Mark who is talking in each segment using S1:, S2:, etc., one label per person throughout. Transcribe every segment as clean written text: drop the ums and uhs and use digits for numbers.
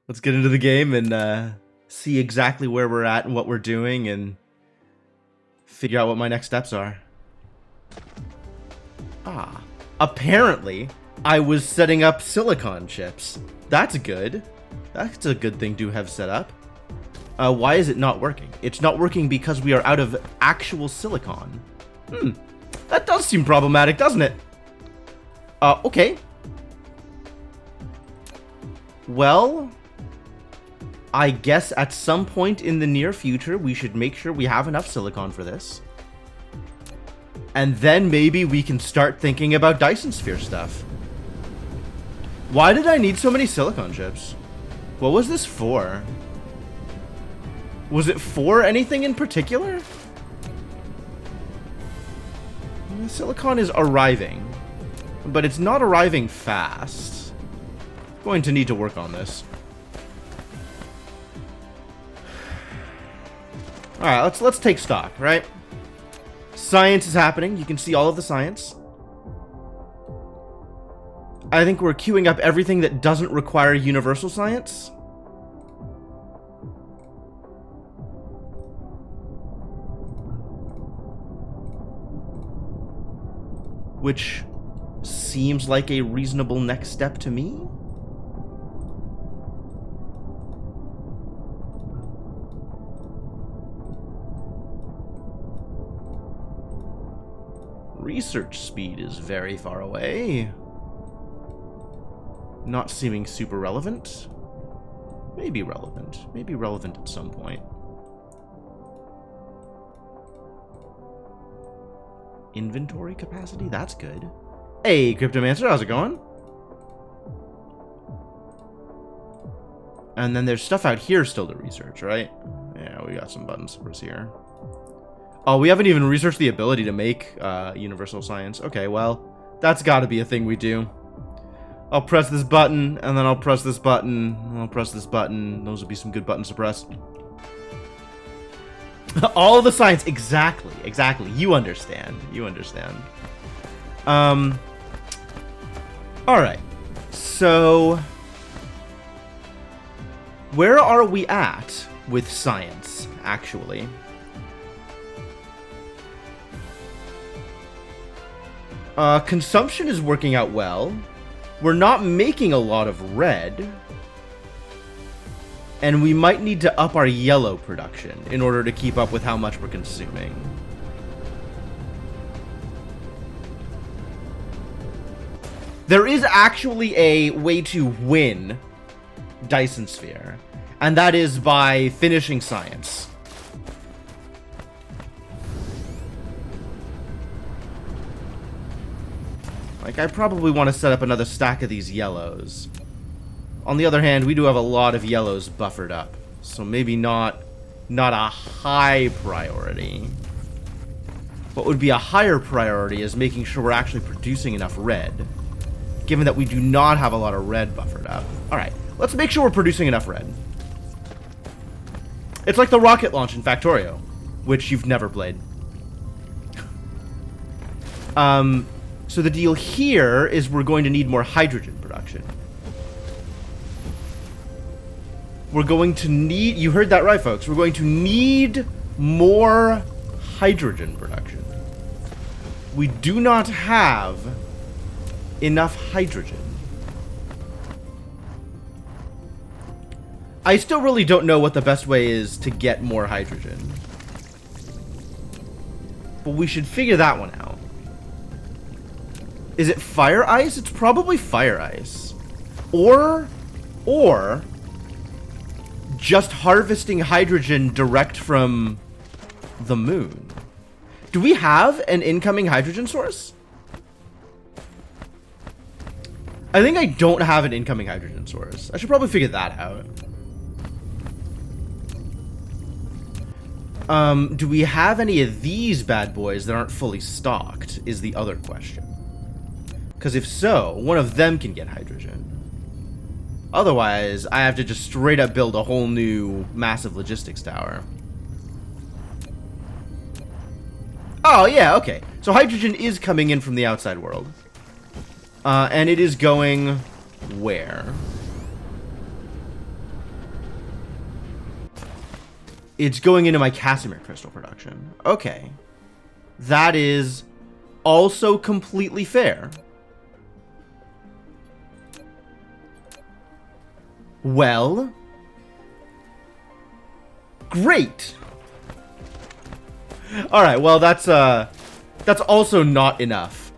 S1: Let's get into the game and see exactly where we're at and what we're doing and figure out what my next steps are. Apparently I was setting up silicon chips. That's good. That's a good thing to have set up. Why is it not working? It's not working because we are out of actual silicon. That does seem problematic, doesn't it? Okay. Well, I guess at some point in the near future, we should make sure we have enough silicon for this. And then maybe we can start thinking about Dyson Sphere stuff. Why did I need so many silicon chips? What was this for? Was it for anything in particular? Silicon is arriving, but it's not arriving fast. Going to need to work on this. All right, let's take stock, right? Science is happening. You can see all of the science. I think we're queuing up everything that doesn't require universal science. Which seems like a reasonable next step to me. Research speed is very far away. Not seeming super relevant. Maybe relevant. Maybe relevant at some point. Inventory capacity? That's good. Hey, Cryptomancer, how's it going? And then there's stuff out here still to research, right? Yeah, we got some buttons for us here. Oh, we haven't even researched the ability to make universal science. Okay, well, that's got to be a thing we do. I'll press this button, and then I'll press this button, and I'll press this button. Those would be some good buttons to press. All of the science, exactly. You understand. All right. So, where are we at with science, actually? Consumption is working out well. We're not making a lot of red. And we might need to up our yellow production in order to keep up with how much we're consuming. There is actually a way to win Dyson Sphere, and that is by finishing science. Like, I probably want to set up another stack of these yellows. On the other hand, we do have a lot of yellows buffered up, so maybe not a high priority. What would be a higher priority is making sure we're actually producing enough red, given that we do not have a lot of red buffered up. Alright, let's make sure we're producing enough red. It's like the rocket launch in Factorio, which you've never played. So the deal here is we're going to need more hydrogen production. We're going to need, you heard that right, folks, we're going to need more hydrogen production. We do not have enough hydrogen. I still really don't know what the best way is to get more hydrogen. But we should figure that one out. Is it fire ice? It's probably fire ice. Or just harvesting hydrogen direct from the moon. Do we have an incoming hydrogen source? I think I don't have an incoming hydrogen source. I should probably figure that out. Do we have any of these bad boys that aren't fully stocked is the other question. Because if so, one of them can get hydrogen. Otherwise, I have to just straight up build a whole new massive logistics tower. Oh, yeah, okay. So hydrogen is coming in from the outside world. And it is going where? It's going into my Casimir crystal production. Okay. That is also completely fair. Well, great. All right, well that's also not enough.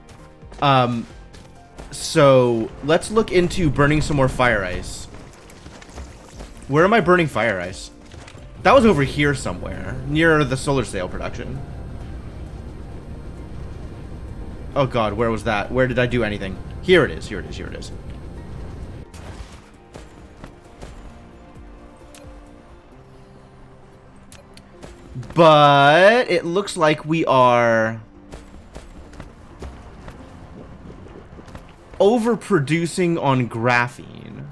S1: So let's look into burning some more fire ice. Where am I burning fire ice? That was over here somewhere, near the solar sail production. Oh god, where was that? Where did I do anything? Here it is, here it is, here it is. But it looks like we are overproducing on graphene.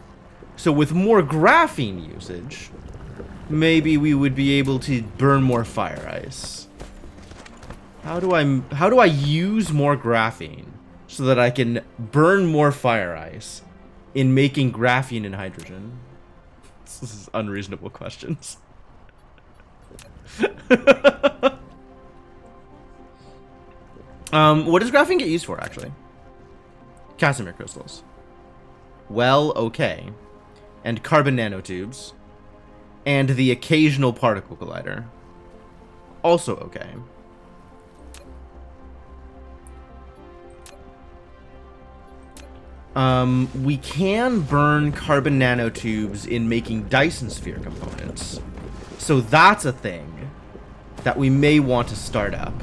S1: So with more graphene usage, maybe we would be able to burn more fire ice. How do I use more graphene so that I can burn more fire ice in making graphene and hydrogen? This is unreasonable questions. What does graphene get used for, actually? Casimir crystals. Well, okay. And carbon nanotubes. And the occasional particle collider. Also okay. We can burn carbon nanotubes in making Dyson sphere components. So that's a thing that we may want to start up.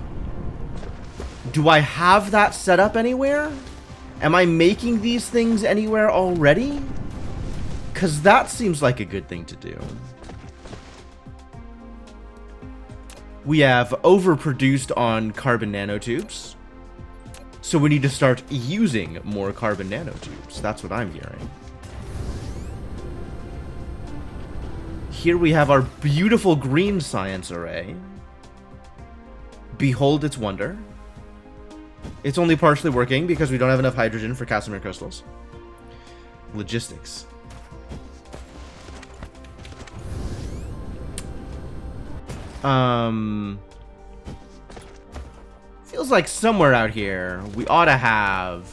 S1: Do I have that set up anywhere? Am I making these things anywhere already? Because that seems like a good thing to do. We have overproduced on carbon nanotubes. So we need to start using more carbon nanotubes. That's what I'm hearing. Here we have our beautiful green science array. Behold its wonder. It's only partially working because we don't have enough hydrogen for Casimir crystals. Logistics. Feels like somewhere out here we ought to have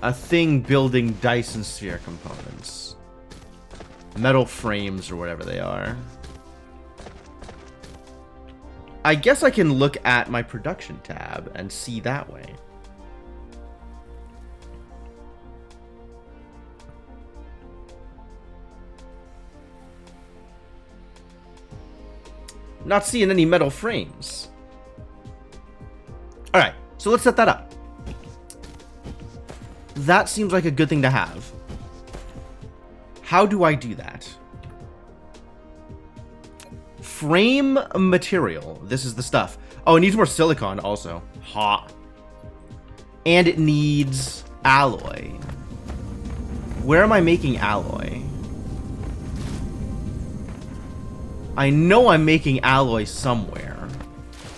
S1: a thing building Dyson sphere components. Metal frames or whatever they are. I guess I can look at my production tab and see that way. Not seeing any metal frames. Alright, so let's set that up. That seems like a good thing to have. How do I do that? Frame material. This is the stuff. Oh, it needs more silicon also. Hot. And it needs alloy. Where am I making alloy? I know I'm making alloy somewhere.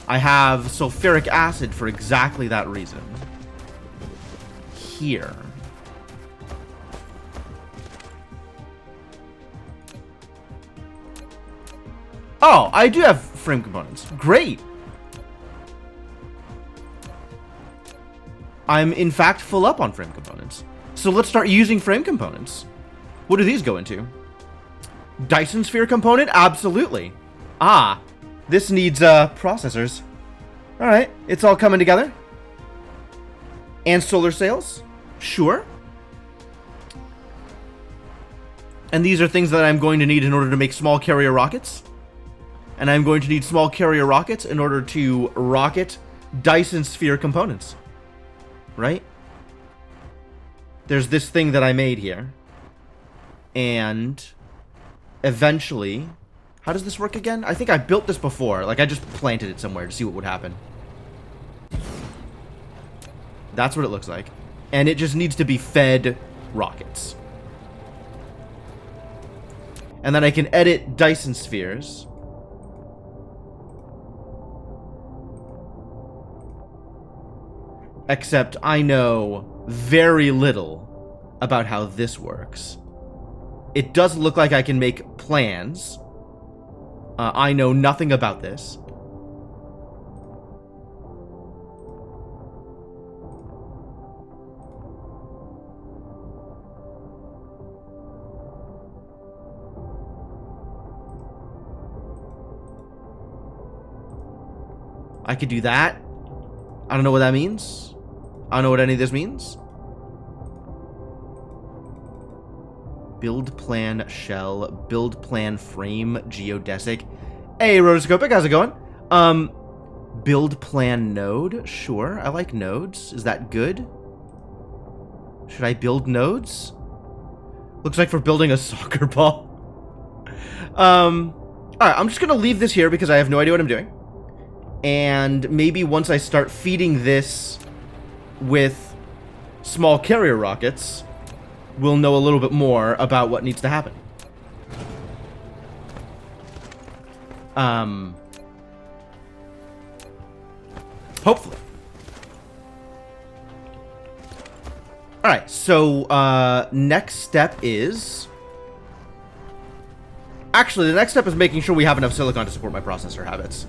S1: I have sulfuric acid for exactly that reason. Here. Oh, I do have frame components. Great. I'm in fact full up on frame components. So let's start using frame components. What do these go into? Dyson sphere component? Absolutely. Ah, this needs processors. Alright, it's all coming together. And solar sails? Sure. And these are things that I'm going to need in order to make small carrier rockets. And I'm going to need small carrier rockets in order to rocket Dyson sphere components. Right? There's this thing that I made here. And eventually, how does this work again? I think I built this before. Like, I just planted it somewhere to see what would happen. That's what it looks like. And it just needs to be fed rockets. And then I can edit Dyson spheres. Except I know very little about how this works. It does look like I can make plans I know nothing about this. I could do that. I don't know what that means. I don't know what any of this means. Build plan shell, build plan frame, geodesic. Hey, rotoscopic, how's it going? Build plan node, sure. I like nodes. Is that good? Should I build nodes? Looks like for building a soccer ball. Alright, I'm just gonna leave this here because I have no idea what I'm doing. And maybe once I start feeding this with small carrier rockets, we'll know a little bit more about what needs to happen. Hopefully. Alright, so, next step is... Actually, the next step is making sure we have enough silicon to support my processor habits.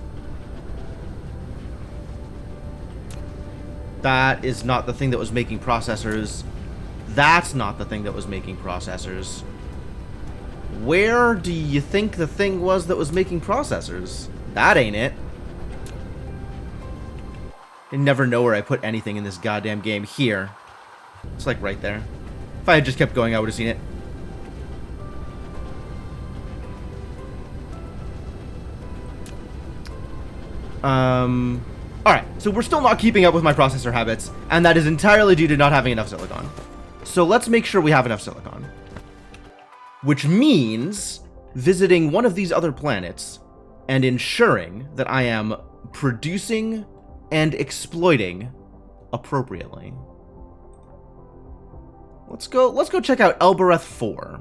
S1: That is not the thing that was making processors. That's not the thing that was making processors. Where do you think the thing was that was making processors? That ain't it. I never know where I put anything in this goddamn game. Here. It's like right there. If I had just kept going, I would have seen it. Alright, so we're still not keeping up with my processor habits, and that is entirely due to not having enough silicon. So let's make sure we have enough silicon. Which means visiting one of these other planets and ensuring that I am producing and exploiting appropriately. Let's go check out Elbereth 4.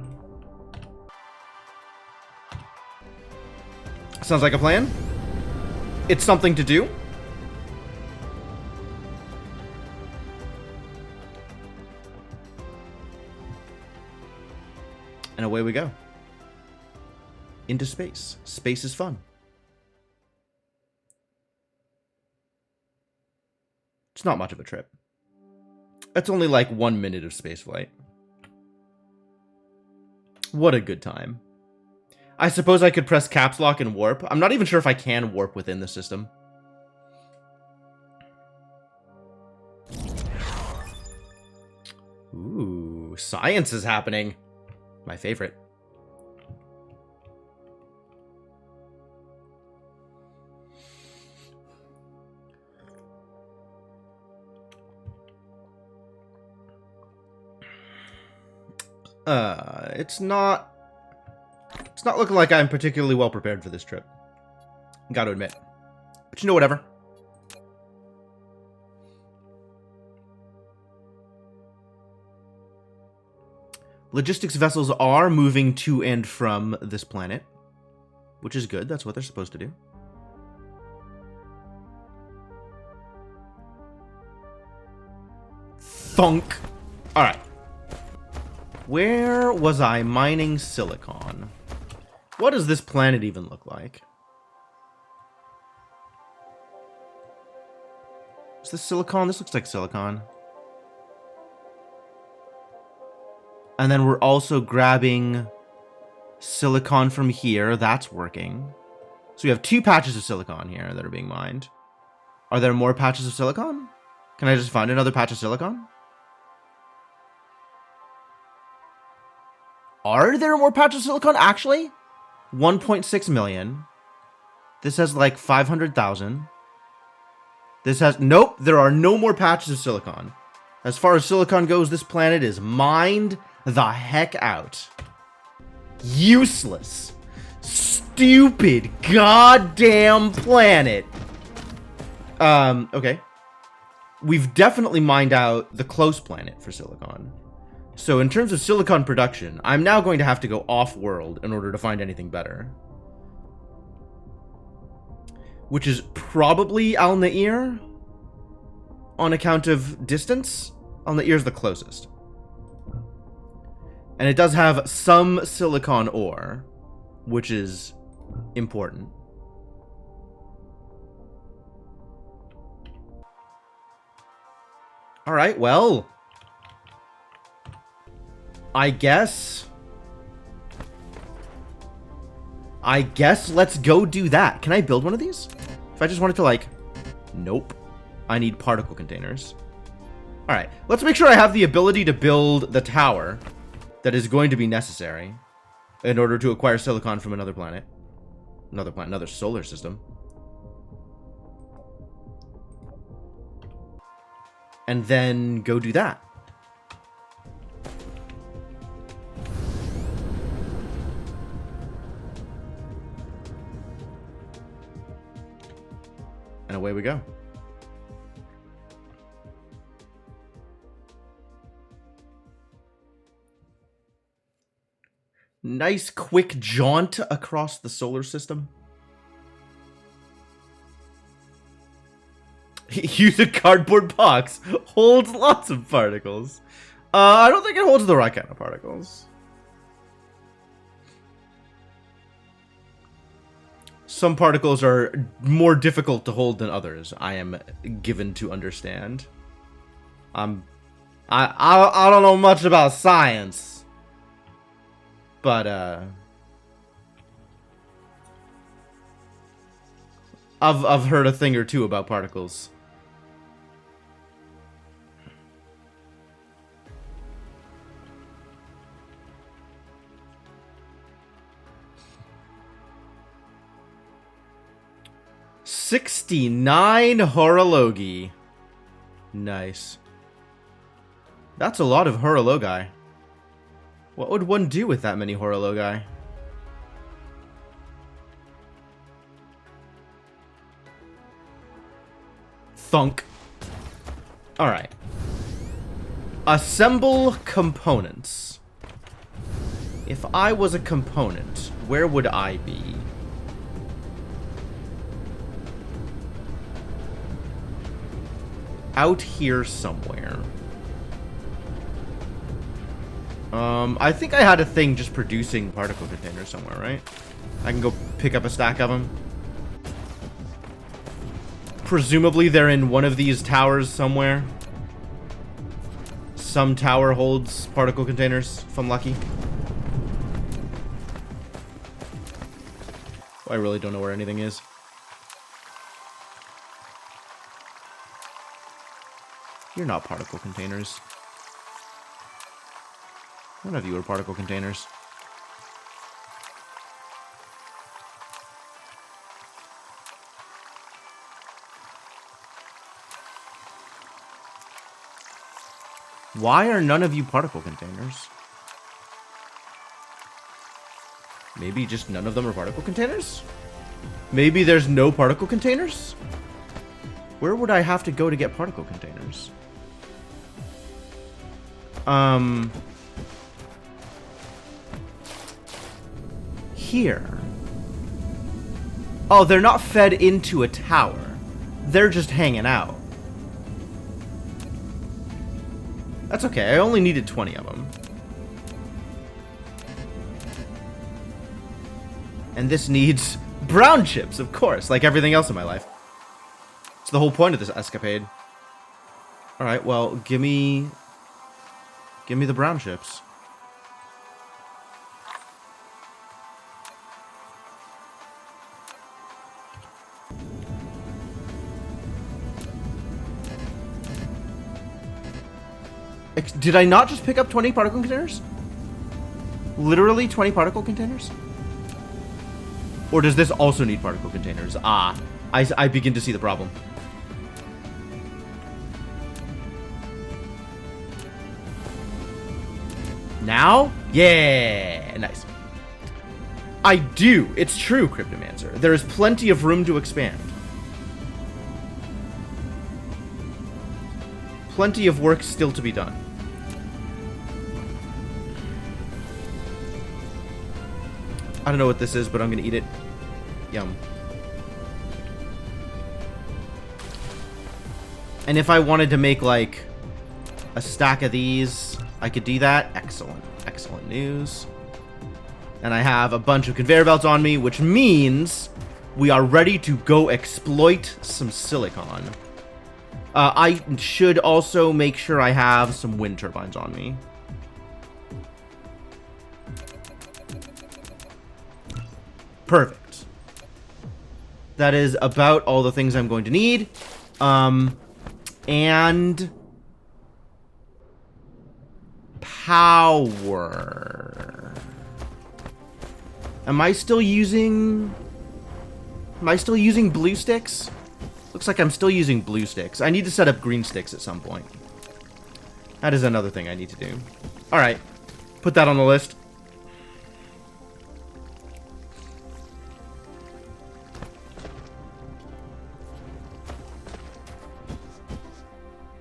S1: Sounds like a plan. It's something to do. And away we go. Into space. Space is fun. It's not much of a trip. It's only like 1 minute of spaceflight. What a good time. I suppose I could press caps lock and warp. I'm not even sure if I can warp within the system. Ooh, science is happening. My favorite. It's not looking like I'm particularly well prepared for this trip. Gotta admit. But you know, whatever. Logistics vessels are moving to and from this planet, which is good. That's what they're supposed to do. Thunk. All right. Where was I mining silicon? What does this planet even look like? Is this silicon? This looks like silicon. And then we're also grabbing silicon from here. That's working. So we have 2 patches of silicon here that are being mined. Are there more patches of silicon? Can I just find another patch of silicon? Are there more patches of silicon? Actually, 1.6 million. This has like 500,000. This has... Nope, there are no more patches of silicon. As far as silicon goes, this planet is mined the heck out. Useless. Stupid goddamn planet. Okay. We've definitely mined out the close planet for silicon. So in terms of silicon production, I'm now going to have to go off-world in order to find anything better. Which is probably Al-Nair on account of distance. Al-Nair is the closest. And it does have some silicon ore, which is important. Alright, well. I guess let's go do that. Can I build one of these? If I just wanted to, like... Nope. I need particle containers. Alright, let's make sure I have the ability to build the tower that is going to be necessary in order to acquire silicon from another planet. Another solar system. And then go do that. And away we go. Nice quick jaunt across the solar system. Use a cardboard box. Holds lots of particles. I don't think it holds the right kind of particles. Some particles are more difficult to hold than others, I am given to understand. I don't know much about science. But, I've heard a thing or two about particles. $69 horologi. Nice. That's a lot of horologi. What would one do with that many horologi? Thunk. Alright. Assemble components. If I was a component, where would I be? Out here somewhere. I think I had a thing just producing particle containers somewhere, right? I can go pick up a stack of them. Presumably they're in one of these towers somewhere. Some tower holds particle containers, if I'm lucky. I really don't know where anything is. You're not particle containers. None of you are particle containers. Why are none of you particle containers? Maybe just none of them are particle containers? Maybe there's no particle containers? Where would I have to go to get particle containers? Here. Oh, they're not fed into a tower. They're just hanging out. That's okay. I only needed 20 of them. And this needs brown chips, of course, like everything else in my life. It's the whole point of this escapade. Alright, well, give me the brown chips. Did I not just pick up 20 particle containers? Literally 20 particle containers? Or does this also need particle containers? Ah, I begin to see the problem. Now? Yeah, nice. I do. It's true, Cryptomancer. There is plenty of room to expand. Plenty of work still to be done. I don't know what this is, but I'm gonna eat it. Yum. And if I wanted to make, like, a stack of these, I could do that. Excellent. Excellent news. And I have a bunch of conveyor belts on me, which means we are ready to go exploit some silicon. I should also make sure I have some wind turbines on me. Perfect. That is about all the things I'm going to need. And power. Am I still using blue sticks? Looks like I'm still using blue sticks. I need to set up green sticks at some point. That is another thing I need to do. All right. Put that on the list.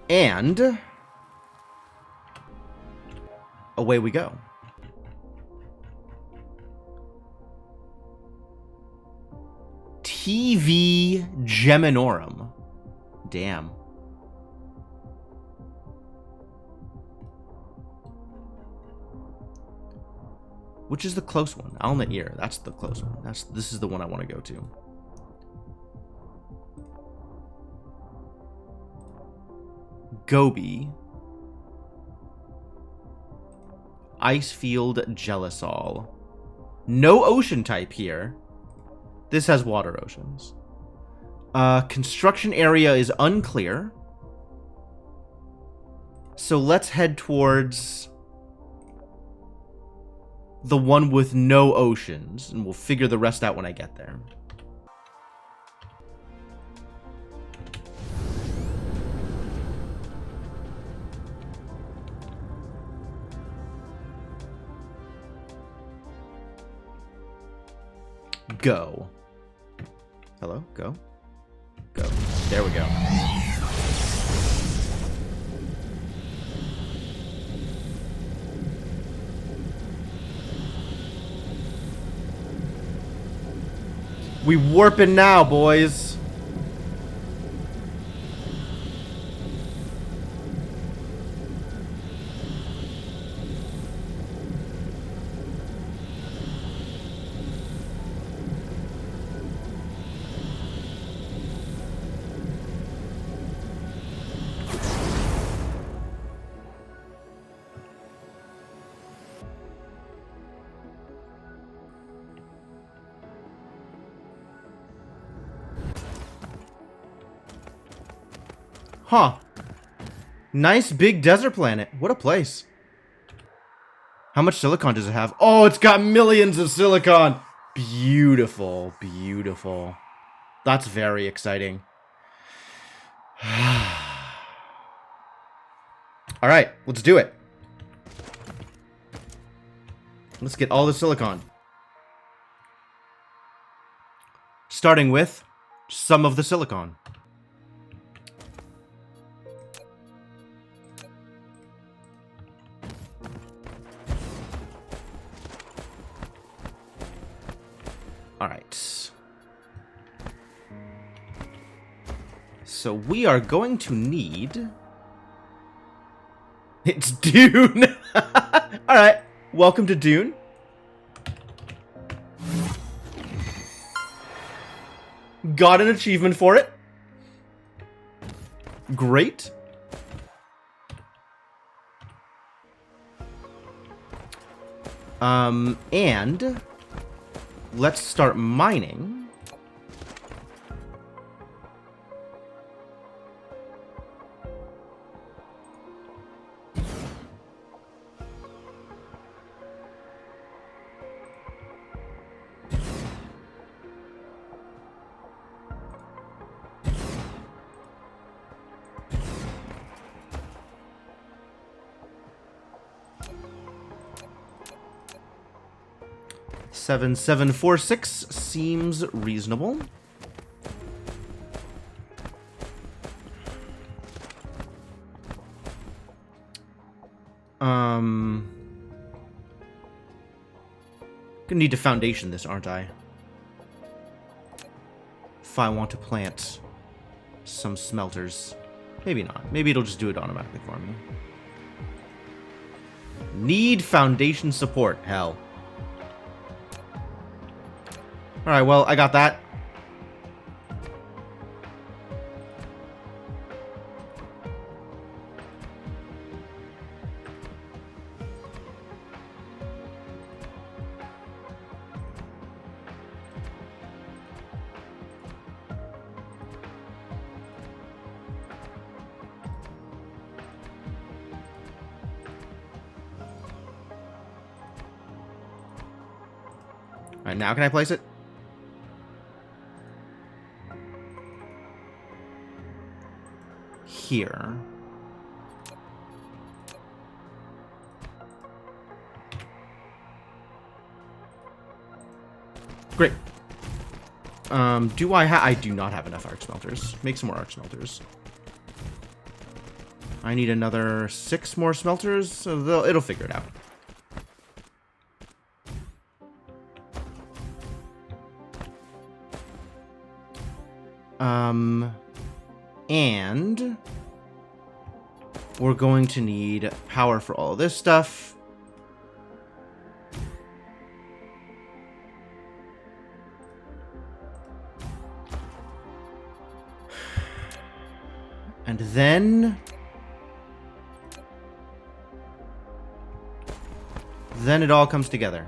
S1: And away we go. TV Geminorum. Damn. Which is the close one? Alnair. That's the close one. This is the one I want to go to. Gobi. Icefield Gelisol. No ocean type here. This has water oceans. Construction area is unclear. So let's head towards the one with no oceans, and we'll figure the rest out when I get there. Go. Hello? Go. Go. There we go. We warping now, boys. Huh. Nice big desert planet. What a place. How much silicon does it have? Oh, it's got millions of silicon. Beautiful. Beautiful. That's very exciting. Alright, let's do it. Let's get all the silicon. Starting with some of the silicon. Alright. So we are going to need... It's Dune! Alright, welcome to Dune. Got an achievement for it. Great. And... let's start mining. $7,746 seems reasonable. Gonna need to foundation this, aren't I? If I want to plant some smelters. Maybe not. Maybe it'll just do it automatically for me. Need foundation support. Hell. Alright, well, I got that. Alright, now can I place it? Here. Great. I do not have enough arc smelters. Make some more arc smelters. I need another 6 more smelters, so it'll figure it out. And we're going to need power for all this stuff. And then it all comes together.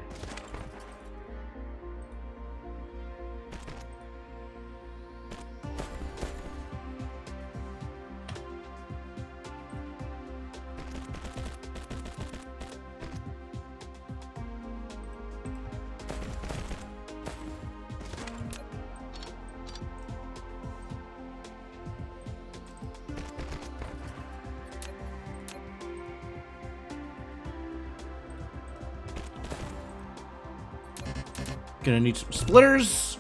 S1: Gonna need some splitters.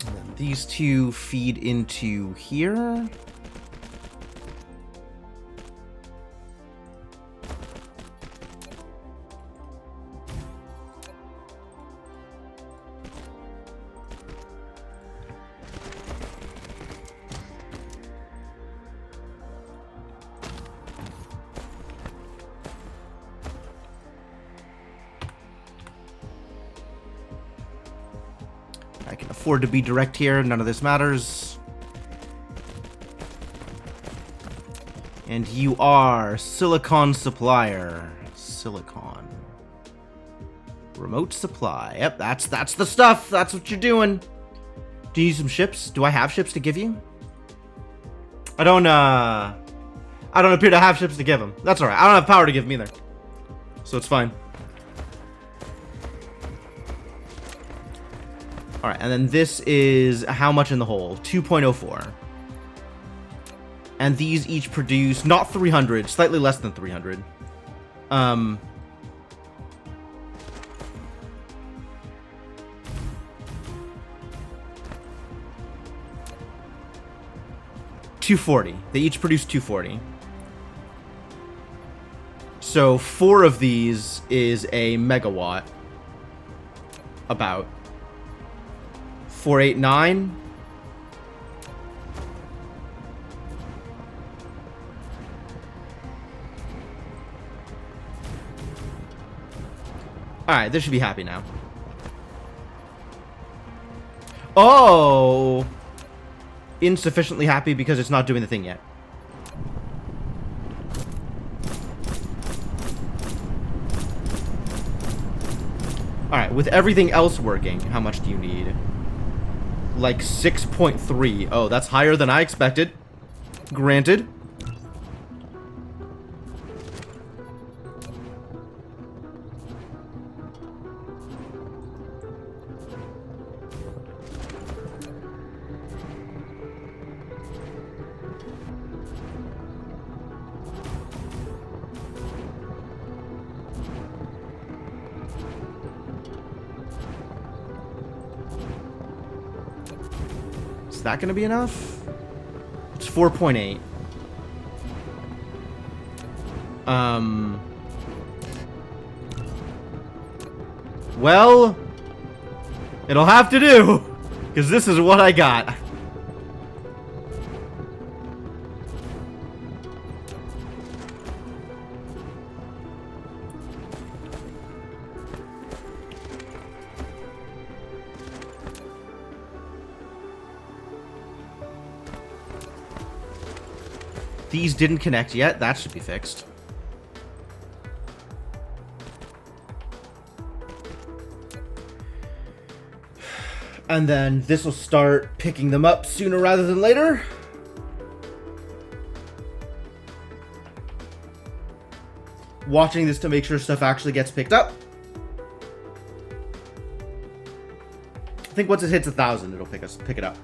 S1: And then these two feed into here. I can afford to be direct here. None of this matters. And you are silicon supplier. Silicon. Remote supply. Yep, that's the stuff. That's what you're doing. Do you need some ships? Do I have ships to give you? I don't appear to have ships to give him. That's alright. I don't have power to give him either. So it's fine. Alright, and then this is how much in the hole? 2.04. And these each produce, not 300, slightly less than 300. 240. They each produce 240. So 4 of these is a megawatt. About. 489. Alright, this should be happy now. Oh! Insufficiently happy because it's not doing the thing yet. Alright, with everything else working, how much do you need? Like 6.3. Oh, that's higher than I expected. Granted. Is that going to be enough? It's 4.8. Well, It'll have to do, because this is what I got. These didn't connect yet. That should be fixed. And then this will start picking them up sooner rather than later. Watching this to make sure stuff actually gets picked up. I think once it hits 1,000, it'll pick it up.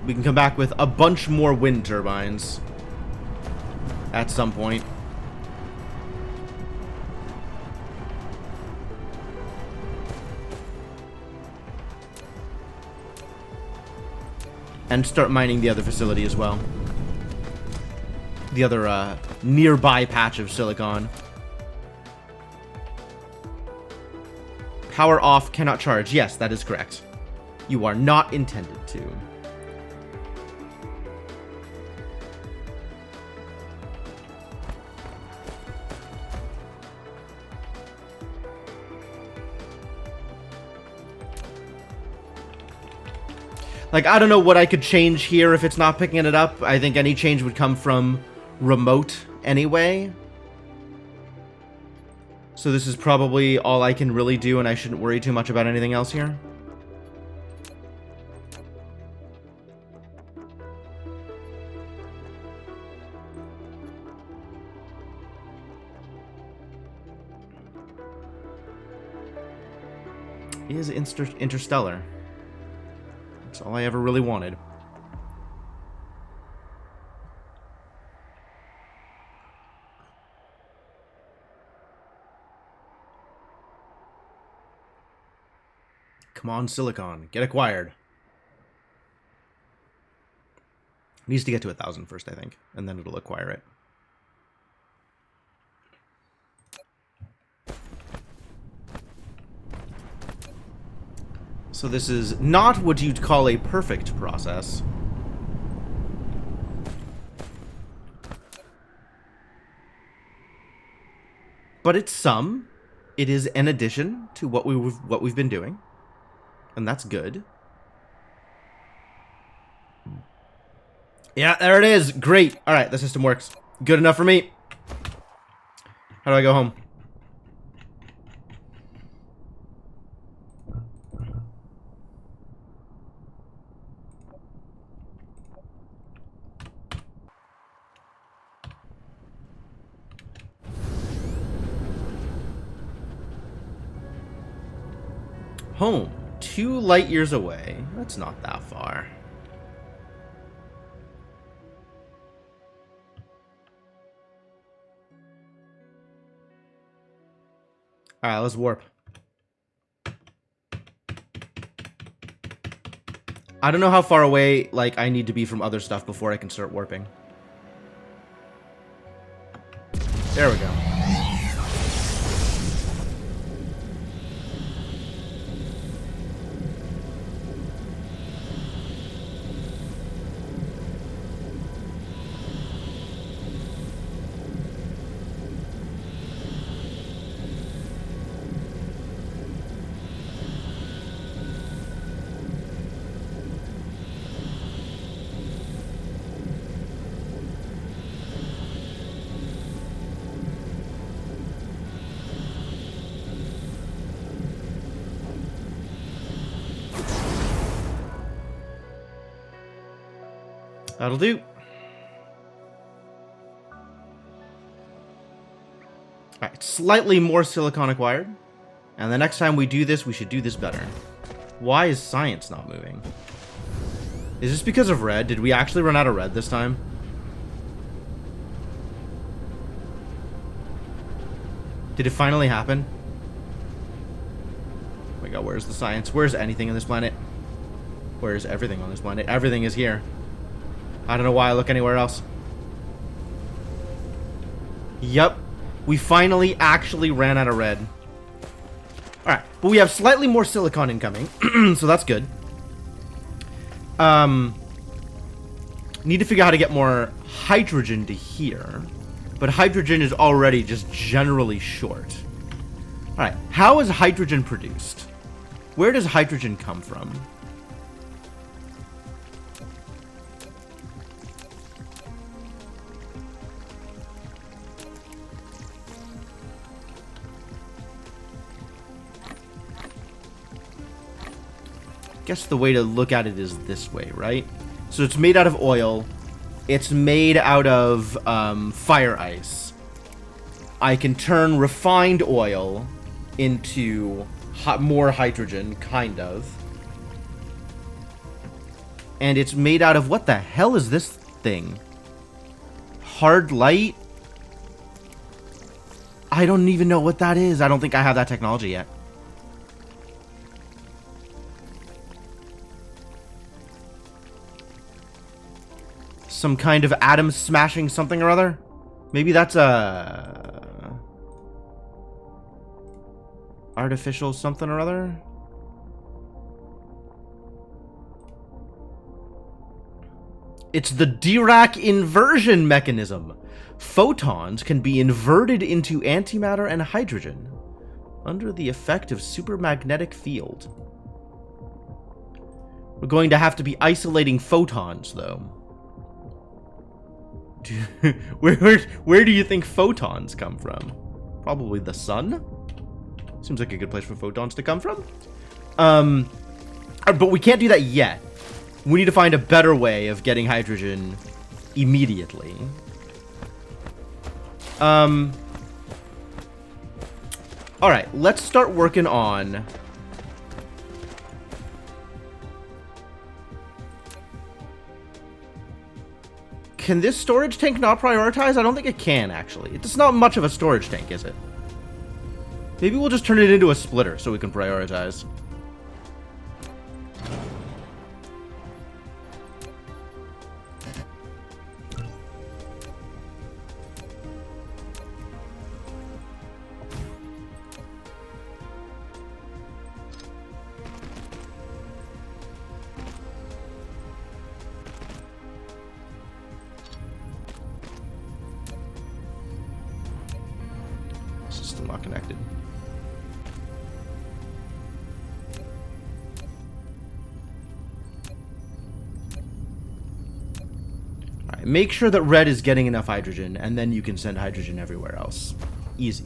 S1: We can come back with a bunch more wind turbines at some point. And start mining the other facility as well. The other nearby patch of silicon. Power off, cannot charge. Yes, that is correct. You are not intended to. Like, I don't know what I could change here if it's not picking it up. I think any change would come from remote anyway. So this is probably all I can really do, and I shouldn't worry too much about anything else here. Is interstellar. That's all I ever really wanted. Come on, silicon. Get acquired. Needs to get to 1,000 first, I think. And then it'll acquire it. So this is not what you'd call a perfect process. But it's some. It is an addition to what we've been doing. And that's good. Yeah, there it is. Great. All right, the system works. Good enough for me. How do I go home? Home. 2 light years away. That's not that far. Alright, let's warp. I don't know how far away, like, I need to be from other stuff before I can start warping. There we go. That'll do. Alright, slightly more silicon acquired. And the next time we do this, we should do this better. Why is science not moving? Is this because of red? Did we actually run out of red this time? Did it finally happen? we go. Where's the science? Where's anything on this planet? Where's everything on this planet? Everything is here. I don't know why I look anywhere else. Yep. We finally actually ran out of red. Alright. But we have slightly more silicon incoming. So that's good. Need to figure out how to get more hydrogen to here. But hydrogen is already just generally short. Alright. How is hydrogen produced? Where does hydrogen come from? Guess the way to look at it is this way, right? So it's made out of oil. It's made out of fire ice. I can turn refined oil into more hydrogen, kind of. And it's made out of, what the hell is this thing? Hard light? I don't even know what that is. I don't think I have that technology yet. Some kind of atom smashing something or other? Maybe that's a artificial something or other? It's the Dirac inversion mechanism. Photons can be inverted into antimatter and hydrogen under the effect of supermagnetic field. We're going to have to be isolating photons, though. Where do you think photons come from? Probably the sun? Seems like a good place for photons to come from. But we can't do that yet. We need to find a better way of getting hydrogen immediately. Alright, let's start working on... Can this storage tank not prioritize? I don't think it can, actually. It's not much of a storage tank, is it? Maybe we'll just turn it into a splitter so we can prioritize. Not connected. Alright, make sure that red is getting enough hydrogen, and then you can send hydrogen everywhere else. Easy.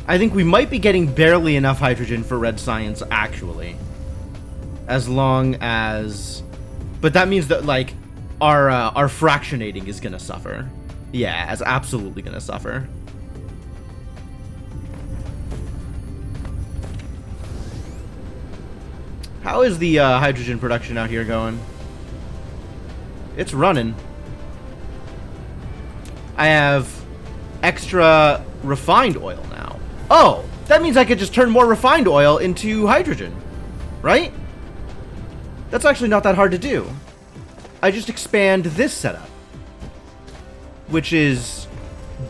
S1: I think we might be getting barely enough hydrogen for red science, actually. As long as... But that means that, like, our fractionating is gonna suffer. Yeah, it's absolutely gonna suffer. How is the hydrogen production out here going? It's running. I have extra refined oil now. Oh, that means I could just turn more refined oil into hydrogen, right? That's actually not that hard to do. I just expand this setup, which is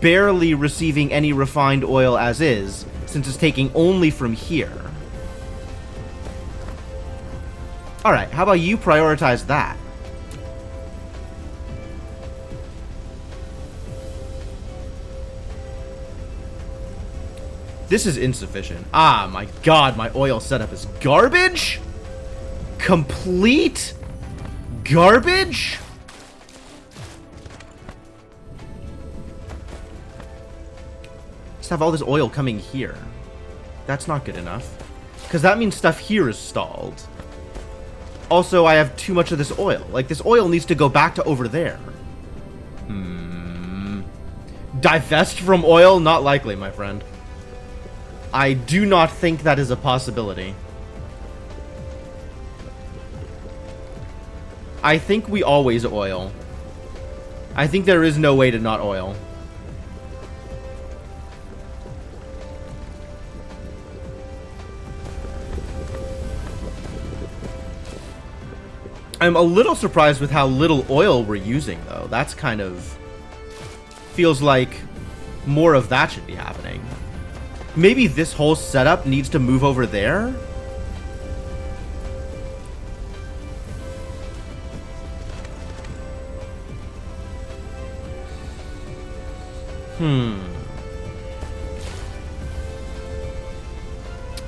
S1: barely receiving any refined oil as is, since it's taking only from here. Alright, how about you prioritize that? This is insufficient. Ah, my god, my oil setup is garbage? Complete garbage? Just have all this oil coming here. That's not good enough. Because that means stuff here is stalled. Also, I have too much of this oil. Like, this oil needs to go back to over there. Divest from oil? Not likely, my friend. I do not think that is a possibility. I think we always oil. I think there is no way to not oil. I'm a little surprised with how little oil we're using, though. That's kind of... feels like more of that should be happening. Maybe this whole setup needs to move over there?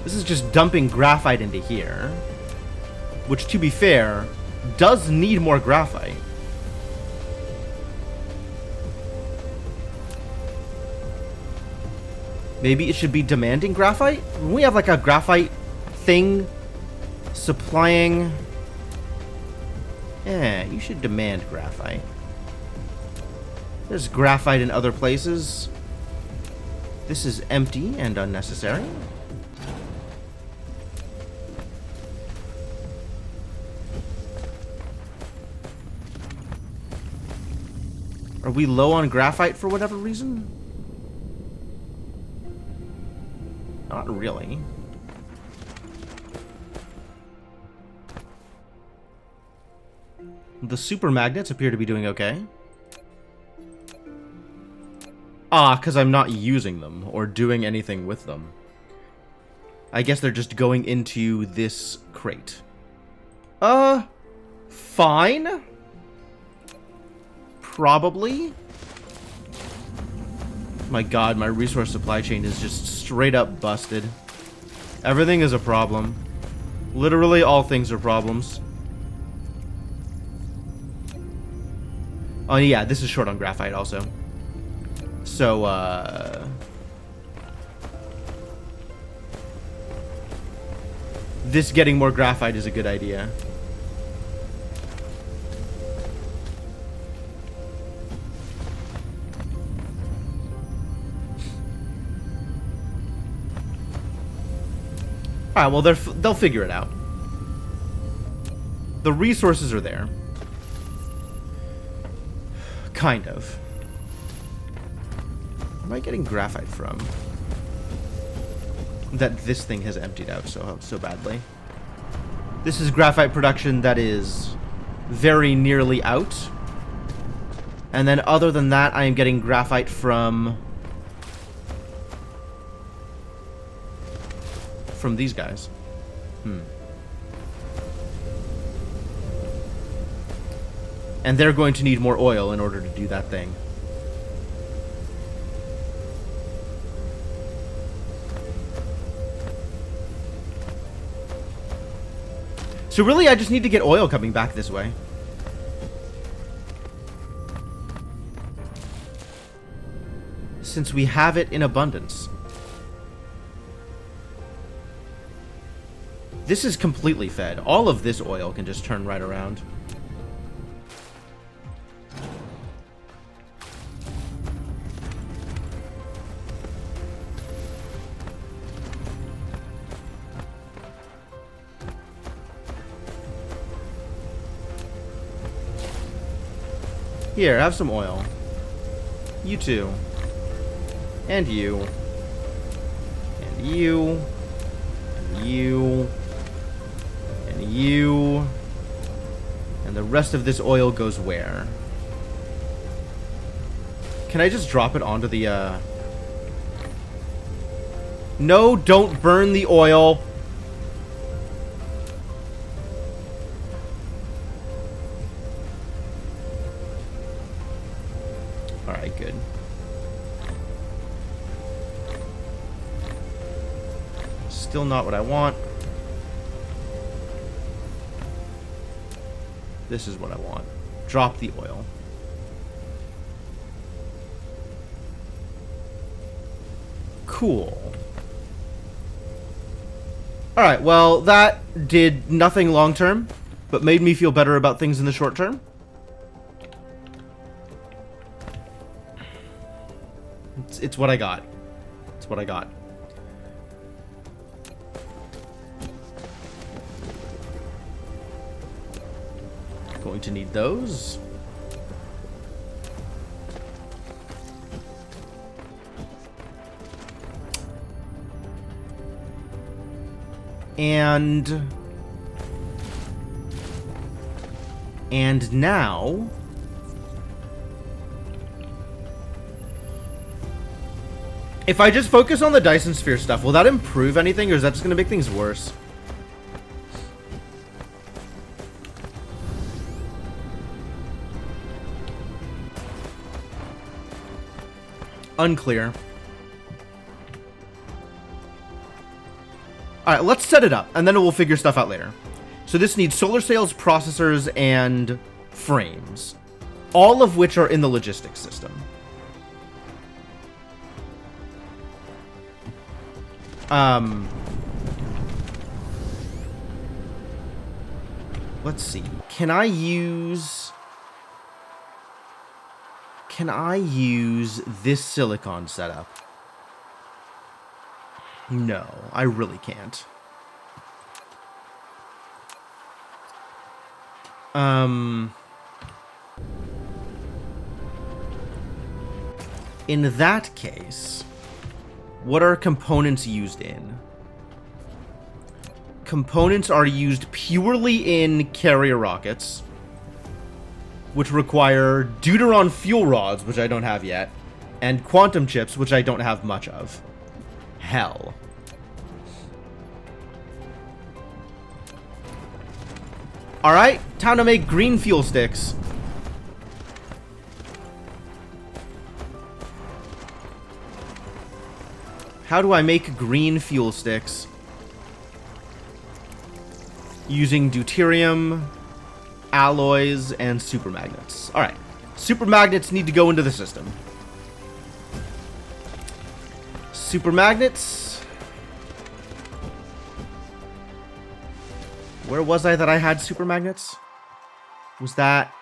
S1: This is just dumping graphite into here. Which, to be fair, does need more graphite. Maybe it should be demanding graphite? When we have like a graphite thing supplying... Yeah, you should demand graphite. There's graphite in other places. This is empty and unnecessary. Are we low on graphite for whatever reason? Not really. The super magnets appear to be doing okay. Ah, because I'm not using them or doing anything with them. I guess they're just going into this crate. Fine. Probably. My god, my resource supply chain is just straight up busted. Everything is a problem. Literally all things are problems. Oh yeah, this is short on graphite also. So, this getting more graphite is a good idea. Alright, well, they'll figure it out. The resources are there. Kind of. Where am I getting graphite from? That this thing has emptied out so badly. This is graphite production that is very nearly out. And then other than that, I am getting graphite from these guys. And they're going to need more oil in order to do that thing. So really, I just need to get oil coming back this way. Since we have it in abundance. This is completely fed. All of this oil can just turn right around. Here, have some oil. You too. And you. And you. And you. And you. And the rest of this oil goes where? Can I just drop it onto the, No, don't burn the oil. Alright, good. Still not what I want. This is what I want. Drop the oil. Cool. Alright, well, that did nothing long term, but made me feel better about things in the short term. It's what I got. It's what I got. going to need those. And now if I just focus on the Dyson Sphere stuff, will that improve anything, or is that just going to make things worse? Unclear. Alright, let's set it up, and then we'll figure stuff out later. So this needs solar sails, processors, and frames. All of which are in the logistics system. Let's see. Can I use this silicon setup? No, I really can't. In that case, what are components used in? Components are used purely in carrier rockets, which require deuteron fuel rods, which I don't have yet, and quantum chips, which I don't have much of. Hell. Alright, time to make green fuel sticks. How do I make green fuel sticks? Using deuterium, alloys, and supermagnets. Alright, supermagnets need to go into the system. Supermagnets. Where was I that I had supermagnets? Was that...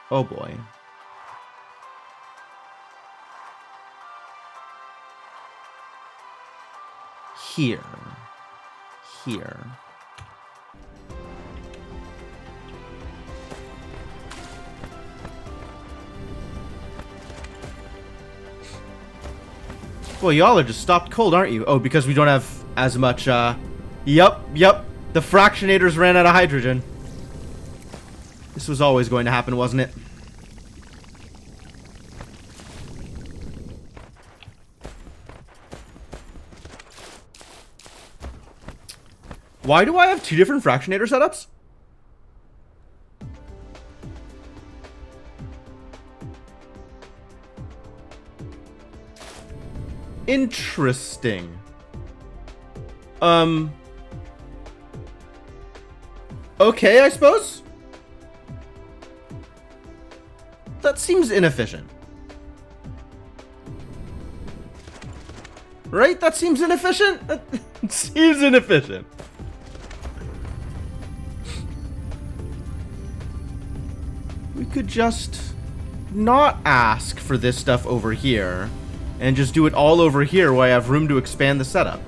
S1: Oh boy. Here. Here. Boy, y'all are just stopped cold, aren't you? Oh, because we don't have as much, Yep. The fractionators ran out of hydrogen. This was always going to happen, wasn't it? Why do I have two different fractionator setups? Interesting. Okay, I suppose. That seems inefficient. Right? That seems inefficient? That seems inefficient. We could just not ask for this stuff over here and just do it all over here where I have room to expand the setup.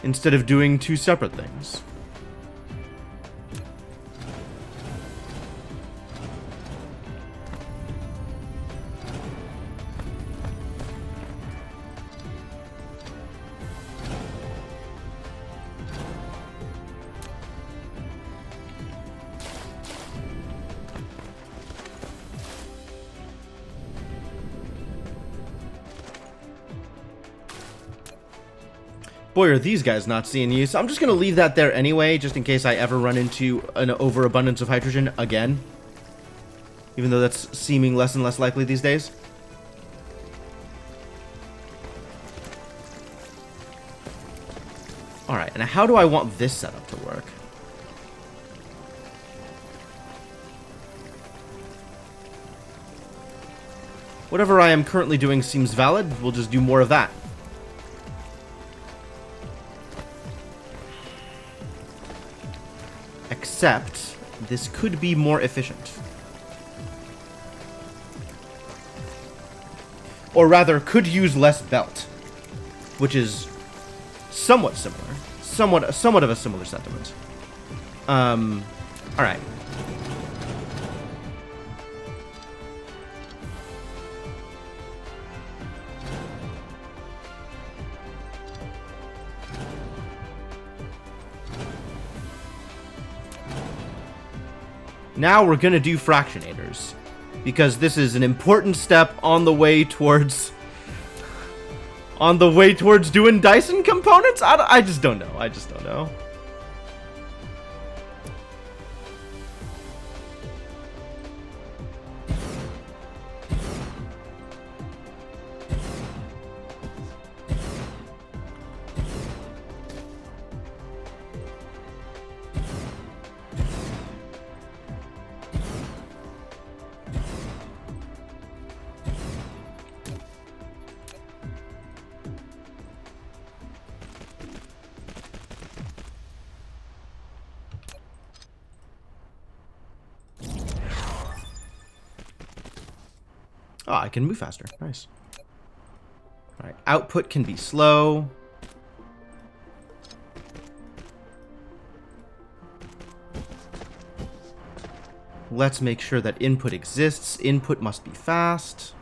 S1: Instead of doing two separate things. Boy, are these guys not seeing use. I'm just going to leave that there anyway, just in case I ever run into an overabundance of hydrogen again. Even though that's seeming less and less likely these days. Alright, and how do I want this setup to work? Whatever I am currently doing seems valid. We'll just do more of that. Except, this could be more efficient. Or rather, could use less belt. Which is somewhat similar. Somewhat of a similar sentiment. Alright. Now we're gonna do fractionators. Because this is an important step on the way towards... doing Dyson components? I just don't know. I just don't know. Oh, I can move faster. Nice. Alright, output can be slow. Let's make sure that input exists. Input must be fast.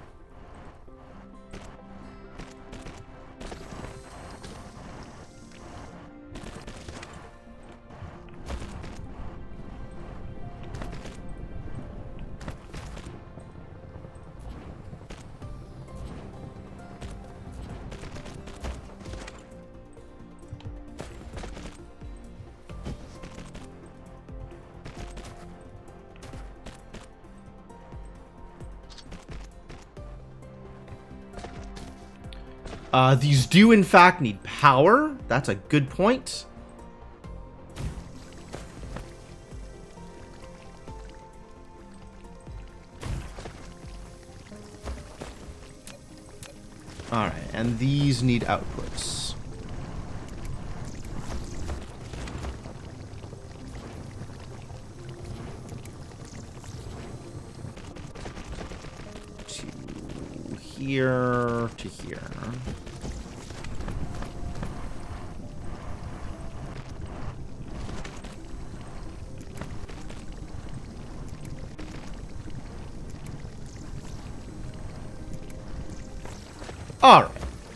S1: These do in fact need power. That's a good point. Alright, and these need outputs. To here, to here. Alright,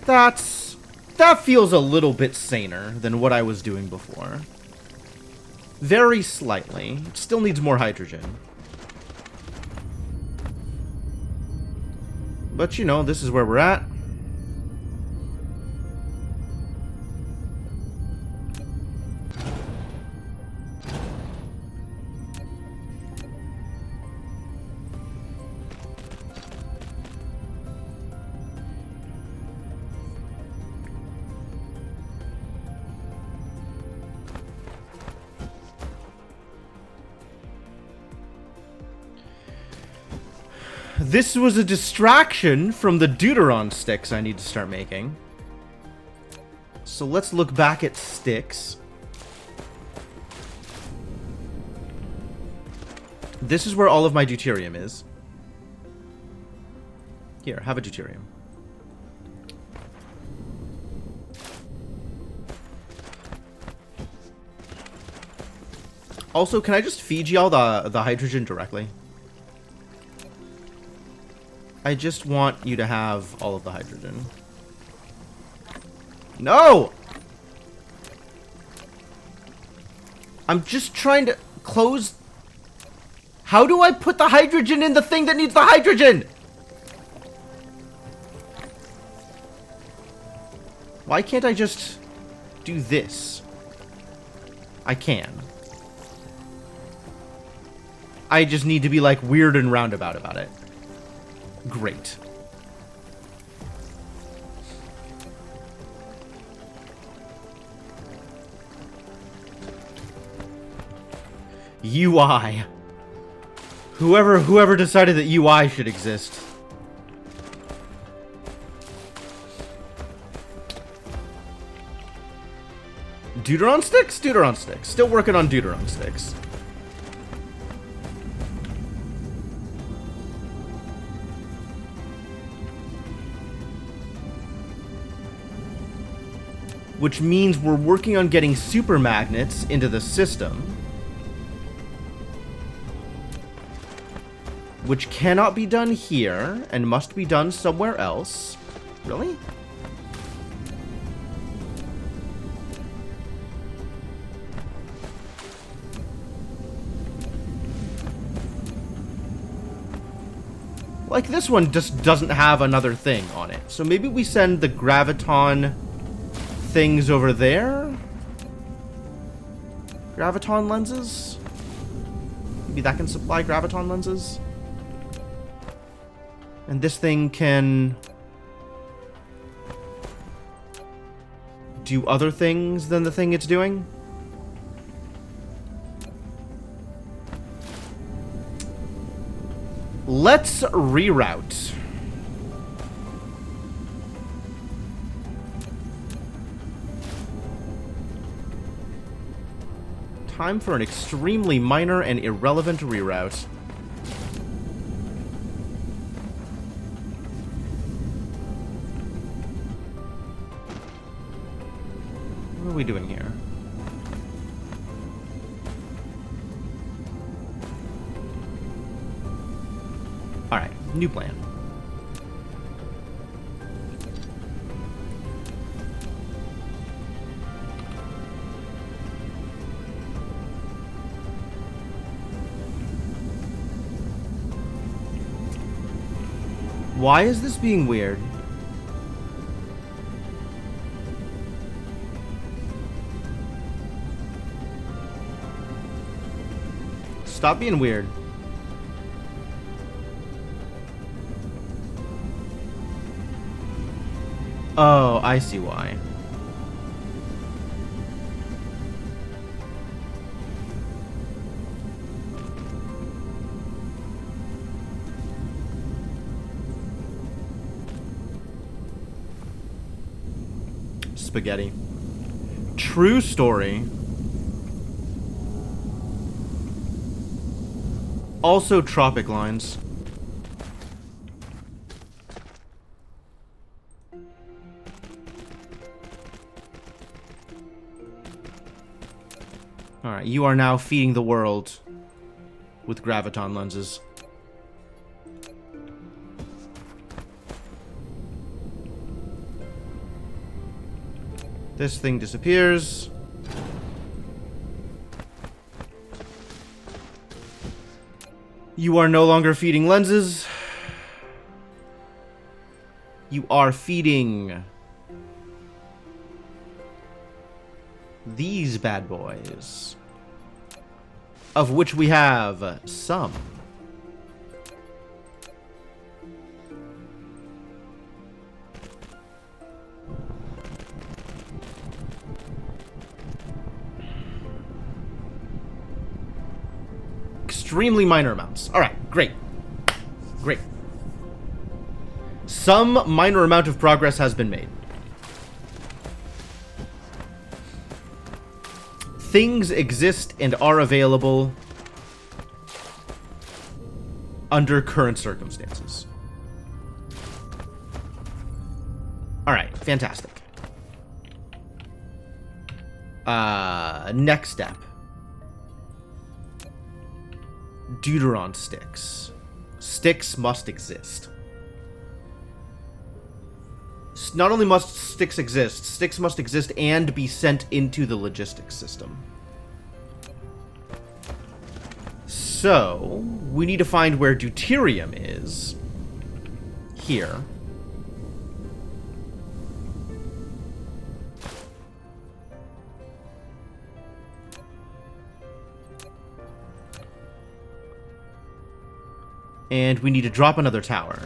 S1: that feels a little bit saner than what I was doing before. Very slightly. It still needs more hydrogen. But you know, this is where we're at. This was a distraction from the deuteron sticks I need to start making. So let's look back at sticks. This is where all of my deuterium is. Here, have a deuterium. Also, can I just feed y'all the hydrogen directly? I just want you to have all of the hydrogen. No! I'm just trying to close... How do I put the hydrogen in the thing that needs the hydrogen? Why can't I just do this? I can. I just need to be like weird and roundabout about it. Great. UI. Whoever decided that UI should exist. Deuteron sticks? Deuteron sticks. Still working on deuteron sticks. which means we're working on getting super magnets into the system, which cannot be done here and must be done somewhere else. Really? Like, this one just doesn't have another thing on it. So maybe we send the graviton things over there? Graviton lenses? Maybe that can supply graviton lenses? And this thing can do other things than the thing it's doing? Let's reroute. Time for an extremely minor and irrelevant reroute. What are we doing here? Alright, new plan. Why is this being weird? Stop being weird. Oh, I see why. Spaghetti. True story. Also tropic lines. Alright, you are now feeding the world with graviton lenses. This thing disappears. You are no longer feeding lenses. You are feeding these bad boys, of which we have some. Extremely minor amounts. All right, great. Great. Some minor amount of progress has been made. Things exist and are available under current circumstances. All right, fantastic. Next step. Deuteron sticks. Sticks must exist. Not only must sticks must exist and be sent into the logistics system. So, we need to find where deuterium is. Here. And we need to drop another tower.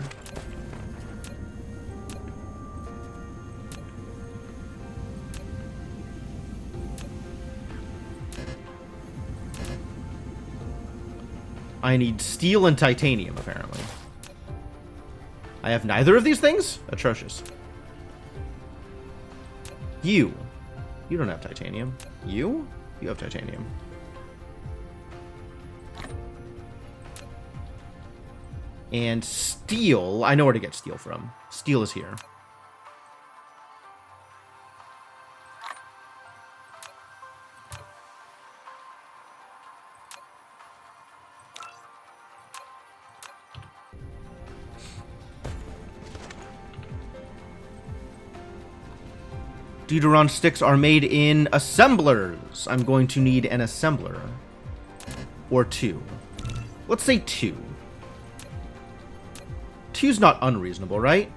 S1: I need steel and titanium, apparently. I have neither of these things? Atrocious. You don't have titanium. You have titanium. And steel, I know where to get steel from. Steel is here. Deuteron sticks are made in assemblers. I'm going to need an assembler. Or 2. Let's say 2. 2's not unreasonable, right?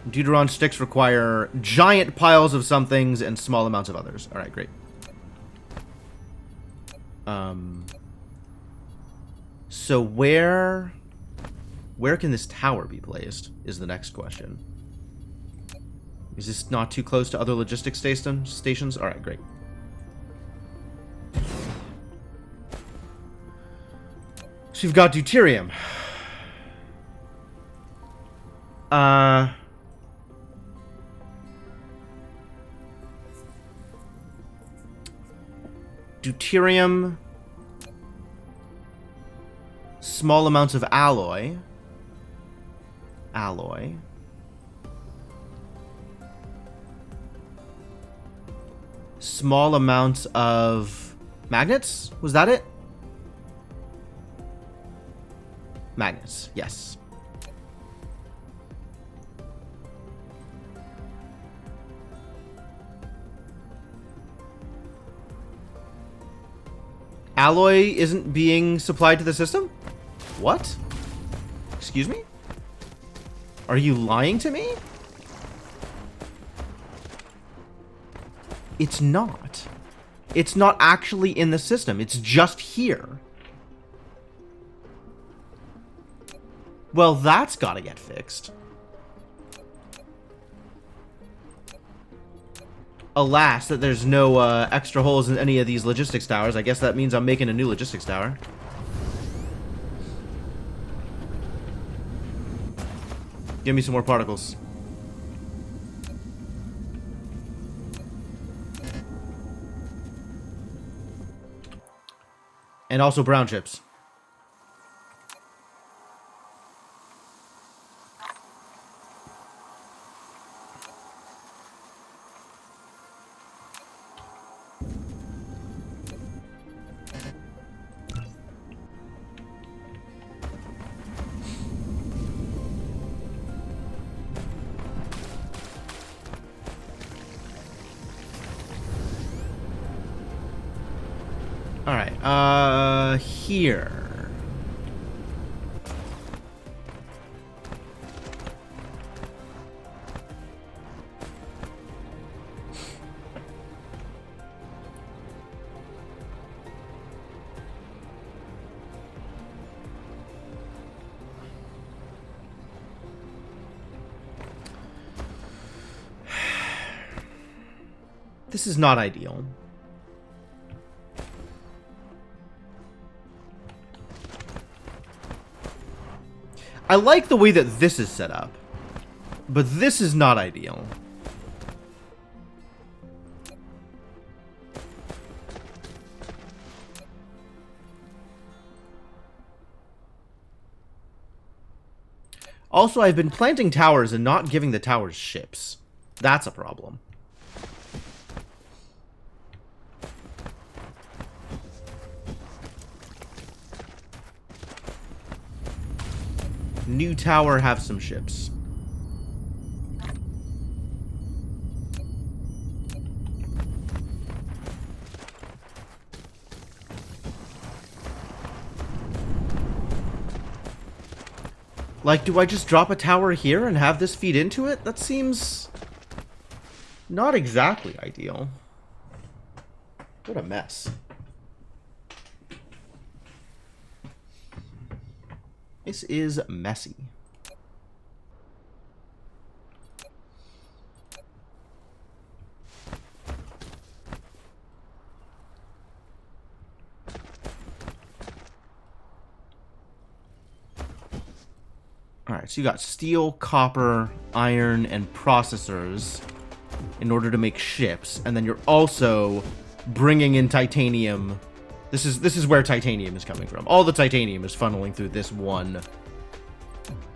S1: Deuteron sticks require giant piles of some things and small amounts of others. Alright, great. So where can this tower be placed is the next question. Is this not too close to other logistics stations? Alright, great. So you've got deuterium. Deuterium, small amounts of alloy, small amounts of magnets, was that it? Magnets, yes. Alloy isn't being supplied to the system? What? Excuse me? Are you lying to me? It's not. It's not actually in the system. It's just here. Well, that's gotta get fixed. Alas, that there's no extra holes in any of these logistics towers. I guess that means I'm making a new logistics tower. Give me some more particles. And also brown chips. Alright, here. This is not ideal. I like the way that this is set up, but this is not ideal. Also, I've been planting towers and not giving the towers ships. That's a problem. New tower, have some ships. Like, do I just drop a tower here and have this feed into it? That seems not exactly ideal. What a mess. This is messy. Alright, so you got steel, copper, iron, and processors in order to make ships, and then you're also bringing in titanium. This is where titanium is coming from. All the titanium is funneling through this one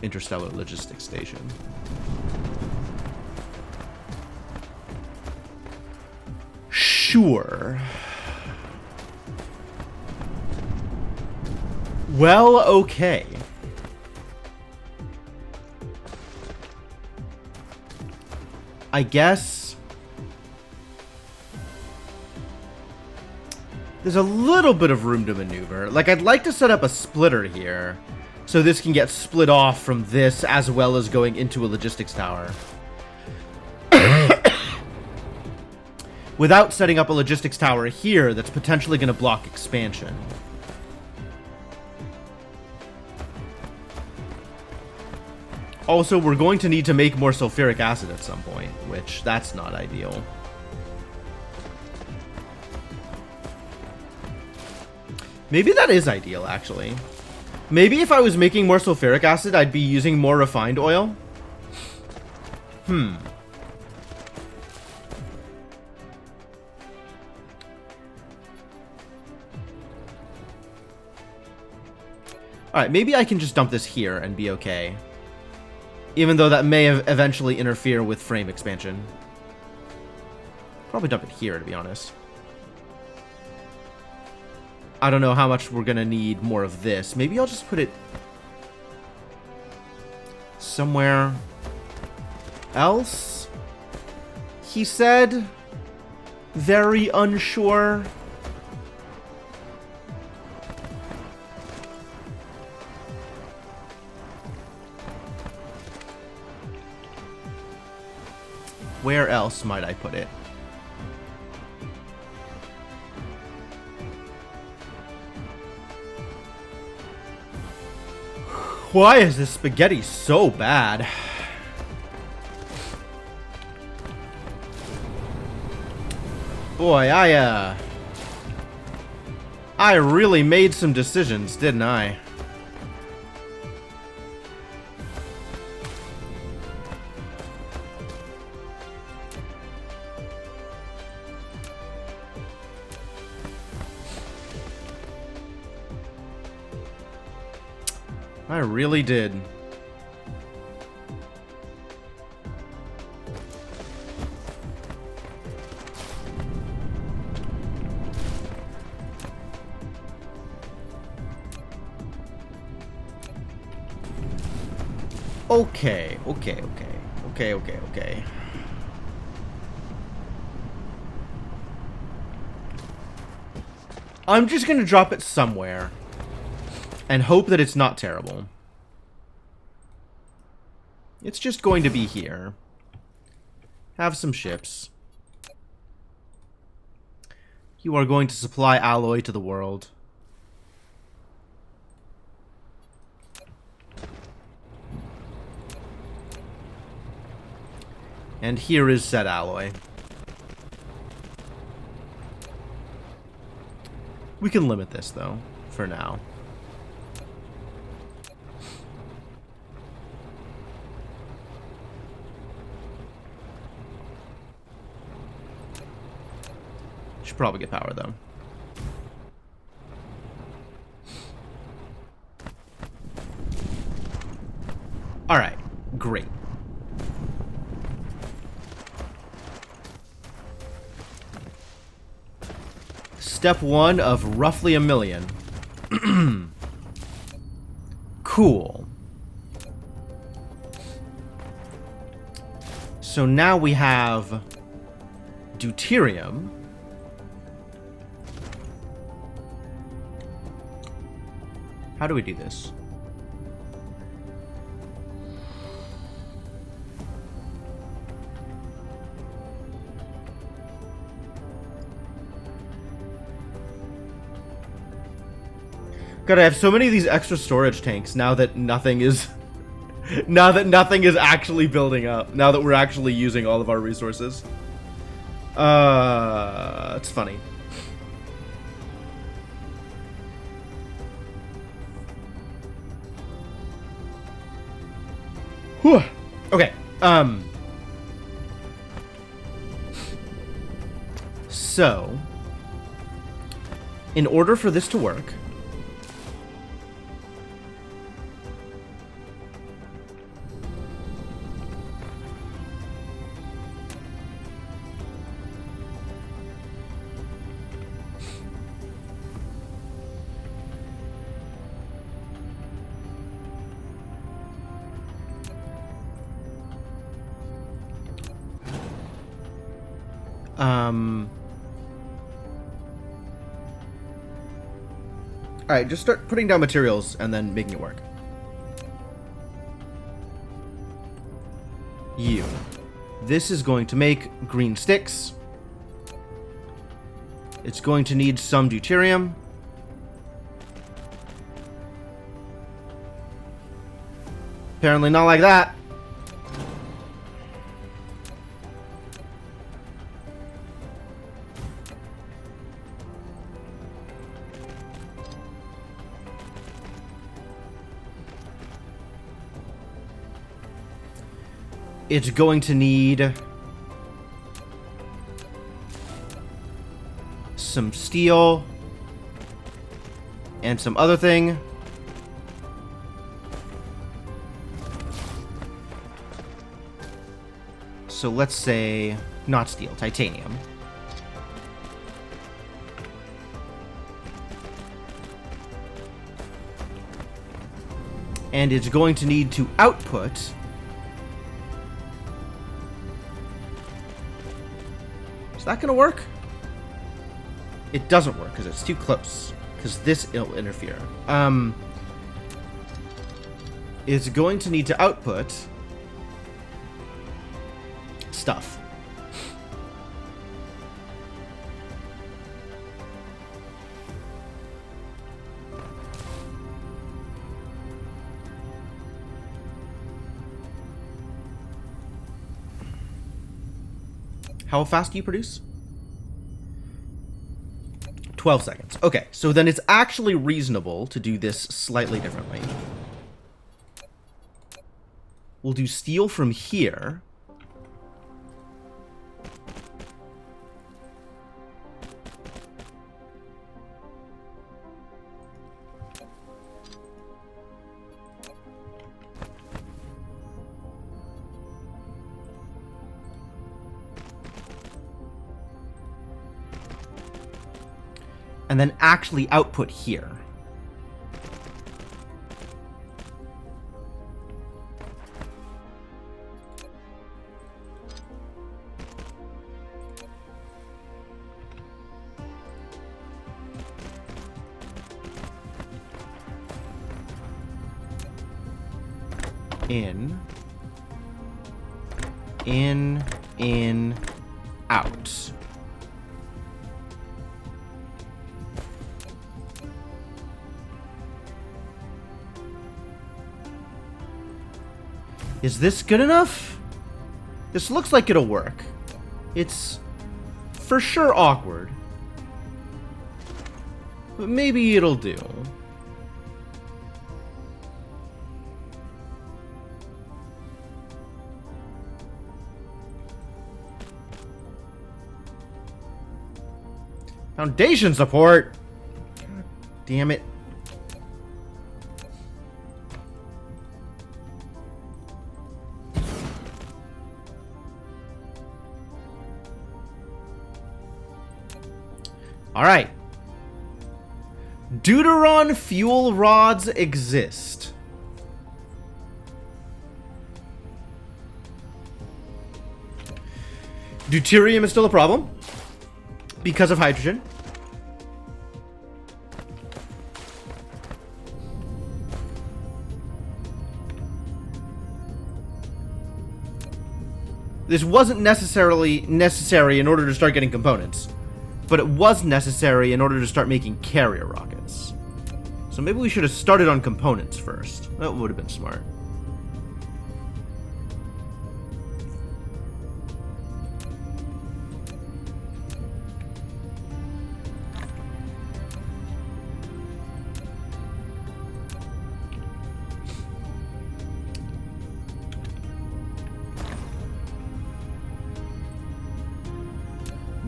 S1: interstellar logistics station. Sure. Well, okay. I guess there's a little bit of room to maneuver. Like, I'd like to set up a splitter here, so this can get split off from this, as well as going into a logistics tower. Without setting up a logistics tower here that's potentially going to block expansion. Also, we're going to need to make more sulfuric acid at some point, which that's not ideal. Maybe that is ideal, actually. Maybe if I was making more sulfuric acid, I'd be using more refined oil. Alright, maybe I can just dump this here and be okay. Even though that may eventually interfere with frame expansion. Probably dump it here, to be honest. I don't know how much we're gonna need more of this. Maybe I'll just put it somewhere else, he said. Very unsure. Where else might I put it? Why is this spaghetti so bad? Boy, I really made some decisions, didn't I? I really did. Okay. I'm just gonna drop it somewhere and hope that it's not terrible. It's just going to be here. Have some ships. You are going to supply alloy to the world. And here is said alloy. We can limit this, though, for now. Should probably get power, though. Alright, great. Step 1 of roughly 1 million. Cool. So now we have deuterium. How do we do this? God, I have so many of these extra storage tanks now that nothing is actually building up. Now that we're actually using all of our resources. It's funny. Whew. Okay. So, in order for this to work, Alright, just start putting down materials and then making it work. You. This is going to make green sticks. It's going to need some deuterium. Apparently not like that. It's going to need some steel and some other thing. So let's say not steel, titanium. And it's going to need to output Is that gonna work? It doesn't work because it's too close. Because this will interfere. It's going to need to output stuff. How fast do you produce? 12 seconds. Okay, so then it's actually reasonable to do this slightly differently. We'll do steel from here. And then actually output here. In, out. Is this good enough? This looks like it'll work. It's for sure awkward. But maybe it'll do. Foundation support! God damn it. Alright. Deuteron fuel rods exist. Deuterium is still a problem because of hydrogen. This wasn't necessarily necessary in order to start getting components. But it was necessary in order to start making carrier rockets. So maybe we should have started on components first. That would have been smart.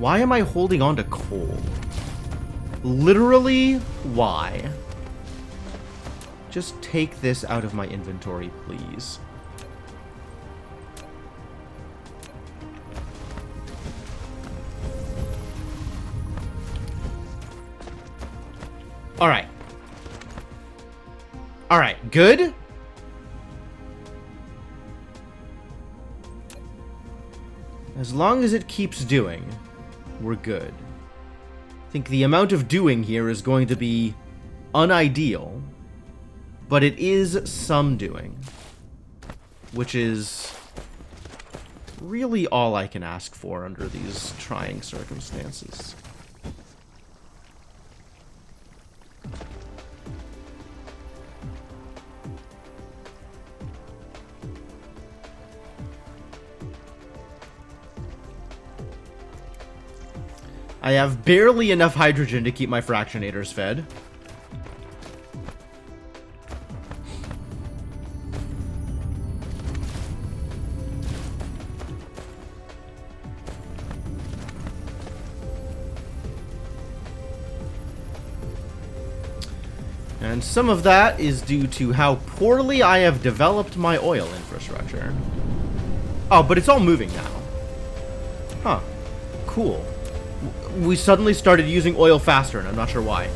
S1: Why am I holding on to coal? Literally, why? Just take this out of my inventory, please. Alright. Alright, good? As long as it keeps doing. we're good. I think the amount of doing here is going to be unideal, but it is some doing, which is really all I can ask for under these trying circumstances. I have barely enough hydrogen to keep my fractionators fed. And some of that is due to how poorly I have developed my oil infrastructure. Oh, but it's all moving now. Huh. Cool. We suddenly started using oil faster, and I'm not sure why.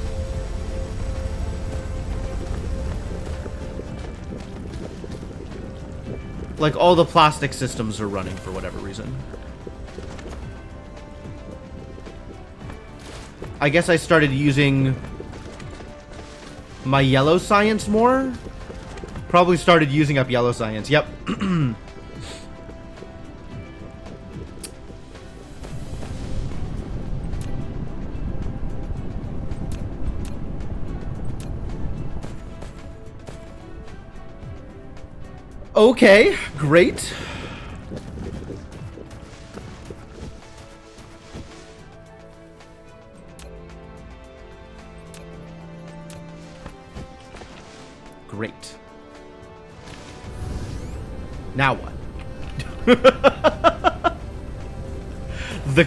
S1: Like, all the plastic systems are running for whatever reason. I guess I started using my yellow science more? Probably started using up yellow science, yep. Okay, great. Great. Now what?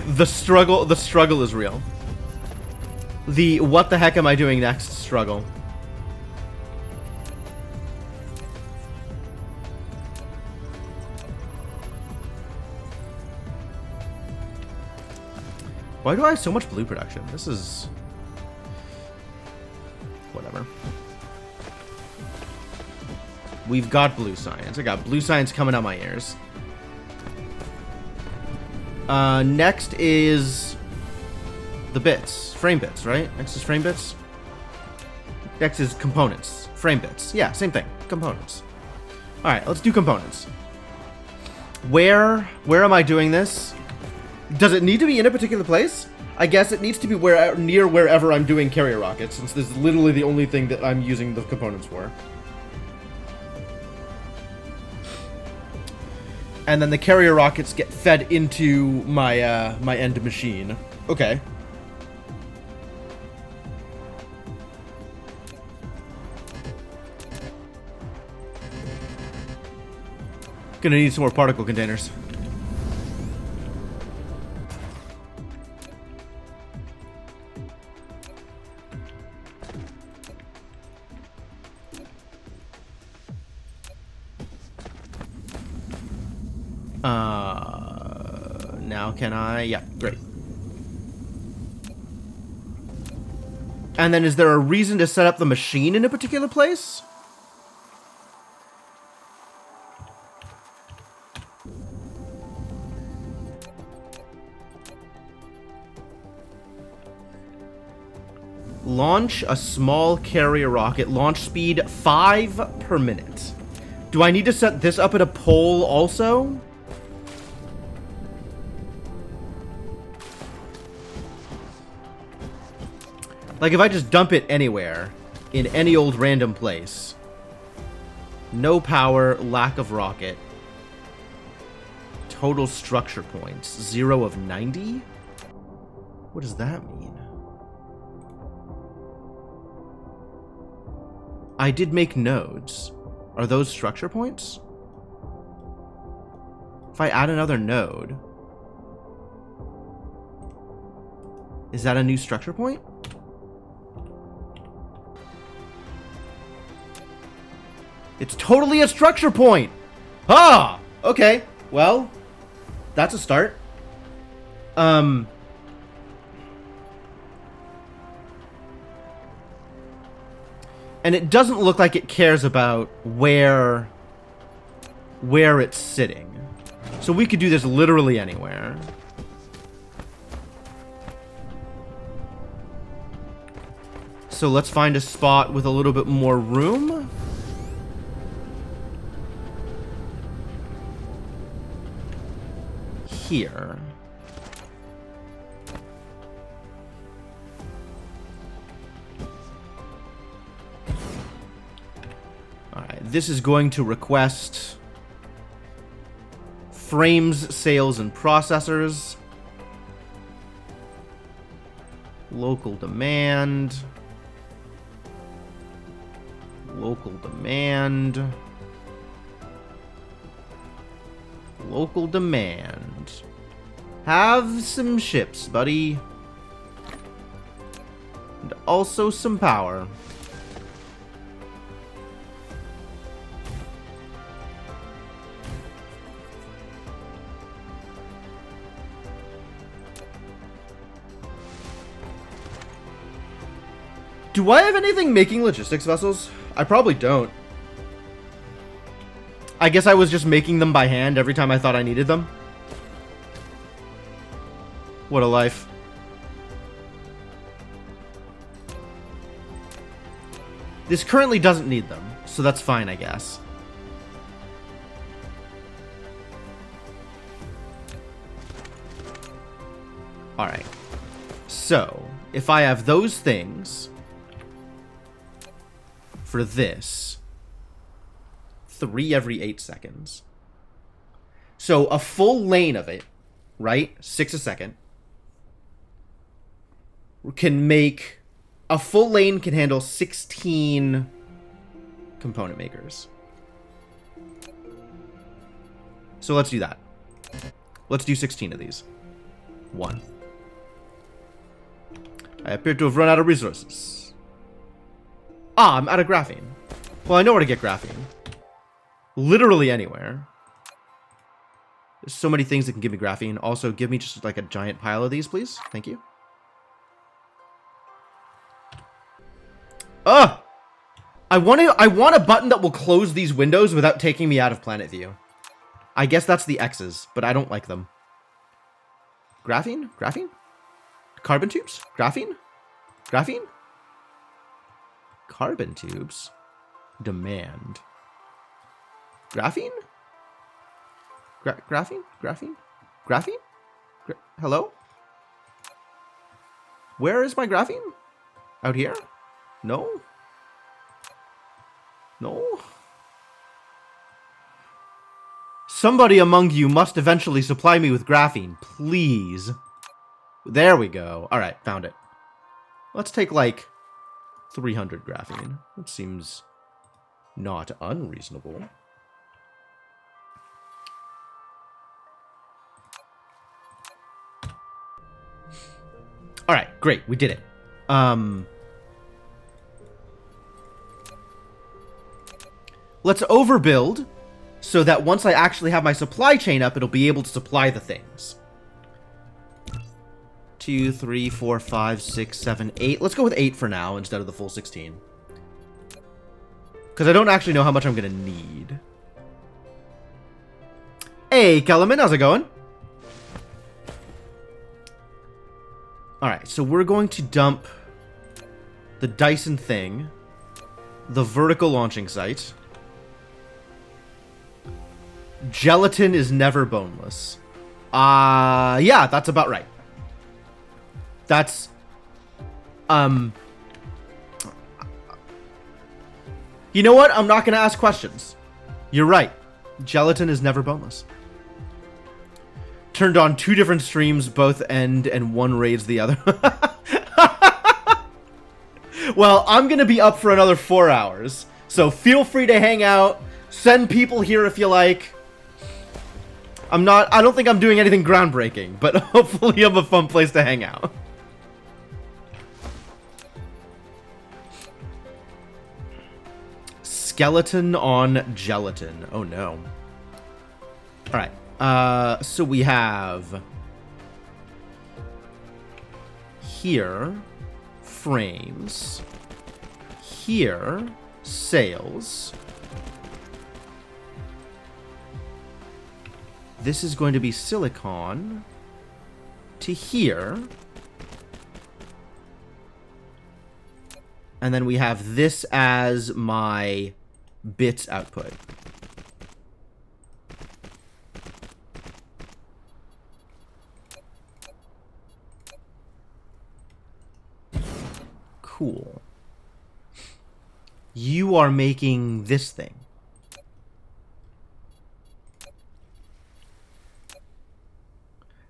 S1: the struggle is real. The what the heck am I doing next struggle. Why do I have so much blue production? This is... whatever. We've got blue science. I got blue science coming out my ears. Next is... the bits. Frame bits, right? Next is frame bits? Next is components. Frame bits. Yeah, same thing. Components. Alright, let's do components. Where am I doing this? Does it need to be in a particular place? I guess it needs to be near wherever I'm doing carrier rockets, since this is literally the only thing that I'm using the components for. And then the carrier rockets get fed into my my end machine. Okay. Gonna need some more particle containers. Now can I? Yeah, great. And then is there a reason to set up the machine in a particular place? Launch a small carrier rocket. Launch speed 5 per minute. Do I need to set this up at a pole also? Like, if I just dump it anywhere, in any old random place. No power, lack of rocket. Total structure points, 0 of 90? What does that mean? I did make nodes. Are those structure points? If I add another node, is that a new structure point? It's totally a structure point! Ah! Okay, well, that's a start. And it doesn't look like it cares about where it's sitting. So we could do this literally anywhere. So let's find a spot with a little bit more room. Here. Alright, this is going to request frames, sales, and processors. Local demand. Local demand. Local demand. Have some ships, buddy. And also some power. Do I have anything making logistics vessels? I probably don't. I guess I was just making them by hand every time I thought I needed them. What a life. This currently doesn't need them, so that's fine, I guess. Alright. So, if I have those things for this, 3 every 8 seconds. So a full lane of it, right? 6 a second. Can make... A full lane can handle 16 component makers. So let's do that. Let's do 16 of these. 1. I appear to have run out of resources. Ah, I'm out of graphene. Well, I know where to get graphene. Literally anywhere. There's so many things that can give me graphene. Also, give me just like a giant pile of these, please. Thank you. Ugh! I want a button that will close these windows without taking me out of planet view. I guess that's the X's, but I don't like them. Graphene? Graphene? Carbon tubes? Graphene? Graphene? Carbon tubes? Demand. Graphene? Graphene? Graphene? Graphene? Hello? Where is my graphene? Out here? No? No? Somebody among you must eventually supply me with graphene, please. There we go. Alright, found it. Let's take, like, 300 graphene. That seems not unreasonable. Alright, great. We did it. Let's overbuild so that once I actually have my supply chain up, it'll be able to supply the things. 2, 3, 4, 5, 6, 7, 8. Let's go with 8 for now instead of the full 16. Because I don't actually know how much I'm going to need. Hey, Kellerman, how's it going? Alright, so we're going to dump the Dyson thing, the vertical launching site. Gelatin is never boneless. Yeah, that's about right. That's, you know what? I'm not going to ask questions. You're right. Gelatin is never boneless. Turned on 2 different streams, both end, and one raids the other. Well, I'm going to be up for another 4 hours. So feel free to hang out. Send people here if you like. I don't think I'm doing anything groundbreaking, but hopefully I'm a fun place to hang out. Skeleton on gelatin. Oh no. Alright. So we have here frames. Here sales. This is going to be silicon to here. And then we have this as my bits output. Cool. You are making this thing.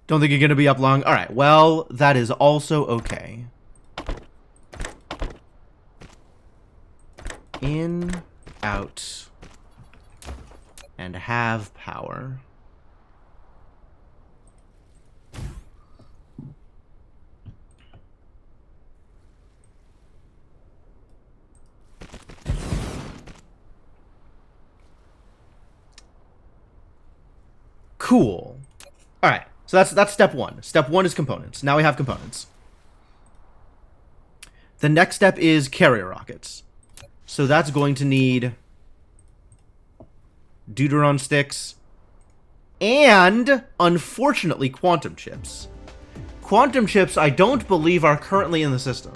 S1: Don't think you're going to be up long. All right, well, that is also okay. In, out, and have power. Cool. All right. So that's step one. Step one is components. Now we have components. The next step is carrier rockets. So that's going to need deuteron sticks and, unfortunately, quantum chips. Quantum chips, I don't believe, are currently in the system.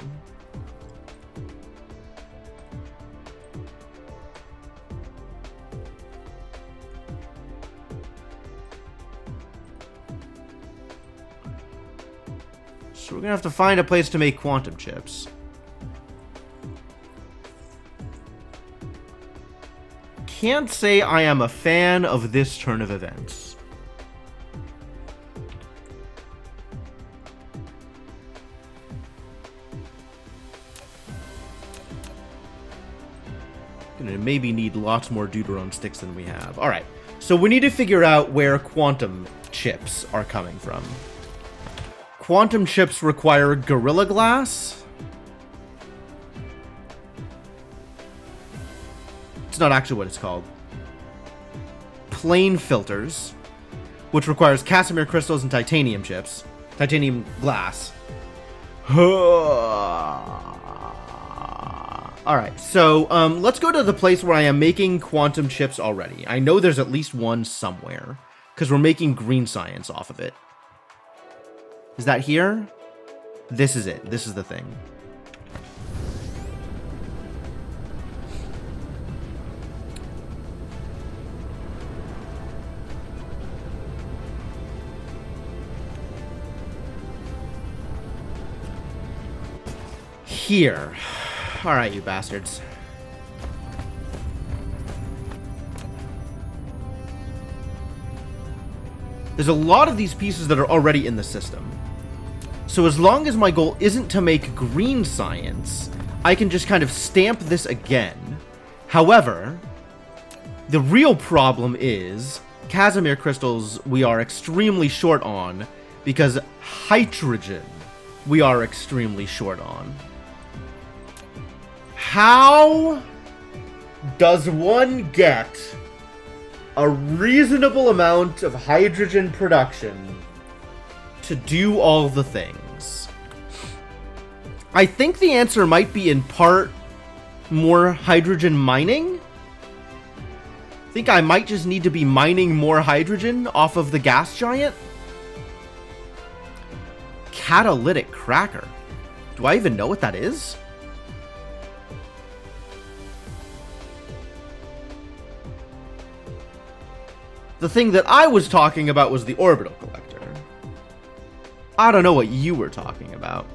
S1: So we're going to have to find a place to make quantum chips. Can't say I am a fan of this turn of events. Gonna maybe need lots more deuteron sticks than we have. Alright, so we need to figure out where quantum chips are coming from. Quantum chips require Gorilla Glass. It's not actually what it's called. Plane filters, which requires Casimir crystals and titanium chips. Titanium glass. Alright, so let's go to the place where I am making quantum chips already. I know there's at least one somewhere, because we're making green science off of it. Is that here? This is it. This is the thing. Here. Alright, you bastards. There's a lot of these pieces that are already in the system. So as long as my goal isn't to make green science, I can just kind of stamp this again. However, the real problem is Casimir crystals we are extremely short on, because hydrogen we are extremely short on. How does one get a reasonable amount of hydrogen production to do all the things? I think the answer might be in part more hydrogen mining. I think I might just need to be mining more hydrogen off of the gas giant. Catalytic cracker. Do I even know what that is? The thing that I was talking about was the orbital collector. I don't know what you were talking about.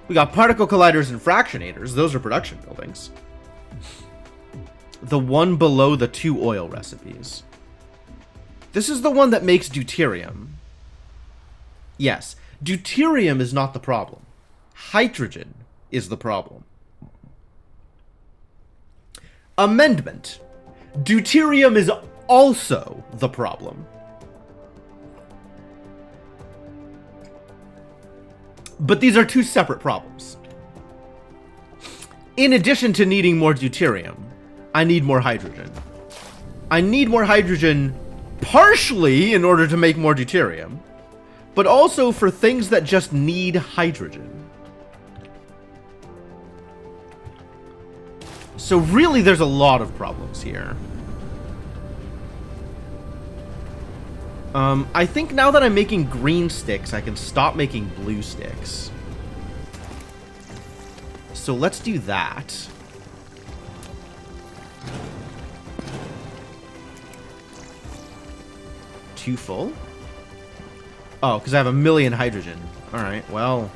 S1: We got particle colliders and fractionators. Those are production buildings. The one below the 2 oil recipes. This is the one that makes deuterium. Yes, deuterium is not the problem. Hydrogen is the problem. Amendment. Deuterium is also the problem. But these are two separate problems. In addition to needing more deuterium, I need more hydrogen. I need more hydrogen partially in order to make more deuterium, but also for things that just need hydrogen. So really, there's a lot of problems here. I think now that I'm making green sticks, I can stop making blue sticks. So let's do that. Too full? Oh, because I have 1,000,000 hydrogen. Alright, well...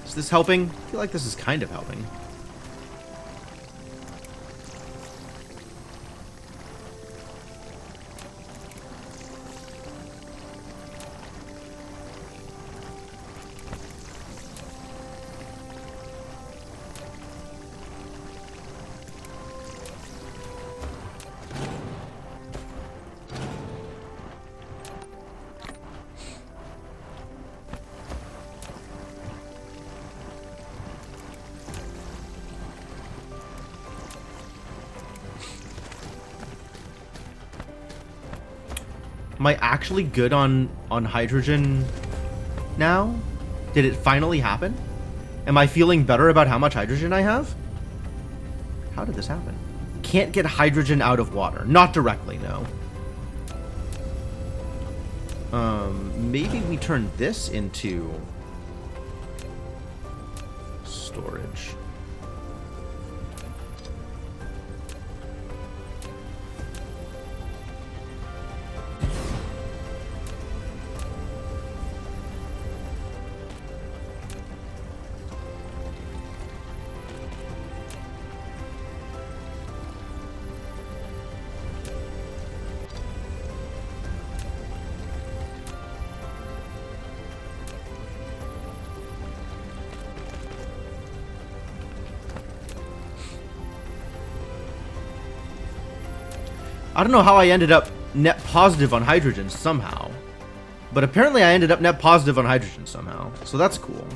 S1: Is this helping? I feel like this is kind of helping. Am I actually good on hydrogen now? Did it finally happen? Am I feeling better about how much hydrogen I have? How did this happen? Can't get hydrogen out of water. Not directly, no. Maybe we turn this into storage. I don't know how I ended up net positive on hydrogen somehow. But apparently I ended up net positive on hydrogen somehow. So that's cool.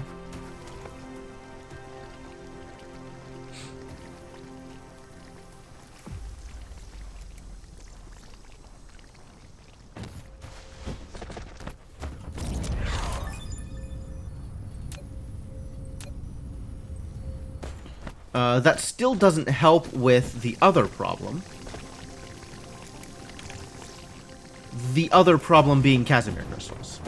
S1: That still doesn't help with the other problem. The other problem being Casimir crystals.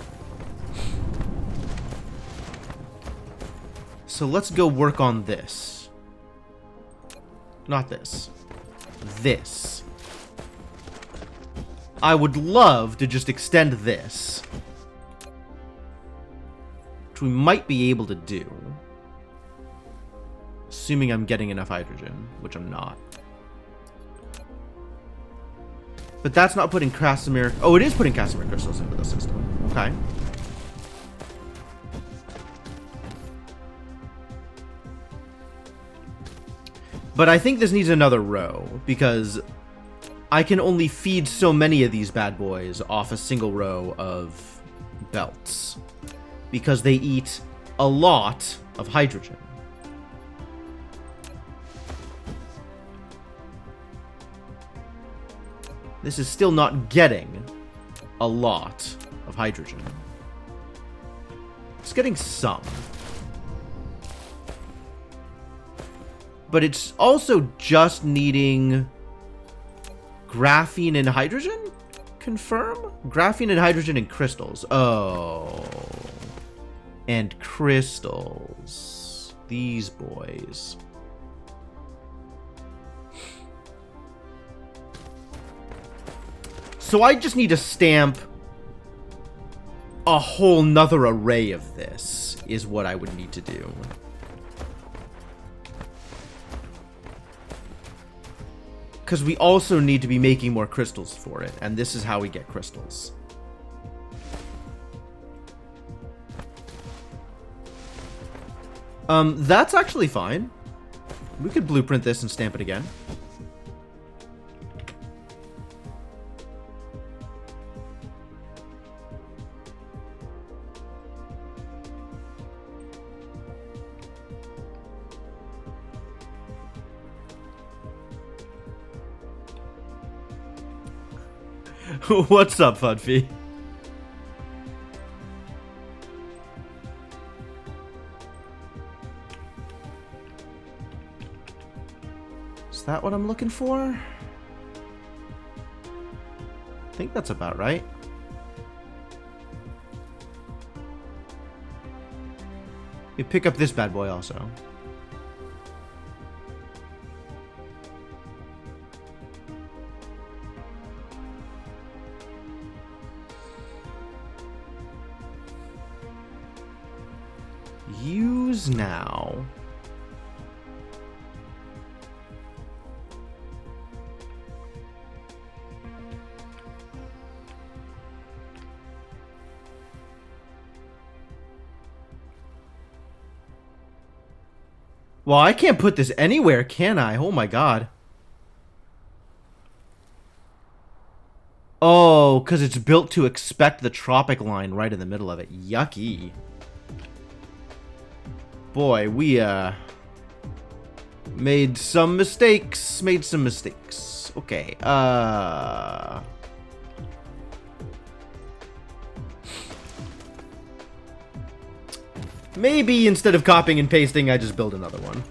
S1: So let's go work on this. Not this. This. I would love to just extend this. Which we might be able to do. Assuming I'm getting enough hydrogen, which I'm not. But that's not putting Casimir... Oh, it is putting Casimir crystals into the system. Okay. But I think this needs another row, because I can only feed so many of these bad boys off a single row of belts. Because they eat a lot of hydrogen. This is still not getting a lot of hydrogen. It's getting some. But it's also just needing graphene and hydrogen? Confirm? Graphene and hydrogen and crystals. Oh. And crystals. These boys. So I just need to stamp a whole nother array of this, is what I would need to do. Because we also need to be making more crystals for it, and this is how we get crystals. That's actually fine. We could blueprint this and stamp it again. What's up, Fudfee? Is that what I'm looking for? I think that's about right. You pick up this bad boy also. Use now. Well, I can't put this anywhere, can I? Oh my god. Oh, because it's built to expect the tropic line right in the middle of it. Yucky. Boy, we, made some mistakes. Okay, maybe instead of copying and pasting, I just build another one.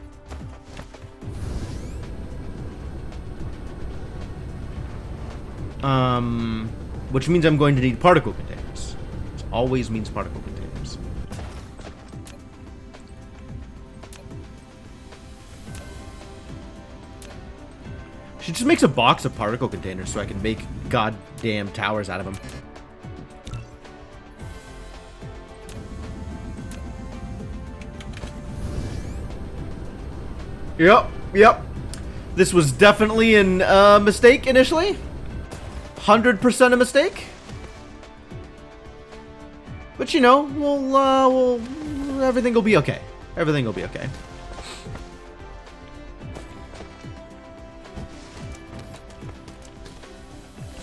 S1: Which means I'm going to need particle containers. Which always means particle containers. She just makes a box of particle containers so I can make goddamn towers out of them. Yep. This was definitely a mistake initially. 100% a mistake. But you know, everything will be okay. Everything will be okay.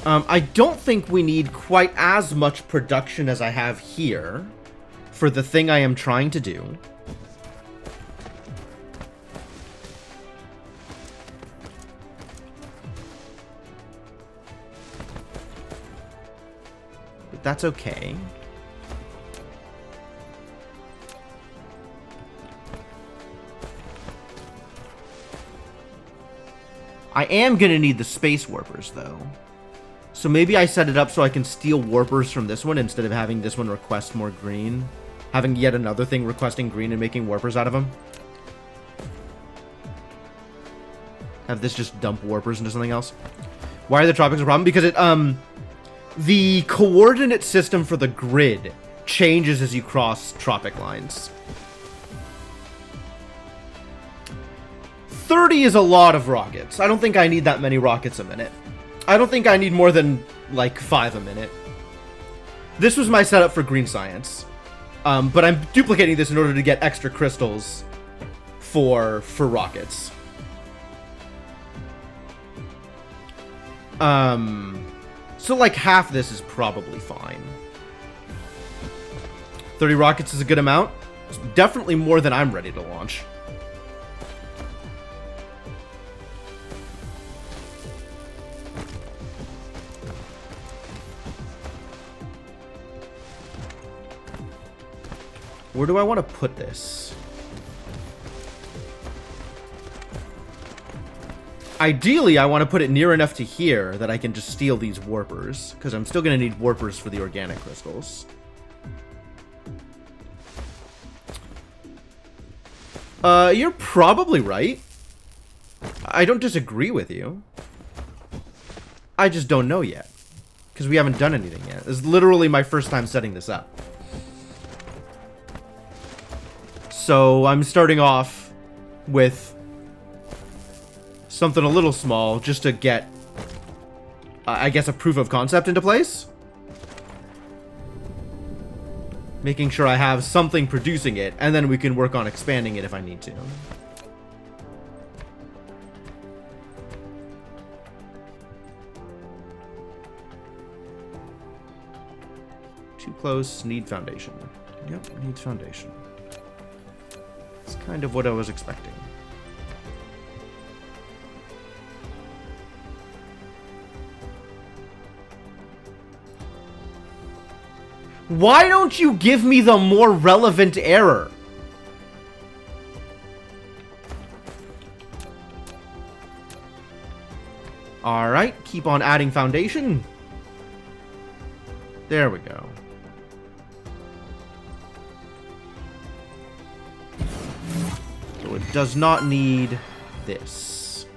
S1: I don't think we need quite as much production as I have here for the thing I am trying to do. But that's okay. I am gonna need the space warpers, though. So maybe I set it up so I can steal warpers from this one instead of having this one request more green. Having yet another thing requesting green and making warpers out of them. Have this just dump warpers into something else. Why are the tropics a problem? Because it, the coordinate system for the grid changes as you cross tropic lines. 30 is a lot of rockets. I don't think I need that many rockets a minute. I don't think I need more than, like, 5 a minute. This was my setup for green science. But I'm duplicating this in order to get extra crystals for rockets. So, like, half this is probably fine. 30 rockets is a good amount. It's definitely more than I'm ready to launch. Where do I want to put this? Ideally, I want to put it near enough to here that I can just steal these warpers, because I'm still going to need warpers for the organic crystals. You're probably right. I don't disagree with you. I just don't know yet, because we haven't done anything yet. This is literally my first time setting this up. So I'm starting off with something a little small just to get, I guess, a proof of concept into place. Making sure I have something producing it, and then we can work on expanding it if I need to. Too close, need foundation. Yep, needs foundation. It's kind of what I was expecting. Why don't you give me the more relevant error? Alright, keep on adding foundation. There we go. So it does not need this.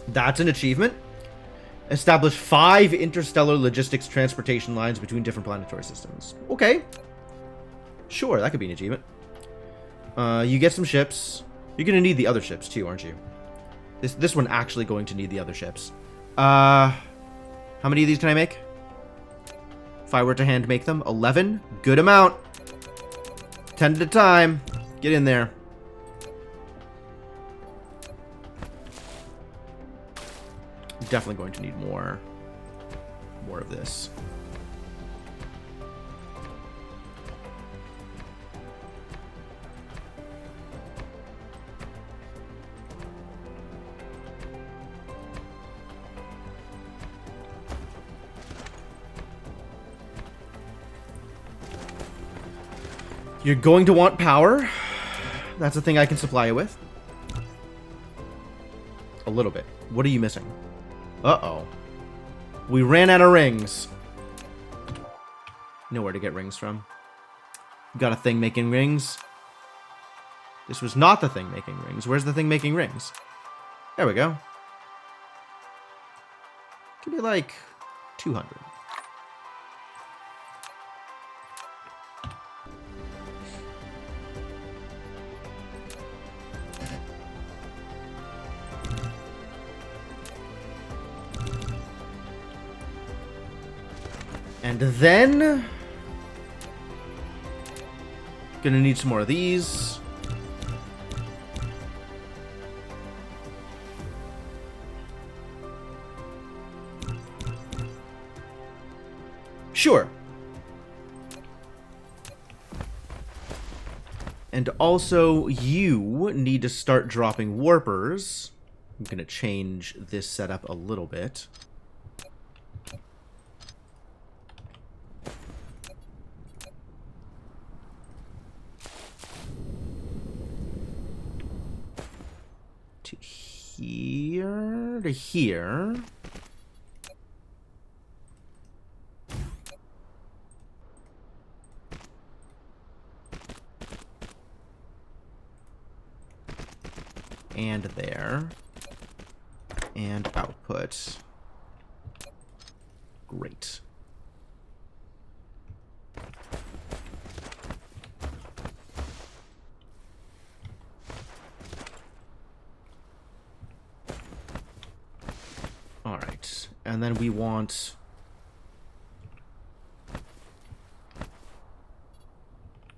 S1: That's an achievement. Establish 5 interstellar logistics transportation lines between different planetary systems. Okay. Sure, that could be an achievement. You get some ships. You're going to need the other ships too, aren't you? This one actually going to need the other ships. How many of these can I make? If I were to hand make them, 11. Good amount. 10 at a time. Get in there. Definitely going to need more of this. You're going to want power. That's a thing I can supply you with. A little bit. What are you missing? Uh-oh. We ran out of rings. Know where to get rings from. Got a thing making rings. This was not the thing making rings. Where's the thing making rings? There we go. Give me like 200. And then gonna need some more of these. Sure. And also, you need to start dropping warpers. I'm gonna change this setup a little bit. Here to here. And there. And output. Great. Alright, and then we want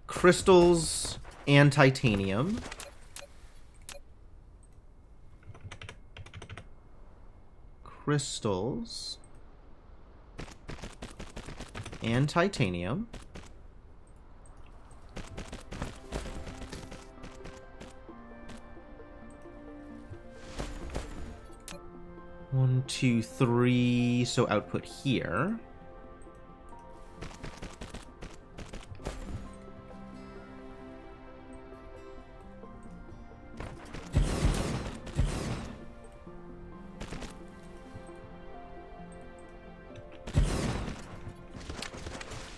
S1: crystals and titanium. Crystals and titanium. One, two, three. So output here.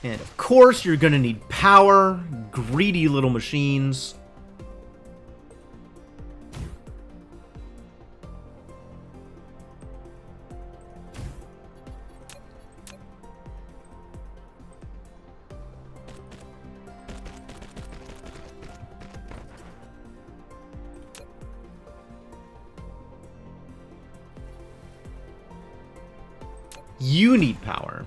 S1: And of course, you're gonna need power. Greedy little machines. You need power.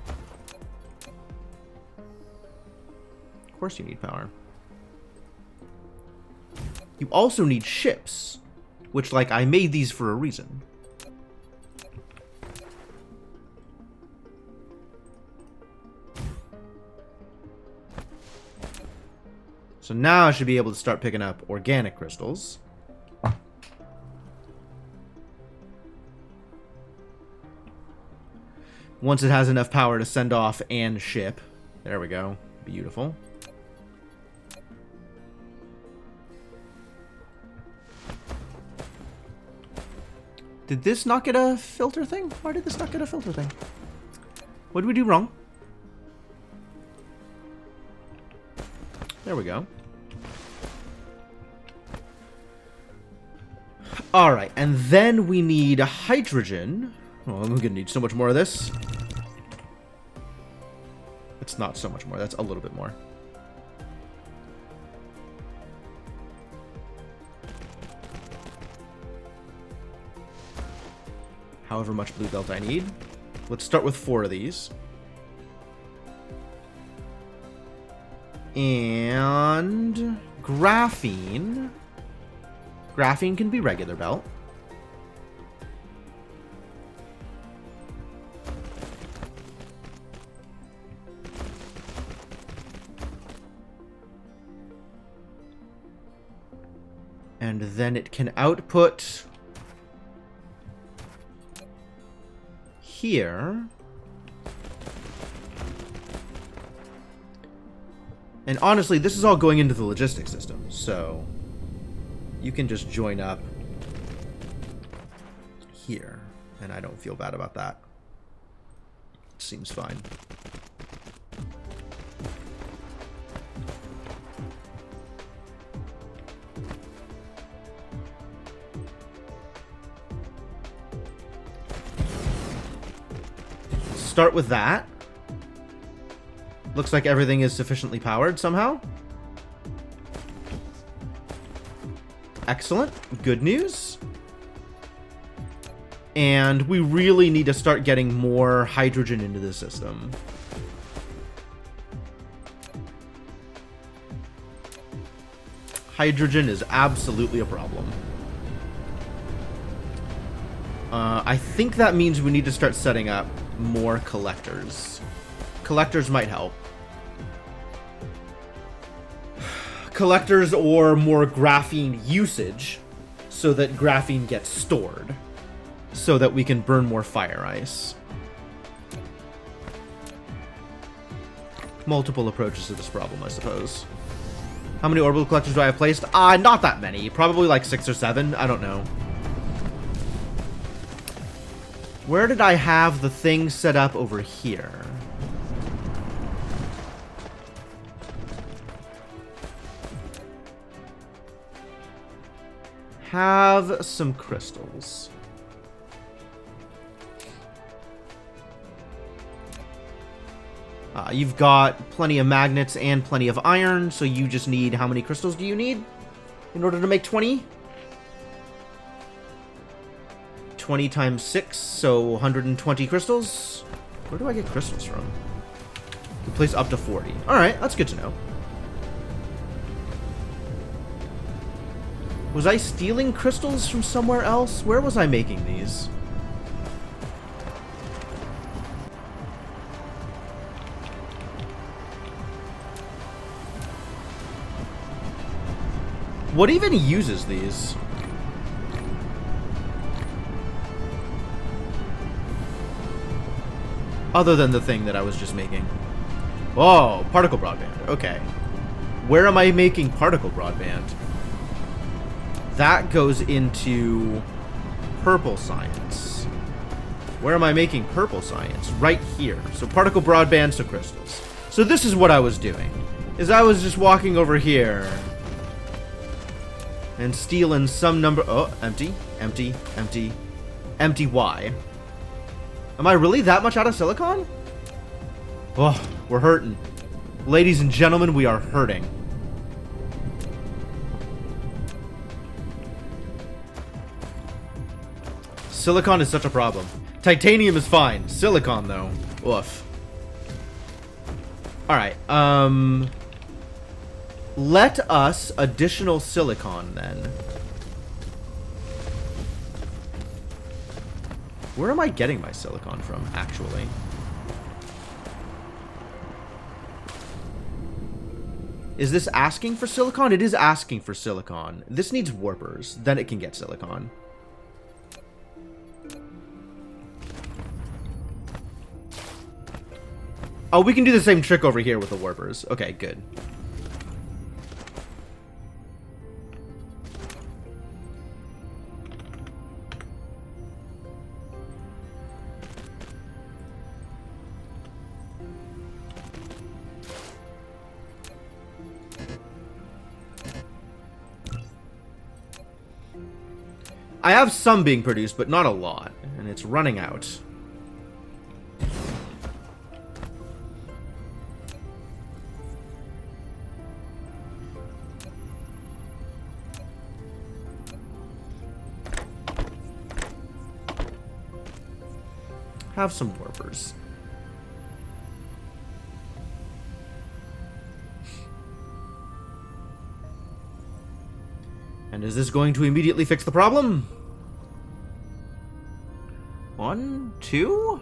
S1: Of course you need power. You also need ships, which, like, I made these for a reason. So now I should be able to start picking up organic crystals. Once it has enough power to send off and ship. There we go. Beautiful. Did this not get a filter thing? Why did this not get a filter thing? What did we do wrong? There we go. Alright, and then we need hydrogen. Oh, I'm gonna need so much more of this. It's not so much more, that's a little bit more. However much blue belt I need. Let's start with 4 of these. And graphene. Graphene can be regular belt. And then it can output here. And honestly, this is all going into the logistics system, so you can just join up here, and I don't feel bad about that. It seems fine. Start with that. Looks like everything is sufficiently powered somehow. Excellent. Good news. And we really need to start getting more hydrogen into the system. Hydrogen is absolutely a problem. I think that means we need to start setting up more collectors. Collectors might help. Collectors or more graphene usage so that graphene gets stored so that we can burn more fire ice. Multiple approaches to this problem, I suppose. How many orbital collectors do I have placed? Not that many. Probably like 6 or 7. I don't know. Where did I have the thing set up over here? Have some crystals. You've got plenty of magnets and plenty of iron, so you just need... How many crystals do you need in order to make 20? 20 times 6, so 120 crystals. Where do I get crystals from? You can place up to 40. Alright, that's good to know. Was I stealing crystals from somewhere else? Where was I making these? What even uses these? Other than the thing that I was just making. Oh, particle broadband. Okay. Where am I making particle broadband? That goes into purple science. Where am I making purple science? Right here. So particle broadband, so crystals. So this is what I was doing. Is I was just walking over here and stealing some number... Oh, empty, empty, empty, empty. Why? Am I really that much out of silicon? Oh, we're hurting. Ladies and gentlemen, we are hurting. Silicon is such a problem. Titanium is fine. Silicon, though. Oof. Alright, let us additional silicon, then. Where am I getting my silicon from, actually? Is this asking for silicon? It is asking for silicon. This needs warpers. Then it can get silicon. Oh, we can do the same trick over here with the warpers. Okay, good. I have some being produced, but not a lot, and it's running out. Have some warpers. And is this going to immediately fix the problem? 1, 2?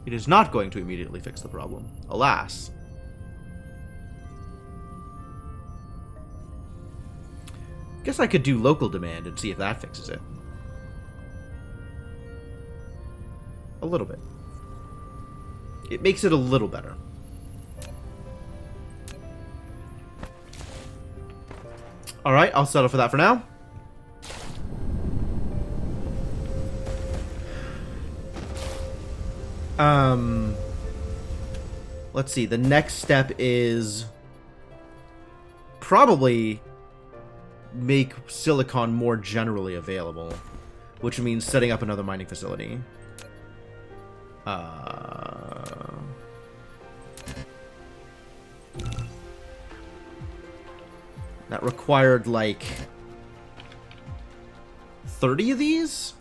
S1: It is not going to immediately fix the problem. Alas. Guess I could do local demand and see if that fixes it. A little bit. It makes it a little better. Alright, I'll settle for that for now. Let's see. The next step is probably make silicon more generally available, which means setting up another mining facility. That required like 30 of these?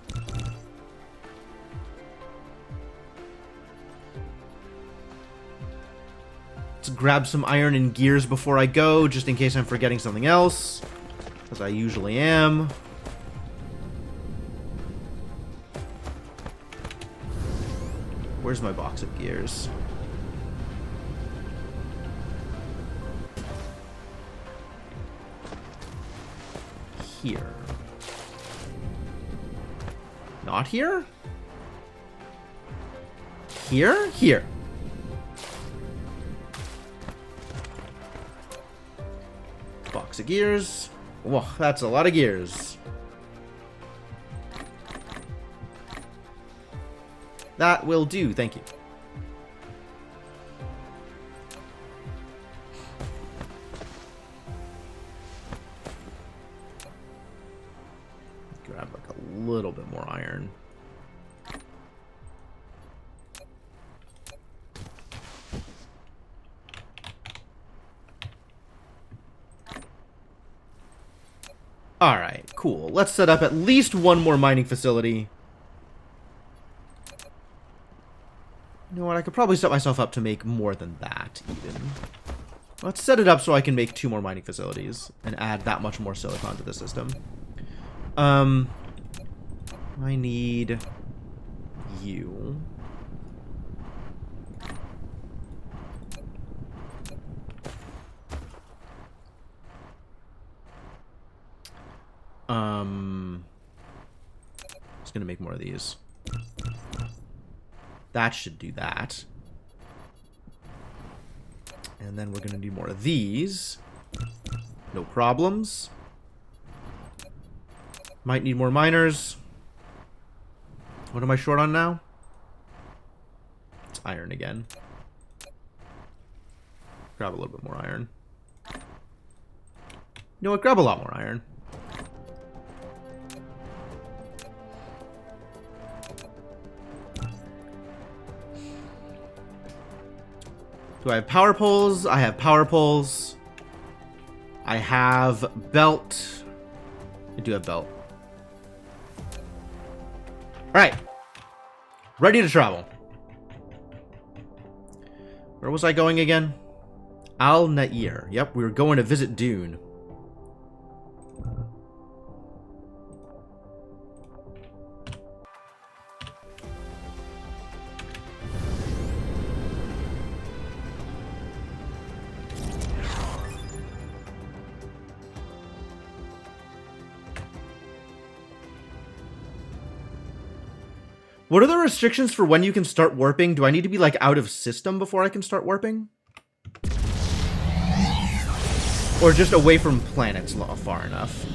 S1: Let's grab some iron and gears before I go, just in case I'm forgetting something else, as I usually am. Where's my box of gears? Here. Not here? Here? Here. Box of gears. Whoa, that's a lot of gears. That will do, thank you. Grab like a little bit more iron. Alright, cool. Let's set up at least one more mining facility. You know what, I could probably set myself up to make more than that, even. Let's set it up so I can make 2 more mining facilities and add that much more silicon to the system. I need you. Just gonna make more of these. That should do that. And then we're gonna do more of these. No problems. Might need more miners. What am I short on now? It's iron again. Grab a little bit more iron. You know what? Grab a lot more iron. Do I have power poles? I have power poles. I have belt. I do have belt. Alright. Ready to travel. Where was I going again? Al Nair. Yep, we were going to visit Dune. What are the restrictions for when you can start warping? Do I need to be, like, out of system before I can start warping? Or just away from planets far enough?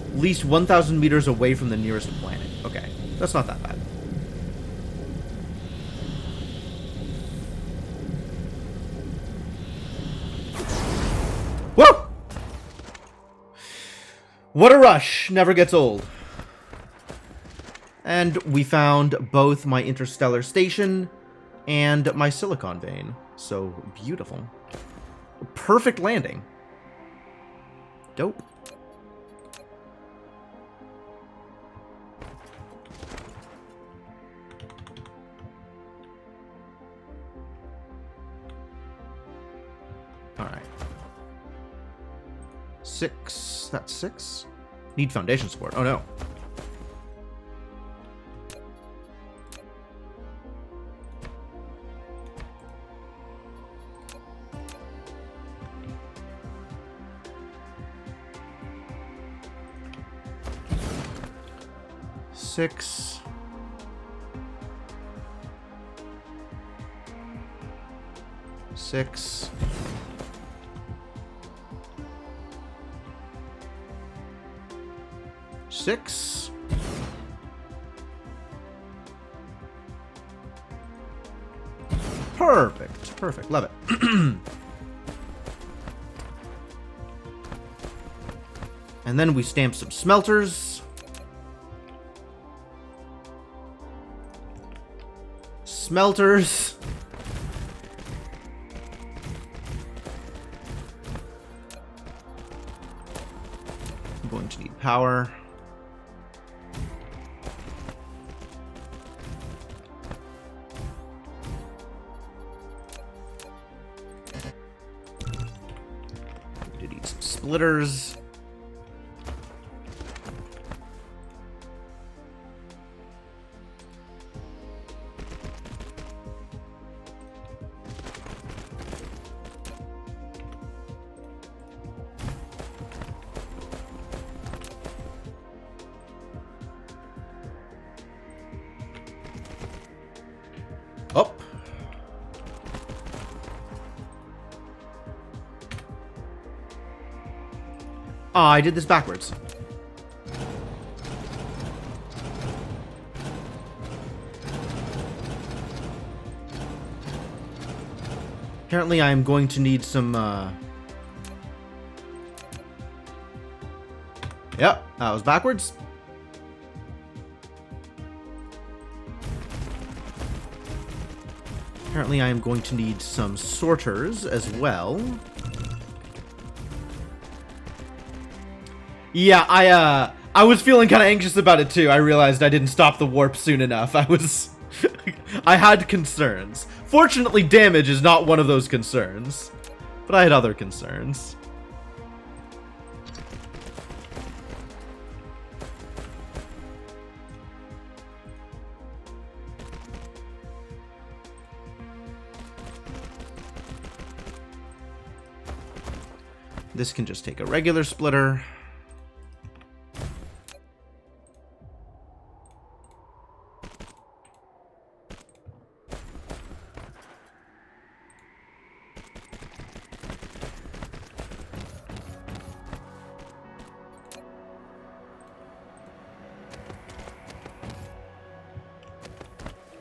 S1: At least 1,000 meters away from the nearest planet. Okay, that's not that bad. Woo! What a rush! Never gets old. And we found both my interstellar station and my silicon vein. So beautiful. Perfect landing. Dope. Alright. 6. That's 6. Need foundation support. Oh no. Six. Six. Six. Perfect. Perfect. Love it. And then we stamp some smelters. Smelters. I'm going to need power. We need some splitters. Up. Ah, I did this backwards. Apparently I'm going to need some, Yep, that was backwards. Apparently I am going to need some sorters as well. Yeah, I was feeling kind of anxious about it too. I realized I didn't stop the warp soon enough. I had concerns. Fortunately, damage is not one of those concerns. But I had other concerns. This can just take a regular splitter.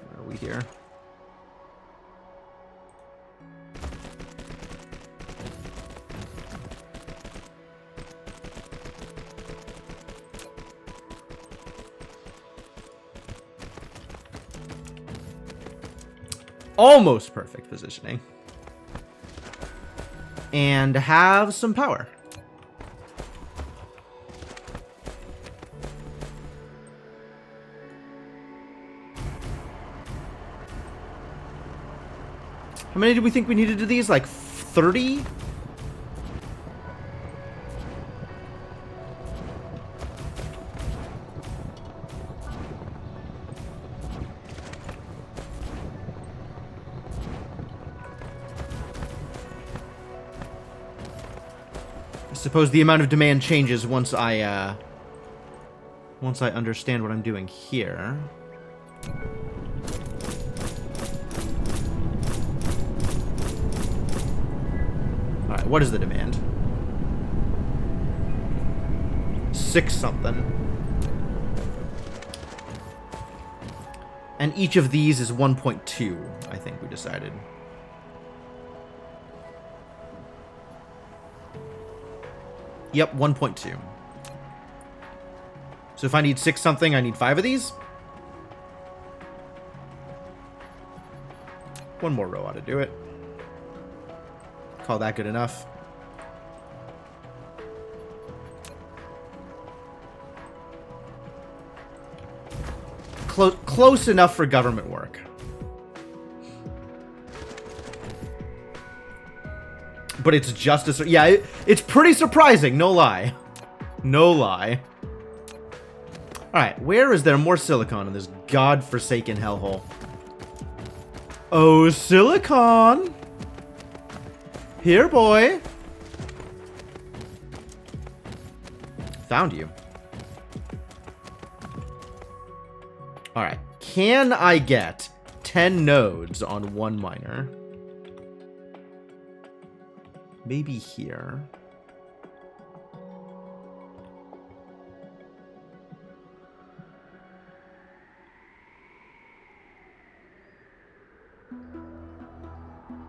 S1: Where are we here? Almost perfect positioning. And have some power. How many did we think we needed to do these? Like 30? suppose the amount of demand changes once I understand what I'm doing here. Alright, what is the demand? 6 something. And each of these is 1.2, I think we decided. Yep, 1.2. So if I need 6 something, I need 5 of these? One more row ought to do it. Call that good enough. Close enough for government work. But it's just as... Yeah, it's pretty surprising, no lie. No lie. Alright, where is there more silicon in this godforsaken hellhole? Oh, silicon! Here, boy! Found you. Alright, can I get 10 nodes on one miner? Maybe here.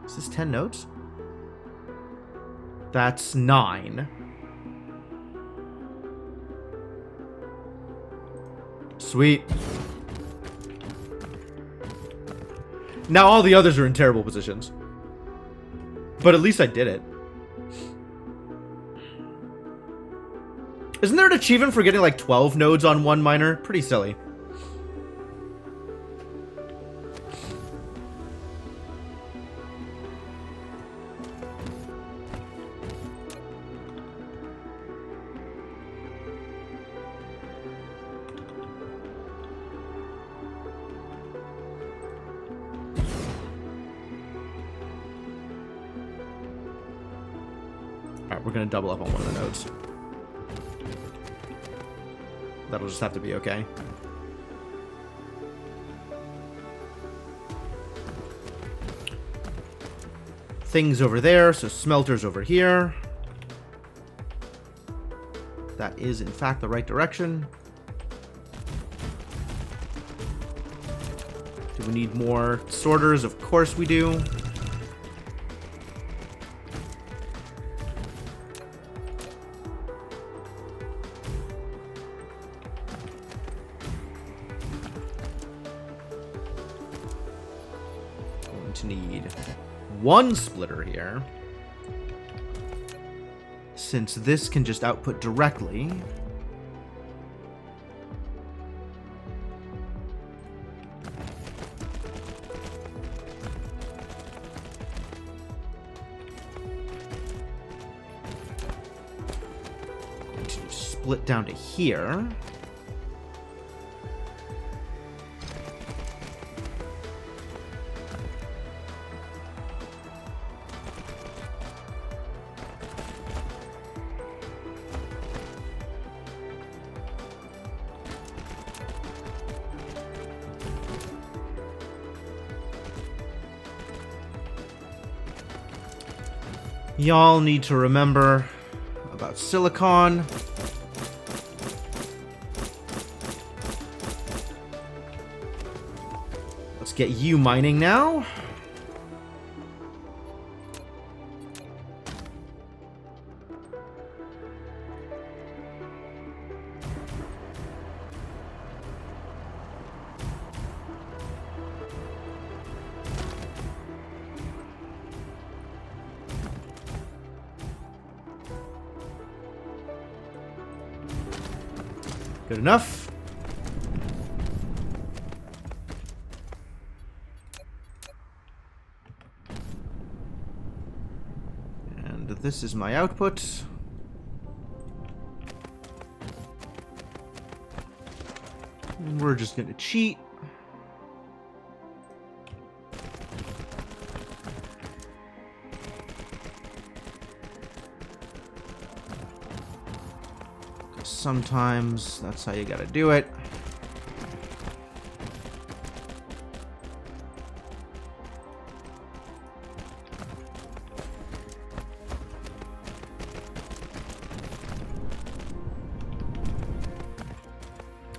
S1: Is this 10 nodes? That's 9. Sweet. Now all the others are in terrible positions. But at least I did it. Isn't there an achievement for getting like 12 nodes on one miner? Pretty silly. Alright, we're gonna double up on one of the nodes. That'll just have to be okay. Things over there, so smelters over here. That is, in fact, the right direction. Do we need more sorters? Of course we do. To need one splitter here, since this can just output directly. Going to split down to here. Y'all need to remember about silicon. Let's get you mining now. Good enough. And this is my output. And we're just gonna cheat. sometimes that's how you gotta do it.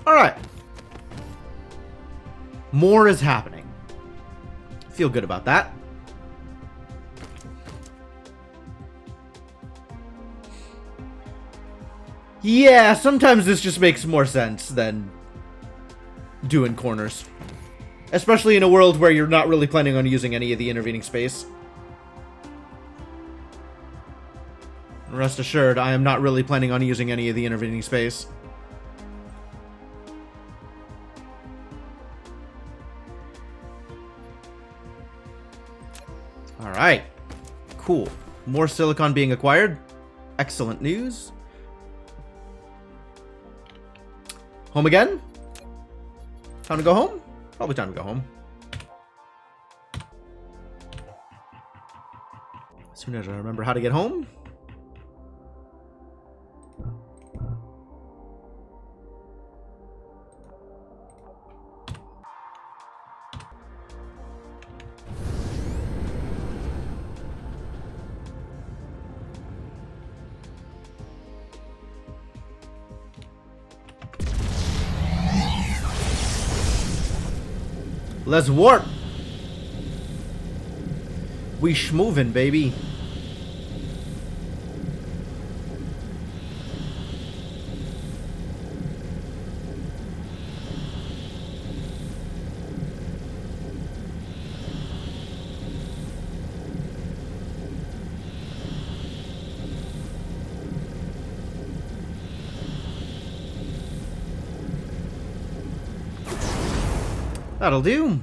S1: Alright. More is happening. Feel good about that. Yeah, sometimes this just makes more sense than doing corners. Especially in a world where you're not really planning on using any of the intervening space. Rest assured, I am not really planning on using any of the intervening space. Alright. Cool. More silicon being acquired. Excellent news. Home again? Time to go home? Probably time to go home. As soon as I remember how to get home. Let's warp. We schmovin', baby. That'll do.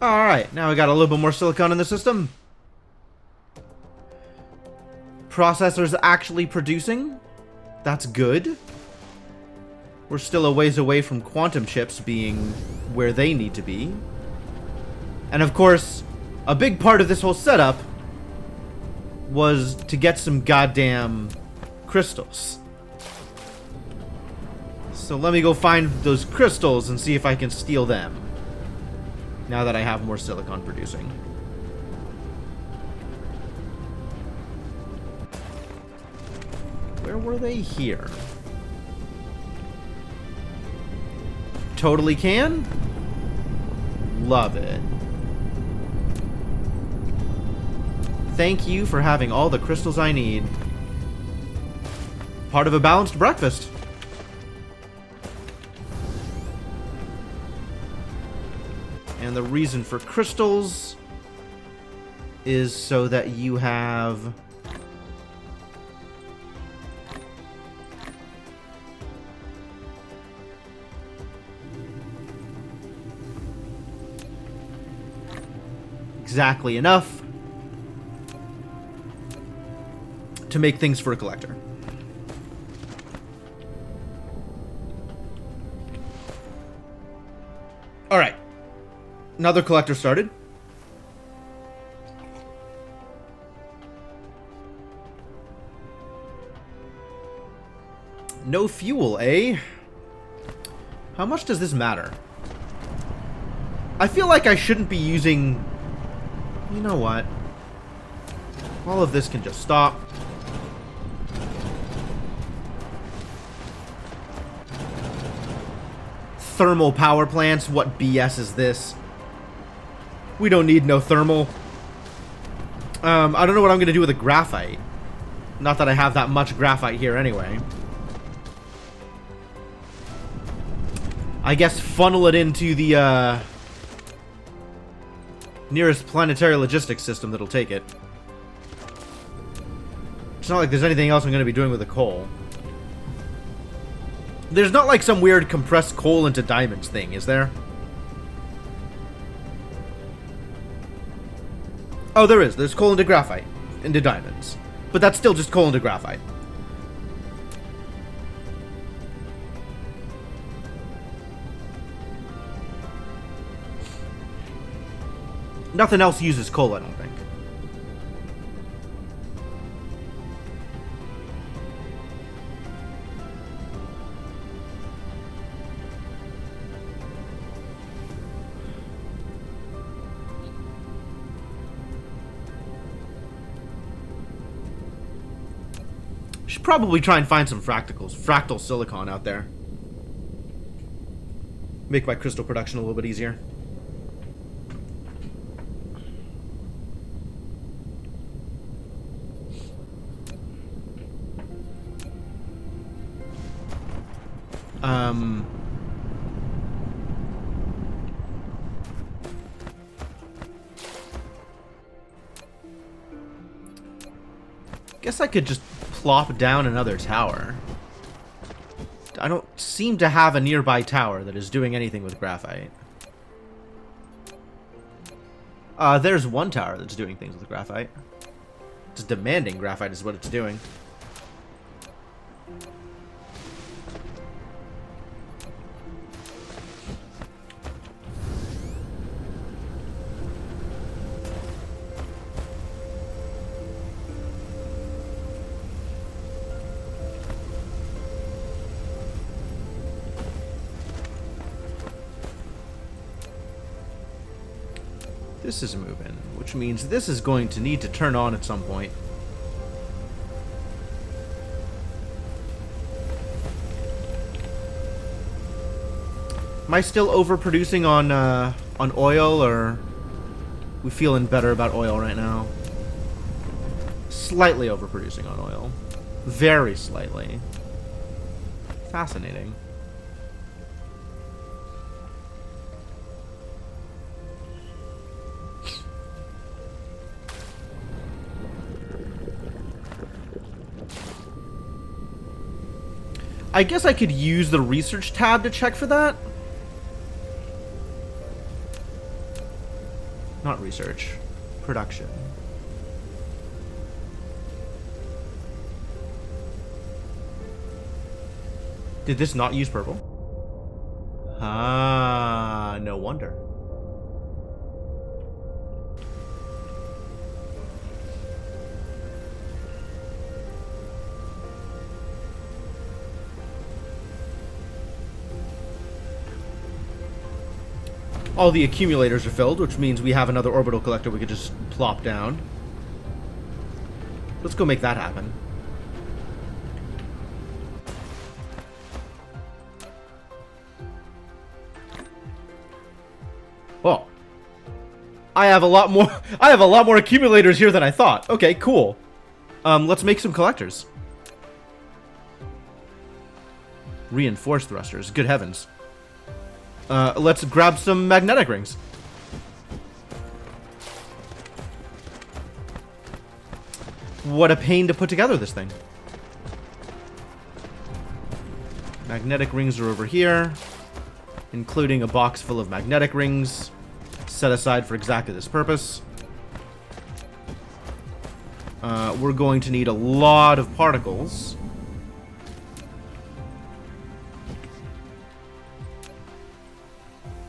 S1: Alright, now we got a little bit more silicon in the system. Processor's actually producing. That's good. We're still a ways away from quantum chips being where they need to be. And of course, a big part of this whole setup was to get some goddamn crystals. So let me go find those crystals and see if I can steal them. Now that I have more silicon producing. Where were they? Here. Totally can. Love it. Thank you for having all the crystals I need. Part of a balanced breakfast. And the reason for crystals is so that you have exactly enough to make things for a collector. Alright. Another collector started. No fuel, eh? How much does this matter? I feel like I shouldn't be using... You know what? All of this can just stop. Thermal power plants? What BS is this? We don't need no thermal. I don't know what I'm going to do with the graphite. Not that I have that much graphite here anyway. I guess funnel it into the nearest planetary logistics system that'll take it. It's not like there's anything else I'm going to be doing with the coal. There's not like some weird compressed coal into diamonds thing, is there? Oh, there is. There's coal into graphite. Into diamonds. But that's still just coal into graphite. Nothing else uses coal, I don't think. Should probably try and find some fractal silicon out there. Make my crystal production a little bit easier. Guess I could just plop down another tower. I don't seem to have a nearby tower that is doing anything with graphite. There's one tower that's doing things with graphite. It's demanding graphite is what it's doing. This is moving, which means this is going to need to turn on at some point. Am I still overproducing on oil, or we feeling better about oil right now? Slightly overproducing on oil. Very slightly. Fascinating. I guess I could use the research tab to check for that. Not research. Production. Did this not use purple? Ah, no wonder. All the accumulators are filled, which means we have another orbital collector we could just plop down. Let's go make that happen. Oh. I have a lot more accumulators here than I thought. Okay, cool. Let's make some collectors. Reinforced thrusters. Good heavens. Let's grab some magnetic rings. What a pain to put together this thing. Magnetic rings are over here, including a box full of magnetic rings set aside for exactly this purpose. We're going to need a lot of particles.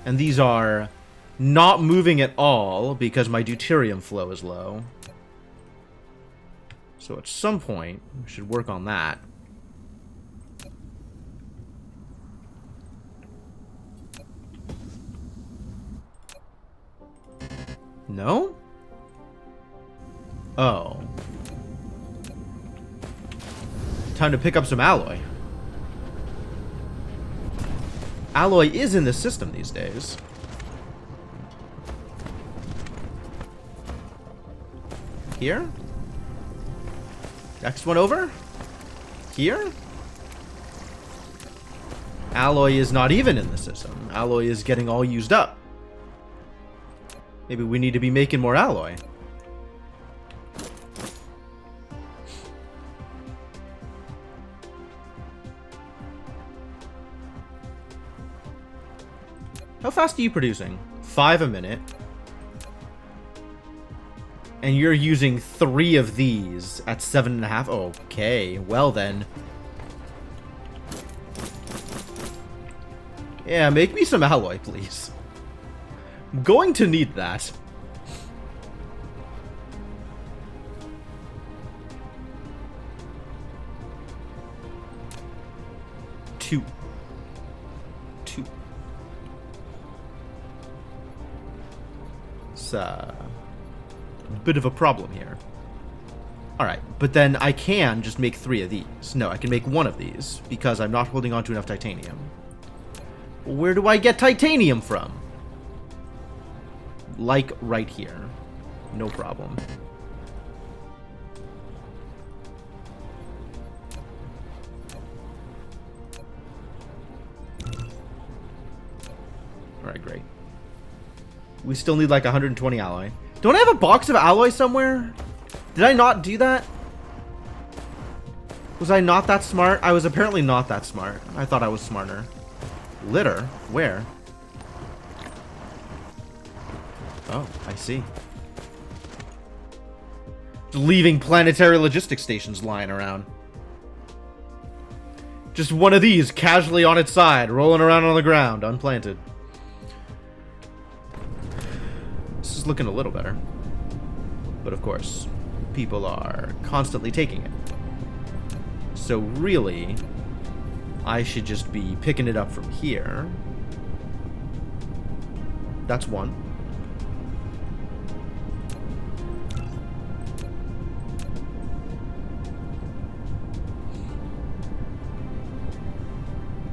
S1: And these are not moving at all because my deuterium flow is low. So at some point, we should work on that. No? Oh. Time to pick up some alloy. Alloy is in the system these days. Here? Next one over? Here? Alloy is not even in the system. Alloy is getting all used up. Maybe we need to be making more alloy. How fast are you producing? 5 a minute. And you're using 3 of these at 7.5? Okay, well then. Yeah, make me some alloy, please. I'm going to need that. Two. It's a bit of a problem here. Alright, but then I can just make 3 of these. No, I can make 1 of these, because I'm not holding on to enough titanium. Where do I get titanium from? Like, right here. No problem. Alright, great. We still need like 120 alloy. Don't I have a box of alloy somewhere? Did I not do that? Was I not that smart? I was apparently not that smart. I thought I was smarter. Litter? Where? Oh, I see. Leaving planetary logistics stations lying around. Just one of these casually on its side, rolling around on the ground, unplanted. This is looking a little better. But of course, people are constantly taking it. So really, I should just be picking it up from here. That's one.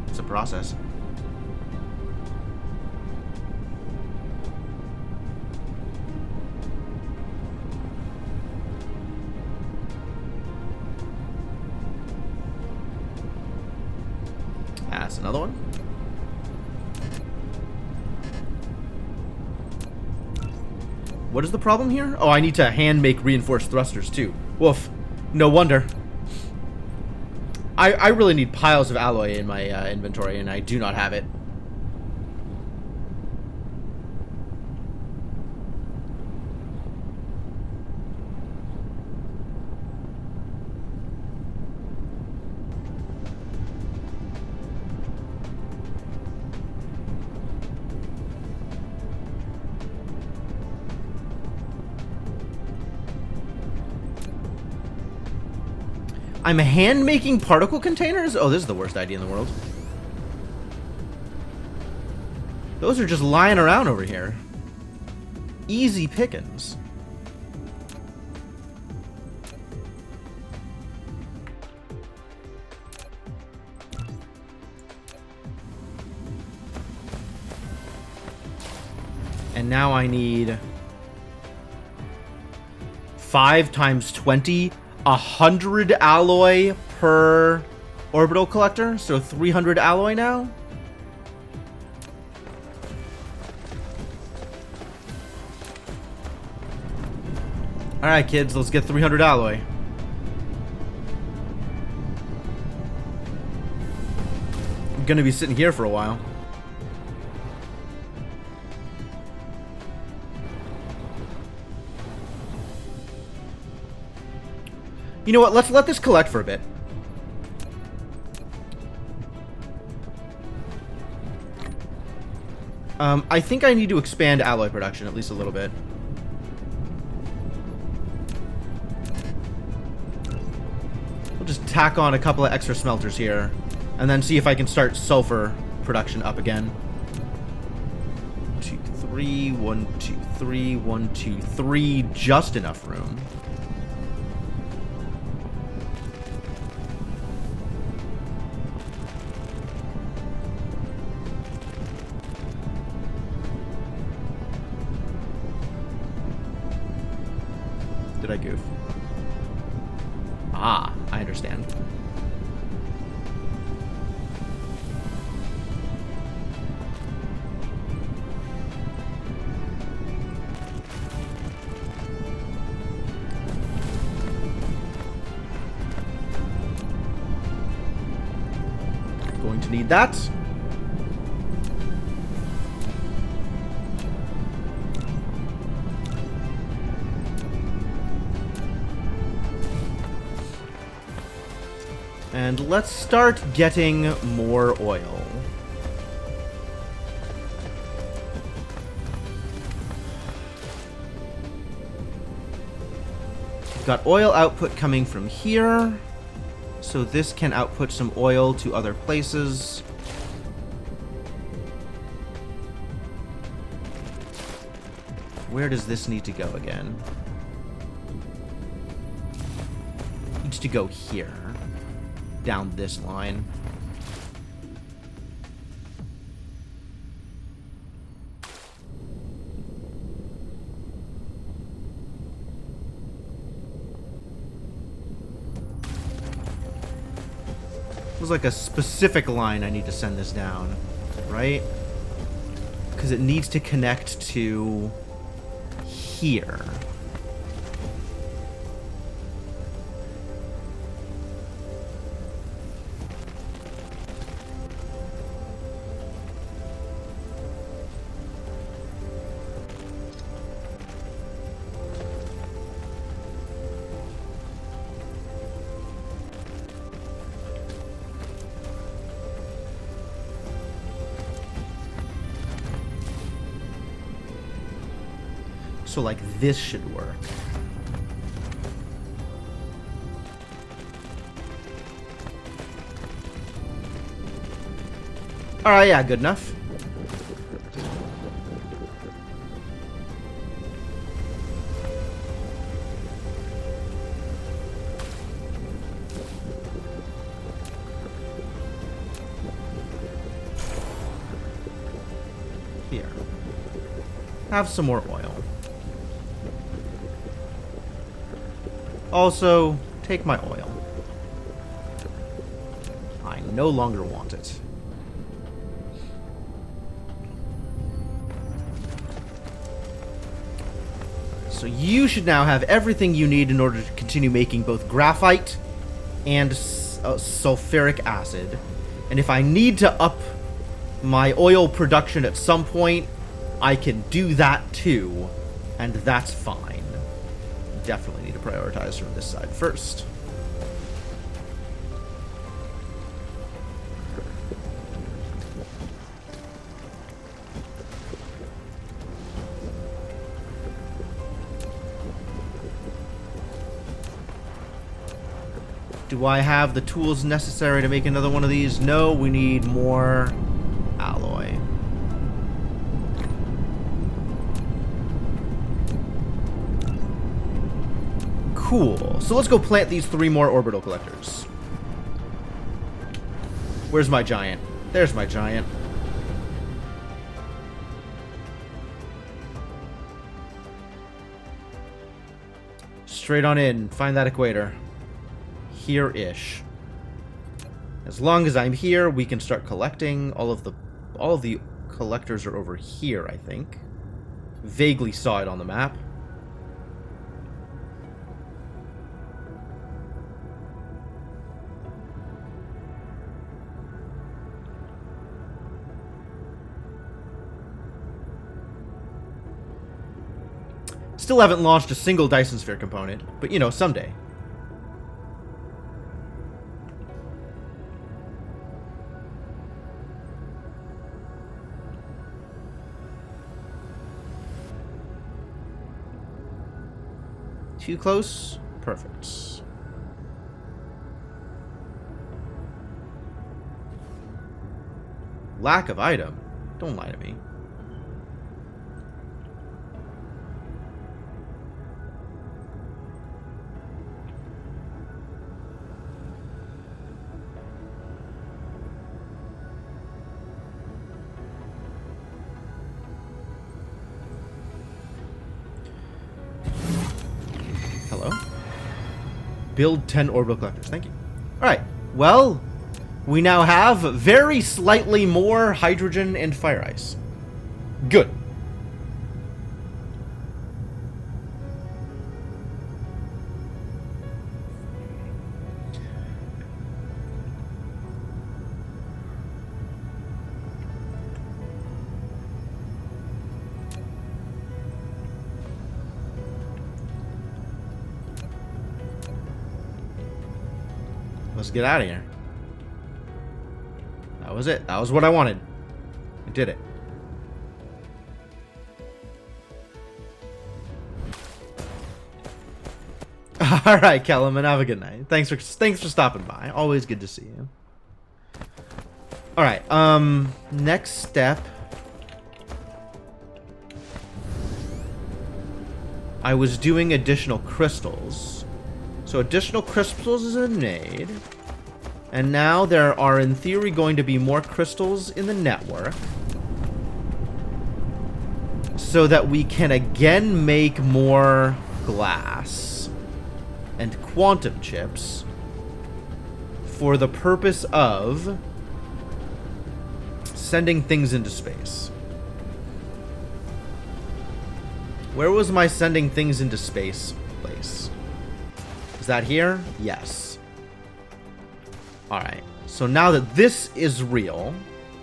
S1: It's a process. That's another one. What is the problem here? Oh, I need to hand make reinforced thrusters too. Woof. No wonder. I really need piles of alloy in my inventory, and I do not have it. I'm hand-making particle containers? Oh, this is the worst idea in the world. Those are just lying around over here. Easy pickings. And now I need 5 times 20, 100 alloy per orbital collector, so 300 alloy now. Alright, kids, let's get 300 alloy. I'm gonna be sitting here for a while. You know what? Let's let this collect for a bit. I think I need to expand alloy production at least a little bit. We'll just tack on a couple of extra smelters here, and then see if I can start sulfur production up again. 2, 3, 1, 2, 3, 1, 2, 3. Just enough room. Did I goof? Ah, I understand. Going to need that. And let's start getting more oil. We've got oil output coming from here. So this can output some oil to other places. Where does this need to go again? It needs to go here. Down this line. There's like a specific line I need to send this down, right? Because it needs to connect to here. So, like, this should work. Alright, yeah, good enough. Here. Have some more oil. Also, take my oil. I no longer want it. So you should now have everything you need in order to continue making both graphite and sulfuric acid. And if I need to up my oil production at some point, I can do that too. And that's fine. Definitely need to prioritize from this side first. Do I have the tools necessary to make another one of these? No, we need more alloy. Cool. So let's go plant these 3 more orbital collectors. Where's my giant? There's my giant. Straight on in. Find that equator. Here-ish. As long as I'm here, we can start collecting. All of the collectors are over here, I think. Vaguely saw it on the map. Still haven't launched a single Dyson Sphere component, but you know, someday. Too close? Perfect. Lack of item? Don't lie to me. Hello? Build 10 orbital collectors. Thank you. Alright. Well, we now have very slightly more hydrogen and fire ice. Good. Let's get out of here. That was it. That was what I wanted. I did it. All right, Kellerman, have a good night. Thanks for stopping by. Always good to see you. All right. Next step. I was doing additional crystals. So additional crystals is made. And now there are, in theory, going to be more crystals in the network. So that we can again make more glass and quantum chips for the purpose of sending things into space. Where was my sending things into space place? Is that here? Yes. Alright. So now that this is real,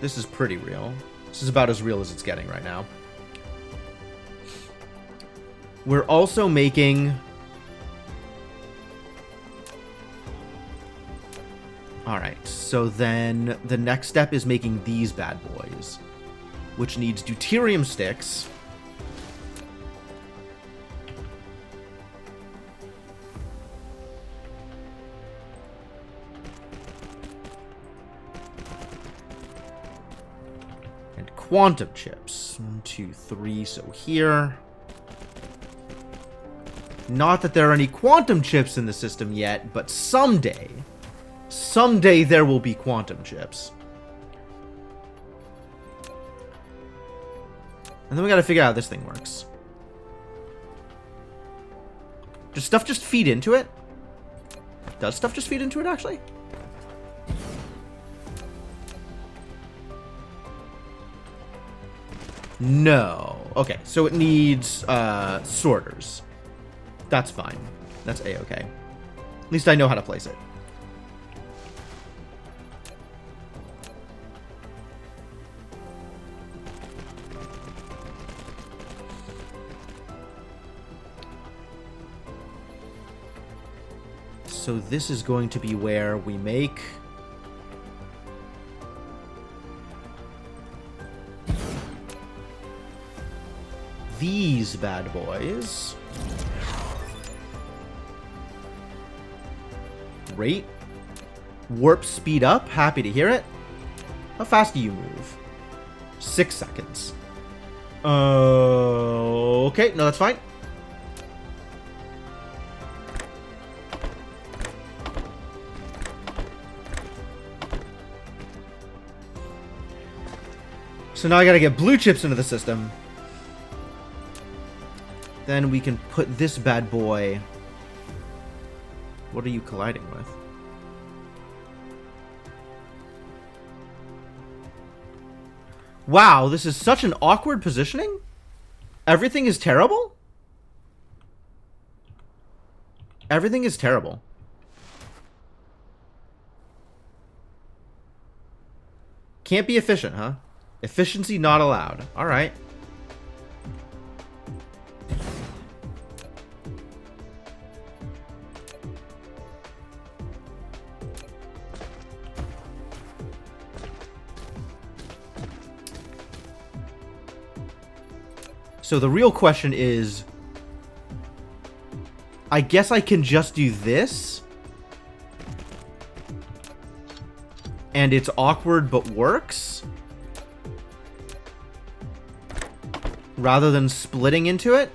S1: this is pretty real. This is about as real as it's getting right now. We're also making... Alright, so then the next step is making these bad boys, which needs deuterium sticks. And quantum chips. 1, 2, 3, so here. Not that there are any quantum chips in the system yet, but someday there will be quantum chips. And then we gotta figure out how this thing works. Does stuff just feed into it? Does stuff just feed into it, actually? No. Okay, so it needs sorters. That's fine. That's A-okay. At least I know how to place it. So this is going to be where we make... these bad boys. Rate. Warp speed up. Happy to hear it. How fast do you move? 6 seconds. Okay. No, that's fine. So now I gotta get blue chips into the system. Then we can put this bad boy... What are you colliding with? Wow, this is such an awkward positioning? Everything is terrible? Everything is terrible. Can't be efficient, huh? Efficiency not allowed. Alright. So the real question is, I guess I can just do this. And it's awkward but works. Rather than splitting into it.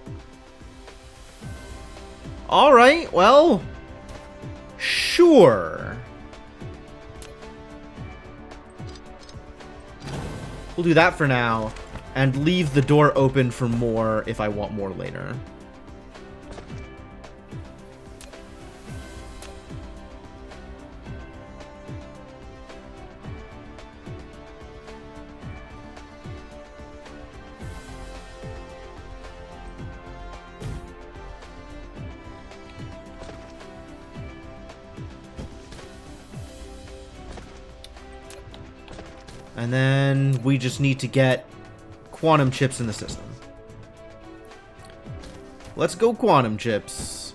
S1: Alright, well, sure. We'll do that for now. And leave the door open for more if I want more later. And then we just need to get quantum chips in the system. Let's go quantum chips.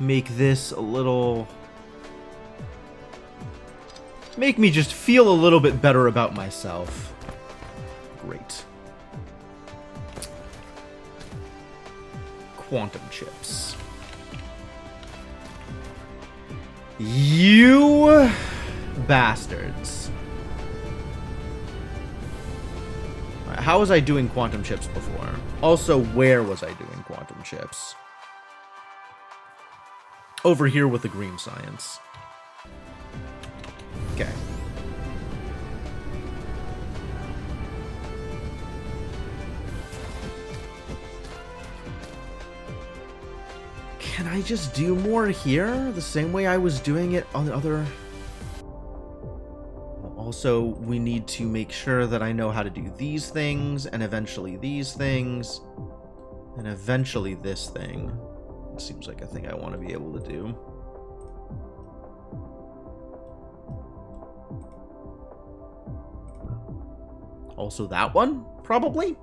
S1: make this a little... Make me just feel a little bit better about myself. Great. Quantum chips. You bastards. Right, how was I doing quantum chips before? Also, where was I doing quantum chips? Over here with the green science. Okay. Can I just do more here? The same way I was doing it on the other... Also, we need to make sure that I know how to do these things, and eventually these things, and eventually this thing. It seems like a thing I want to be able to do. Also that one, probably?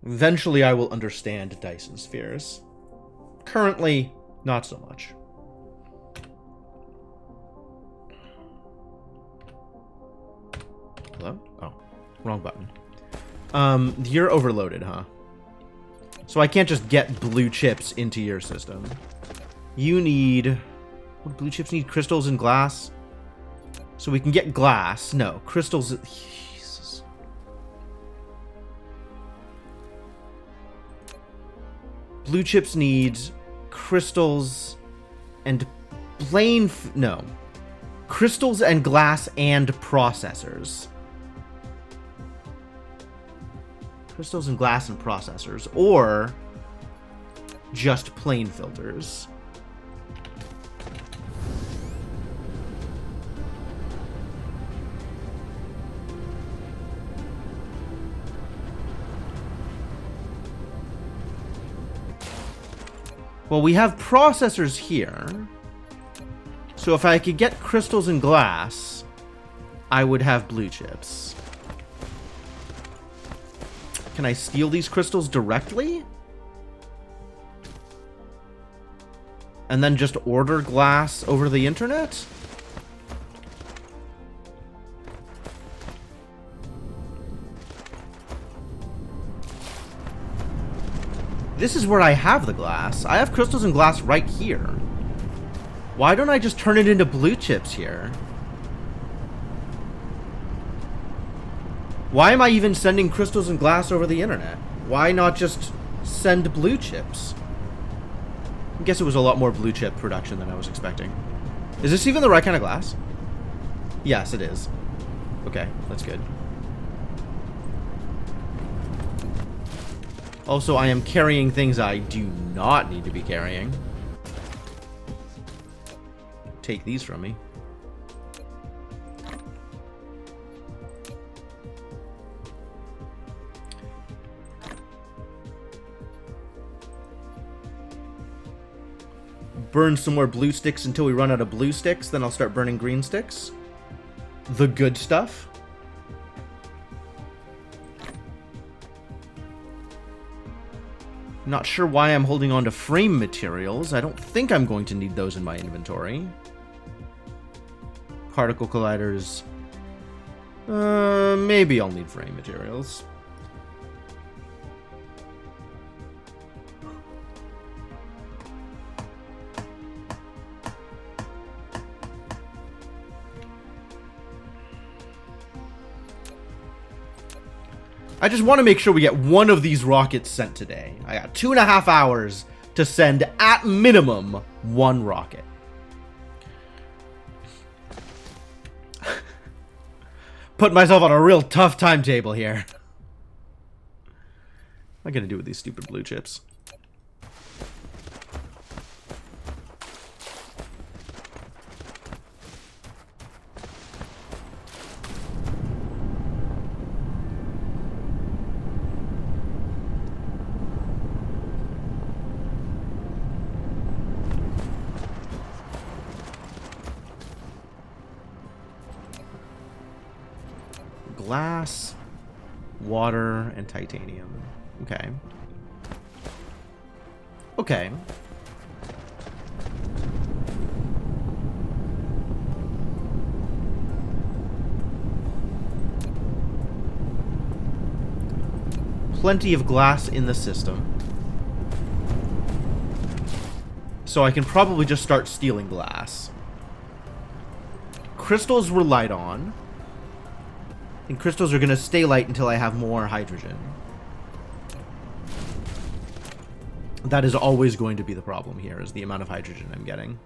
S1: Eventually I will understand Dyson spheres. Currently, not so much. Hello? Oh, wrong button. You're overloaded, huh? So I can't just get blue chips into your system. You need... What, blue chips need crystals and glass? So we can get glass. No, crystals... Jesus. Blue chips need crystals and plain... No. Crystals and glass and processors. Crystals and glass and processors, or just plain filters. Well, we have processors here. So if I could get crystals and glass, I would have blue chips. Can I steal these crystals directly? And then just order glass over the internet? This is where I have the glass. I have crystals and glass right here. Why don't I just turn it into blue chips here? Why am I even sending crystals and glass over the internet? Why not just send blue chips? I guess it was a lot more blue chip production than I was expecting. Is this even the right kind of glass? Yes, it is. Okay, that's good. Also, I am carrying things I do not need to be carrying. Take these from me. Burn some more blue sticks until we run out of blue sticks, then I'll start burning green sticks. The good stuff. Not sure why I'm holding on to frame materials. I don't think I'm going to need those in my inventory. Particle colliders. Maybe I'll need frame materials. I just want to make sure we get one of these rockets sent today. I got 2.5 hours to send, at minimum, one rocket. Put myself on a real tough timetable here. What am I going to do with these stupid blue chips? glass, water, and titanium. Okay. Okay. Plenty of glass in the system. So I can probably just start stealing glass. Crystals were light on. And crystals are going to stay light until I have more hydrogen. That is always going to be the problem here, is the amount of hydrogen I'm getting.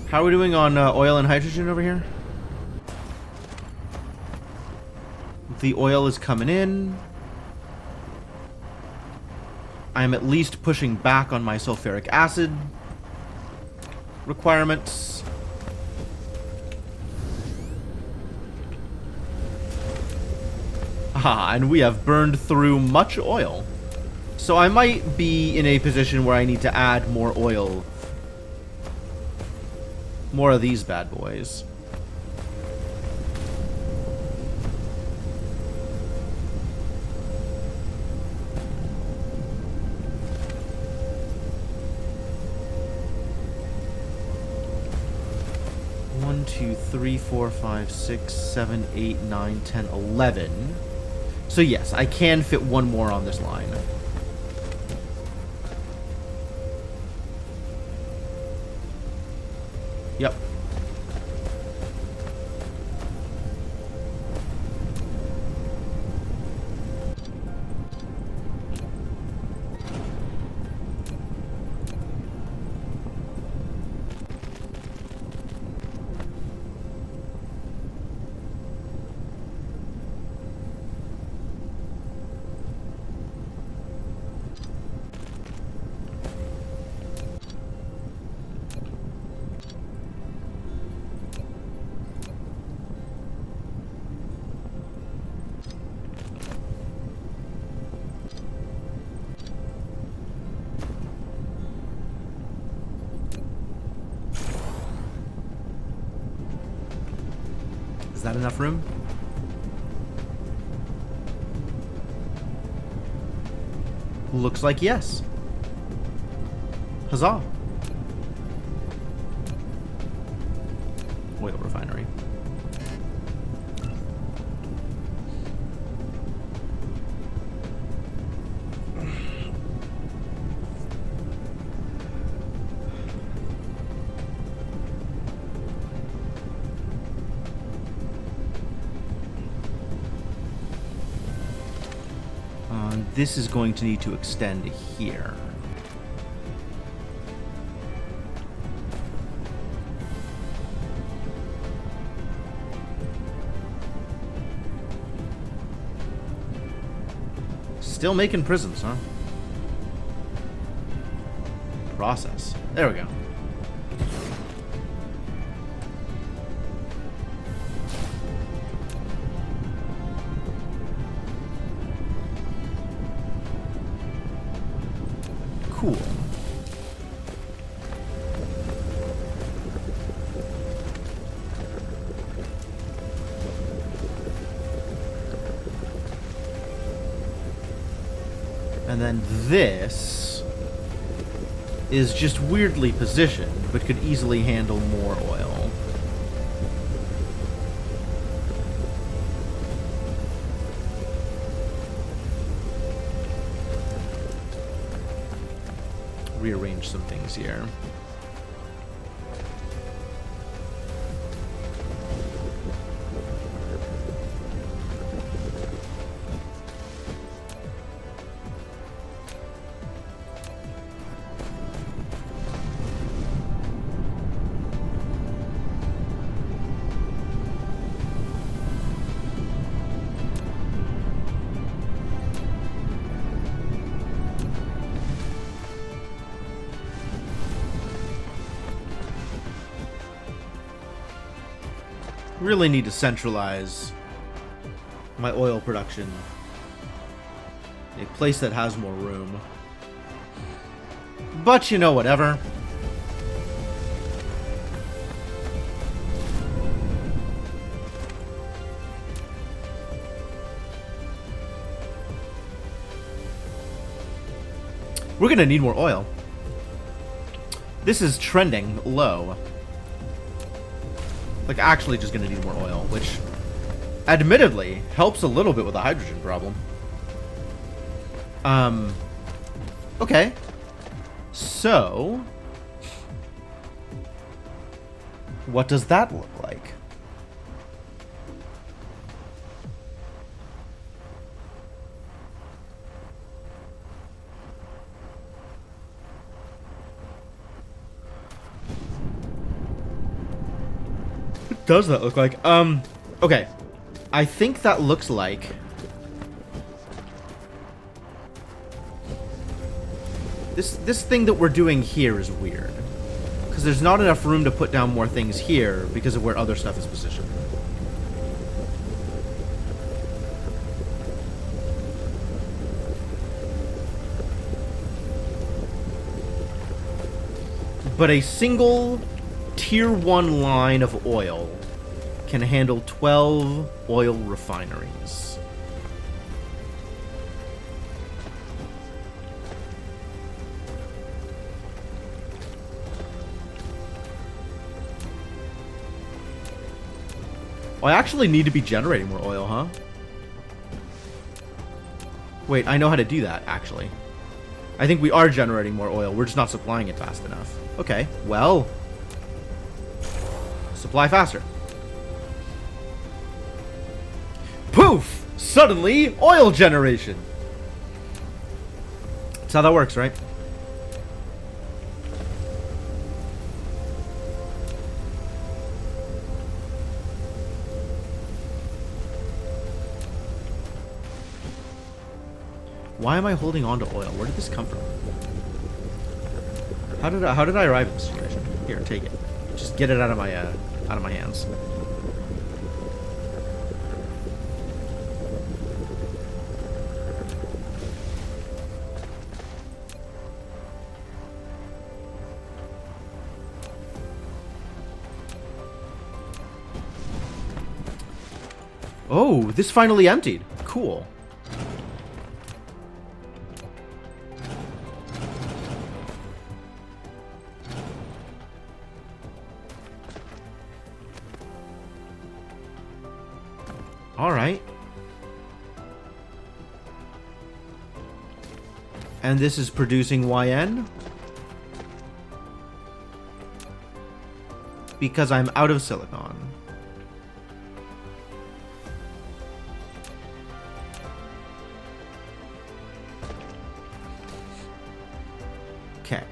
S1: How are we doing on oil and hydrogen over here? The oil is coming in. I'm at least pushing back on my sulfuric acid requirements. Ah, and we have burned through much oil. So I might be in a position where I need to add more oil. More of these bad boys. One, 2, 3, 4, 5, 6, 7, 8, 9, 10, 11. So yes, I can fit one more on this line. Yep. Is that enough room? Looks like yes. Huzzah. Oil refinery. This is going to need to extend here. Still making prisms, huh? Process. There we go. Cool. And then this is just weirdly positioned, but could easily handle more oil. Rearrange some things here. Really need to centralize my oil production A place that has more room. But, you know, whatever. We're gonna need more oil. This is trending low. Like, actually just gonna need more oil, which admittedly helps a little bit with the hydrogen problem. Okay. So, what does that look like? What does that look like? Okay. I think that looks like this thing that we're doing here is weird. Because there's not enough room to put down more things here because of where other stuff is positioned. But a single tier 1 line of oil can handle 12 oil refineries. Oh, I actually need to be generating more oil, huh? Wait, I know how to do that, actually. I think we are generating more oil. We're just not supplying it fast enough. Okay, well, supply faster. Poof! Suddenly, oil generation. That's how that works, right? Why am I holding on to oil? Where did this come from? How did I arrive at this situation? Here, take it. Just get it out of my hands. Oh, this finally emptied. Cool. Alright. And this is producing YN? Because I'm out of silicon. Okay.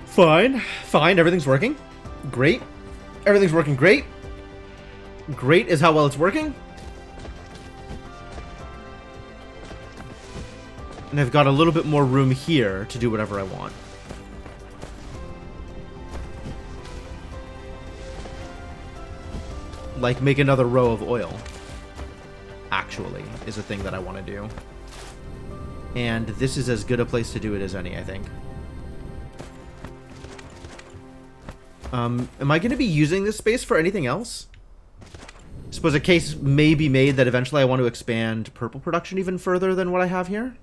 S1: Fine. Fine, everything's working. Great. Everything's working great. Great is how well it's working. And I've got a little bit more room here to do whatever I want. Like make another row of oil. Actually, is a thing that I want to do. And this is as good a place to do it as any, I think. Am I going to be using this space for anything else? I suppose a case may be made that eventually I want to expand purple production even further than what I have here.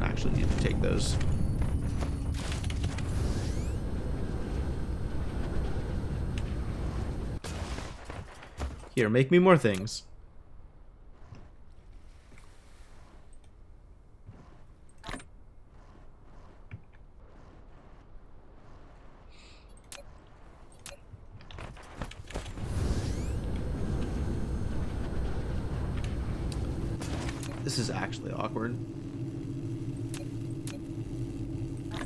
S1: I actually need to take those. Here, make me more things. This is actually awkward. How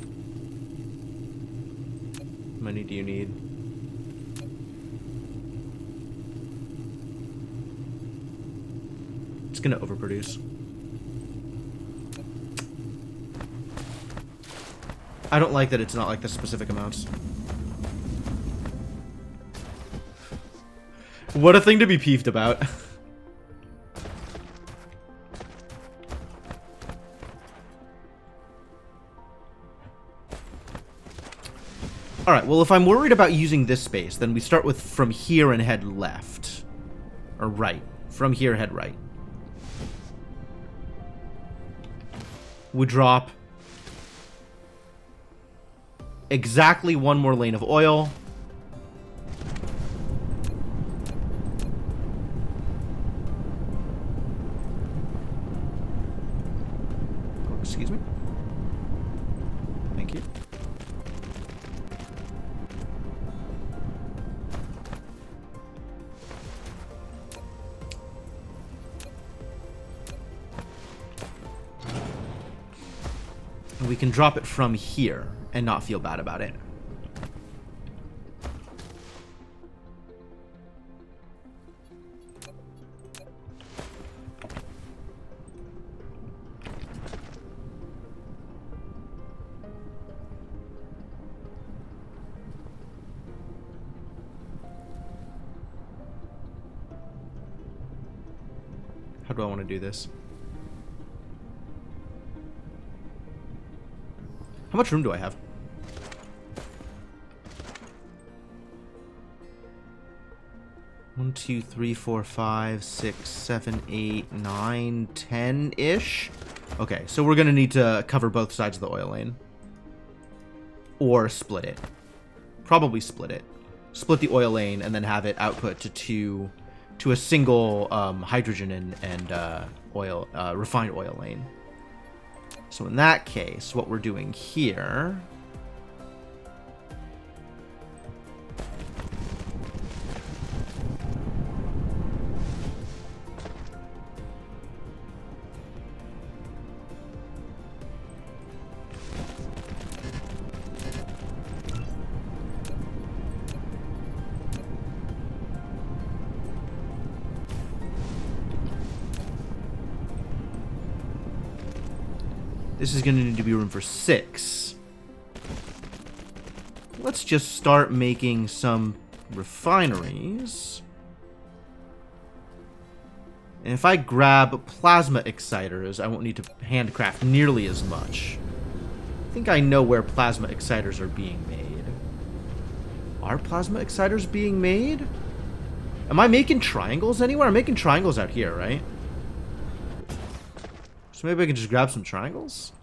S1: many do you need? It's gonna overproduce. I don't like that it's not like the specific amounts. What a thing to be peeved about. Alright, well if I'm worried about using this space, then we start with from here and head left. Or right. From here, head right. We drop exactly one more lane of oil. Oh, excuse me. Thank you. And we can drop it from here and not feel bad about it. How do I want to do this? How much room do I have? One, two, three, four, five, 6, 7, 8, 9, 10-ish. Okay, so we're gonna need to cover both sides of the oil lane. Or split it. Probably split it. Split the oil lane and then have it output to a single hydrogen and oil refined oil lane. So in that case, what we're doing here this is going to need to be room for 6. Let's just start making some refineries. And if I grab plasma exciters, I won't need to handcraft nearly as much. I think I know where plasma exciters are being made. Are plasma exciters being made? Am I making triangles anywhere? I'm making triangles out here, right? So maybe I can just grab some triangles?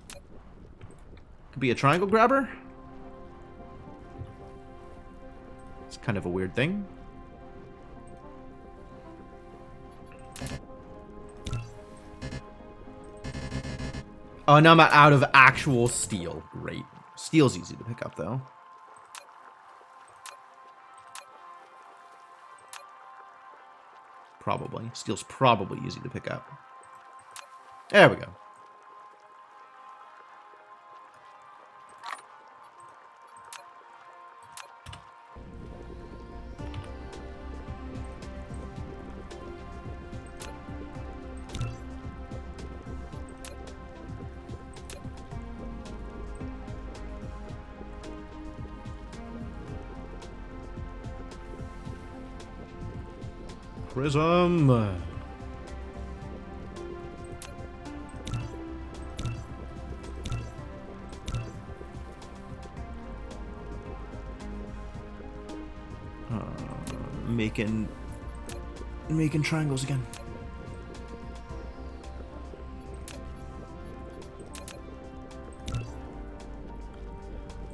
S1: Could be a triangle grabber? It's kind of a weird thing. Oh, now I'm out of actual steel. Great. Steel's easy to pick up, though. Probably. Steel's probably easy to pick up. There we go. Prism. Making triangles again.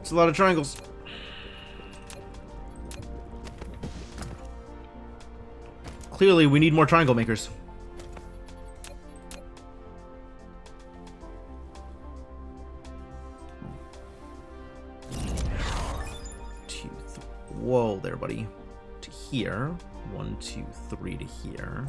S1: It's a lot of triangles. Clearly, we need more triangle makers. Whoa there, buddy. To here. 1, 2, 3 to here.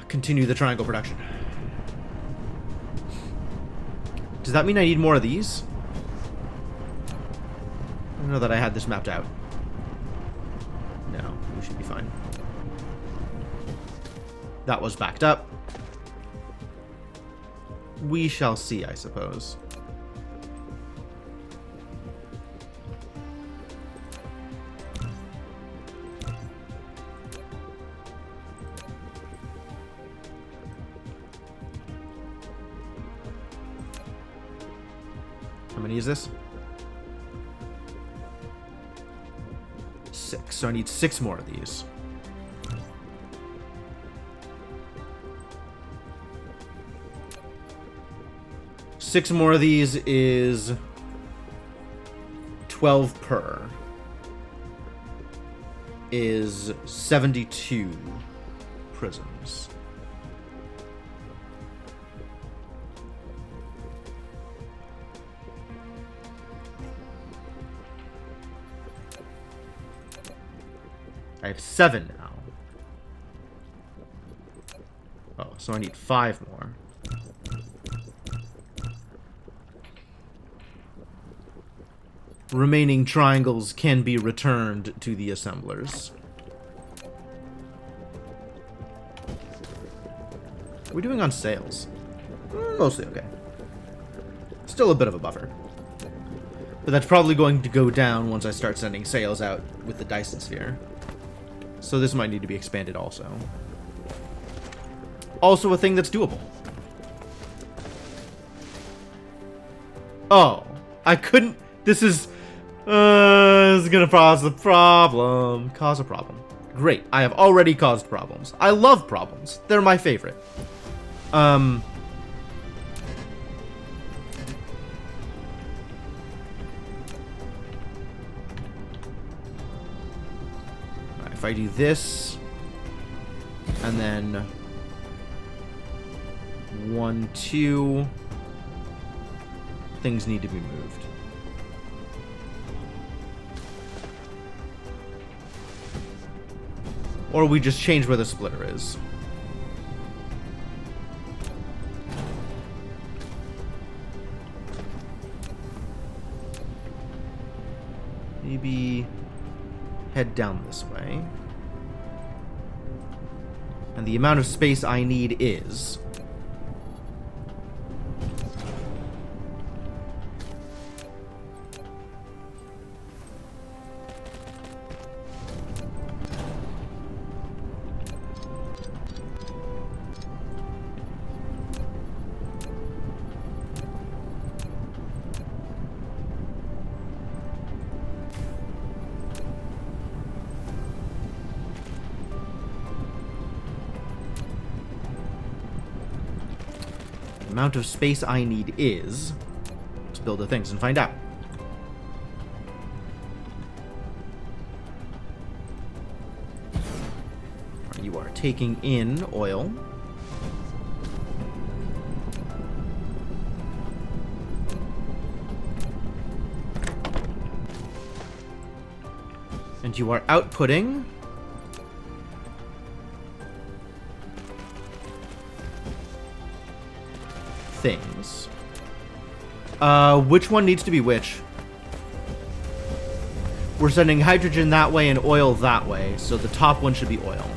S1: continue the triangle production. Does that mean I need more of these? I don't know that I had this mapped out. No, we should be fine. That was backed up. We shall see, I suppose. How many is this? 6. So I need 6 more of these. Six more of these is 12 per. Is 72 prisms. I have 7 now. Oh, so I need 5 more. Remaining triangles can be returned to the assemblers. What are we doing on sales? Mostly okay. Still a bit of a buffer. But that's probably going to go down once I start sending sales out with the Dyson sphere. So this might need to be expanded also. Also a thing that's doable. Oh, I couldn't... This is gonna cause a problem. Cause a problem. Great. I have already caused problems. I love problems. They're my favorite. If I do this, and then 1, 2, things need to be moved. Or we just change where the splitter is. Maybe head down this way. And the amount of space I need is... amount of space I need is... Let's build the things and find out. You are taking in oil. And you are outputting... things. Which one needs to be which? We're sending hydrogen that way and oil that way, so the top one should be oil.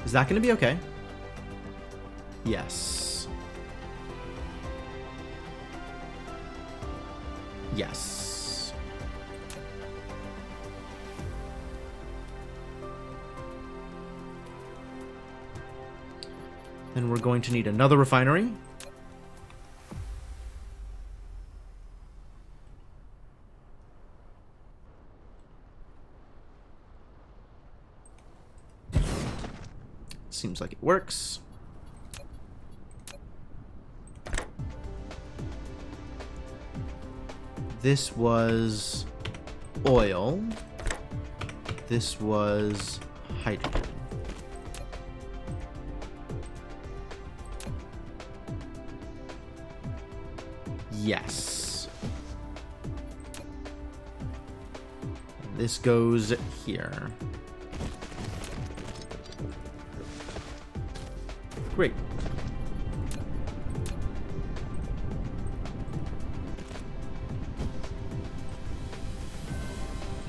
S1: Is that going to be okay? Yes. Yes. Then we're going to need another refinery. Seems like it works. This was oil. This was hydrogen. Yes. This goes here. Great.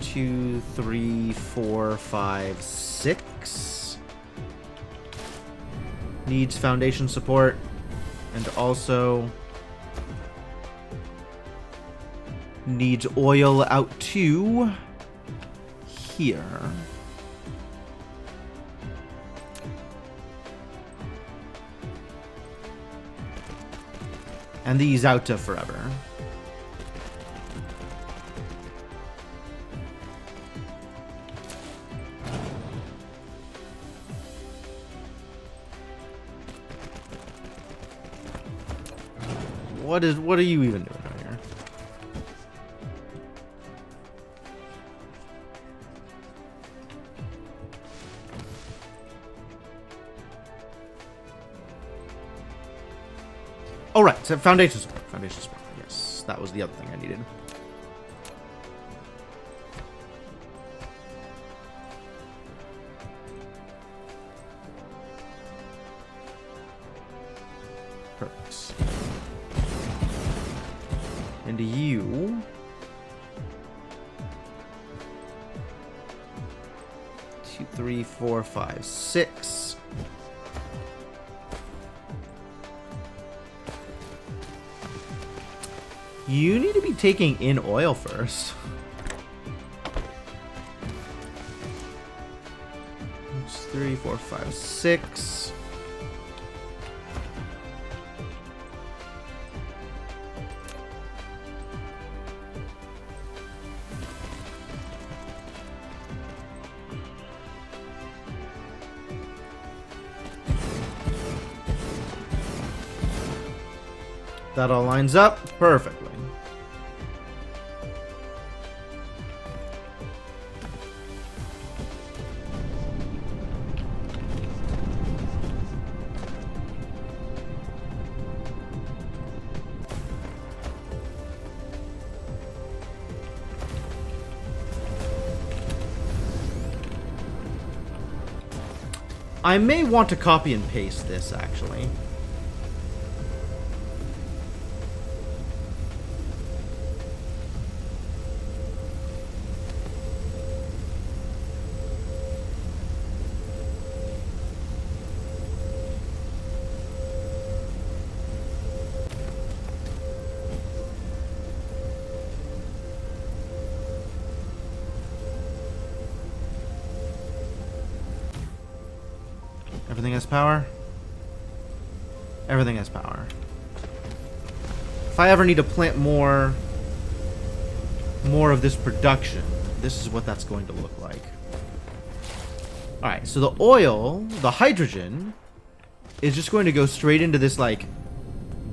S1: Two, three, four, five, six. Needs foundation support. And also needs oil out to here. And these out to forever. What are you even doing out here? Oh, right. So foundation support. Foundation support. Yes, that was the other thing I needed. Perfect. And you... Two, three, four, five, six. You need to be taking in oil first. It's 3, 4, 5, 6. That all lines up perfectly. I may want to copy and paste this, actually. Everything has power? Everything has power. If I ever need to plant more of this production, this is what that's going to look like. Alright, so the oil, the hydrogen, is just going to go straight into this, like,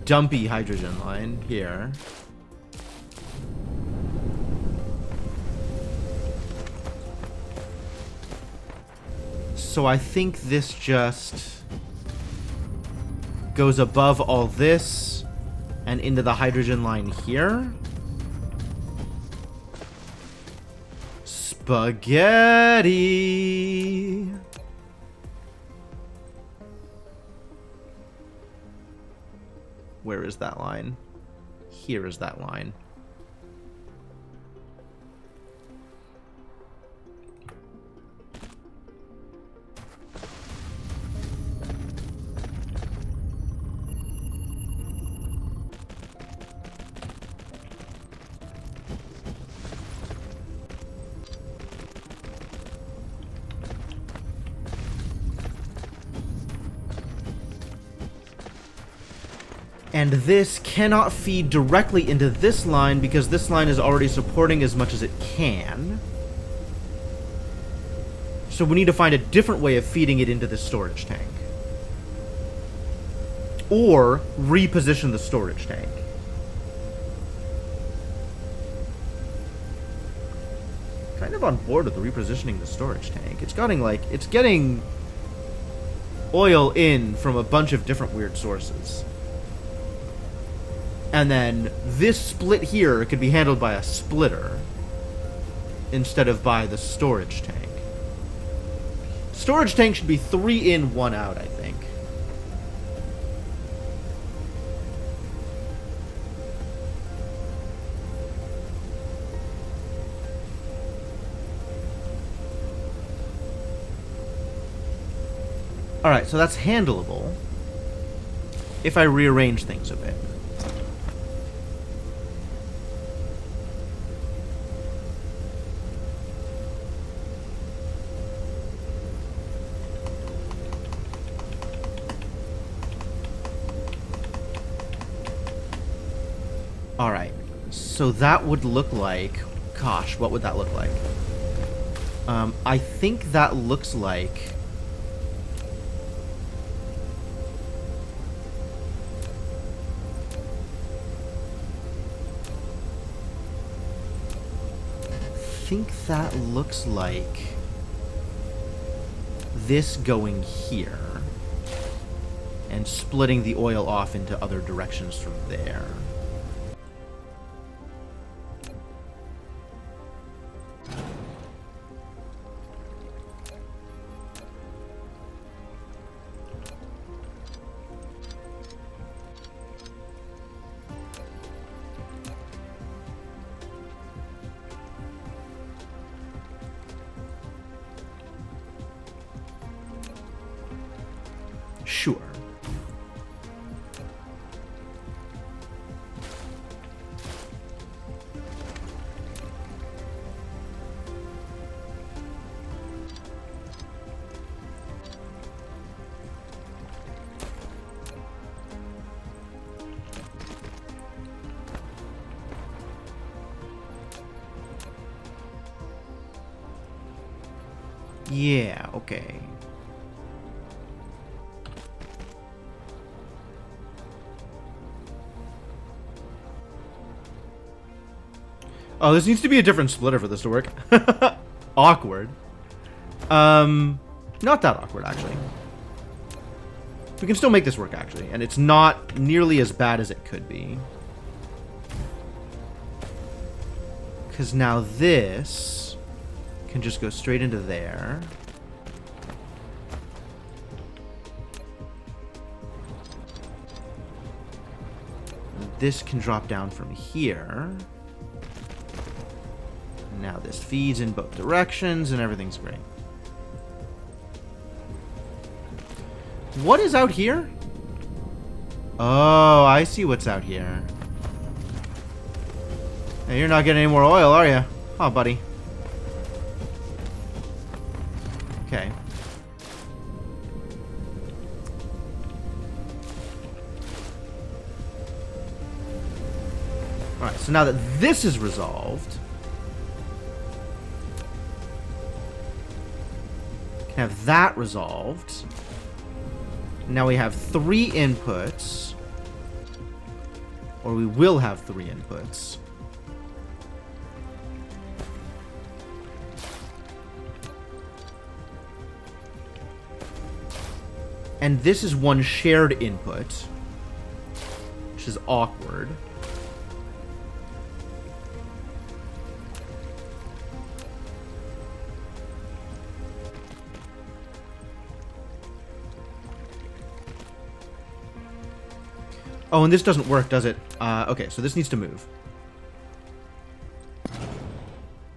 S1: dumpy hydrogen line here. So I think this just goes above all this and into the hydrogen line here. Spaghetti. Where is that line? Here is that line. And this cannot feed directly into this line because this line is already supporting as much as it can. So we need to find a different way of feeding it into the storage tank. Or reposition the storage tank. Kind of on board with repositioning the storage tank. It's getting oil in from a bunch of different weird sources. And then this split here could be handled by a splitter instead of by the storage tank. Storage tank should be 3 in, 1 out, I think. Alright, so that's handleable if I rearrange things a bit. Alright, so that would look like... Gosh, what would that look like? I think that looks like... I think that looks like this going here and splitting the oil off into other directions from there. Sure. Yeah, okay. Oh, this needs to be a different splitter for this to work. Awkward. Not that awkward, actually. We can still make this work, actually. And it's not nearly as bad as it could be. Because now this can just go straight into there. This can drop down from here. Now this feeds in both directions and everything's great. What is out here? Oh, I see what's out here. Hey, you're not getting any more oil, are you? Oh, buddy. Okay. Alright, so now that this is resolved, can have that resolved. Now we have 3 inputs. Or we will have 3 inputs. And this is one shared input, which is awkward. Oh, and this doesn't work, does it? Okay, so this needs to move.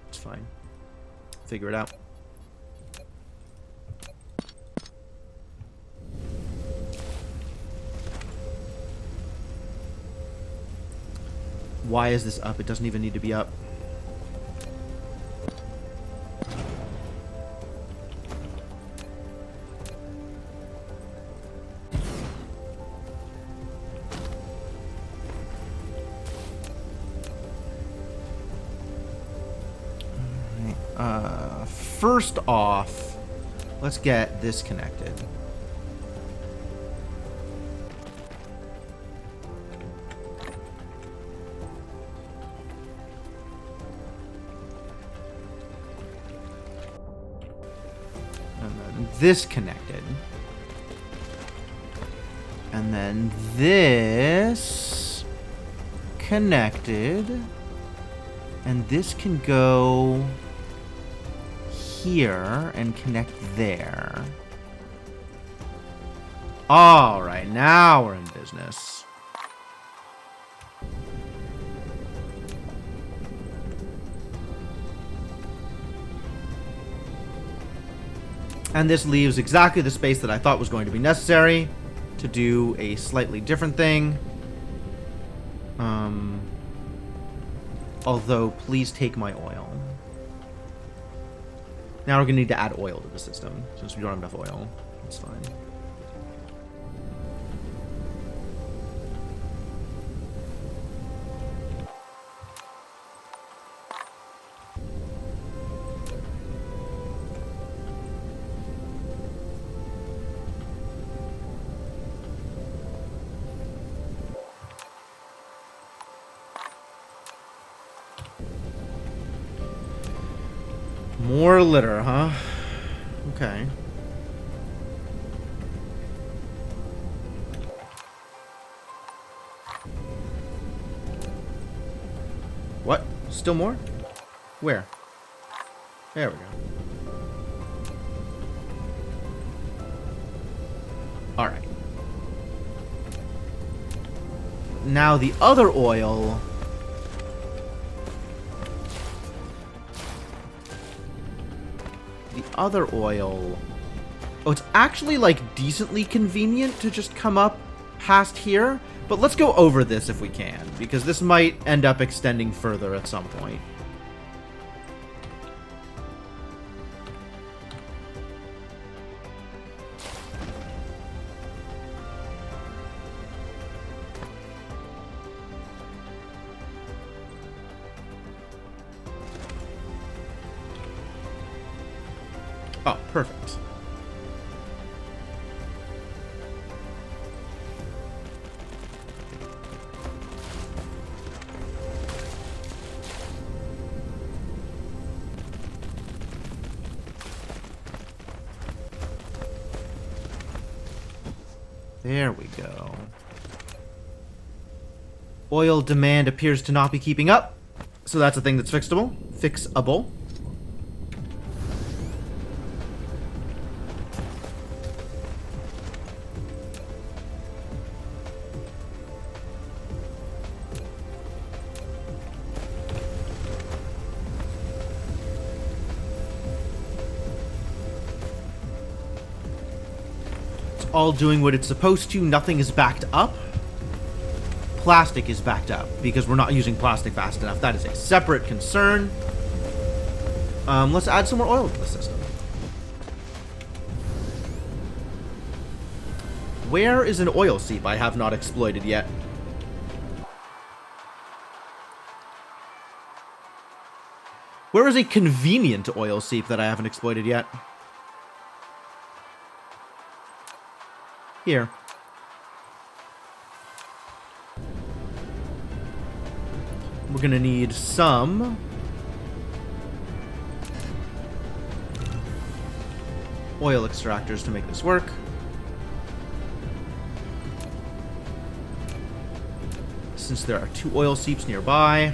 S1: It's fine. Figure it out. Why is this up? It doesn't even need to be up. First off, let's get this connected. And then this connected. And then this connected. And this can go here and connect there. All right, now we're in business. And this leaves exactly the space that I thought was going to be necessary to do a slightly different thing. Although, please take my oil. Now we're going to need to add oil to the system, since we don't have enough oil. That's fine. More litter, huh? Okay. What? Still more? Where? There we go. Alright. Now the other oil... other oil. Oh, it's actually like decently convenient to just come up past here, but let's go over this if we can, because this might end up extending further at some point. Oh, perfect. There we go. Oil demand appears to not be keeping up, so that's a thing that's fixable. Fixable. All doing what it's supposed to. Nothing is backed up. Plastic is backed up because we're not using plastic fast enough. That is a separate concern. Let's add some more oil to the system. Where is an oil seep I have not exploited yet? Where is a convenient oil seep that I haven't exploited yet? Here. We're gonna need some oil extractors to make this work. Since there are 2 oil seeps nearby.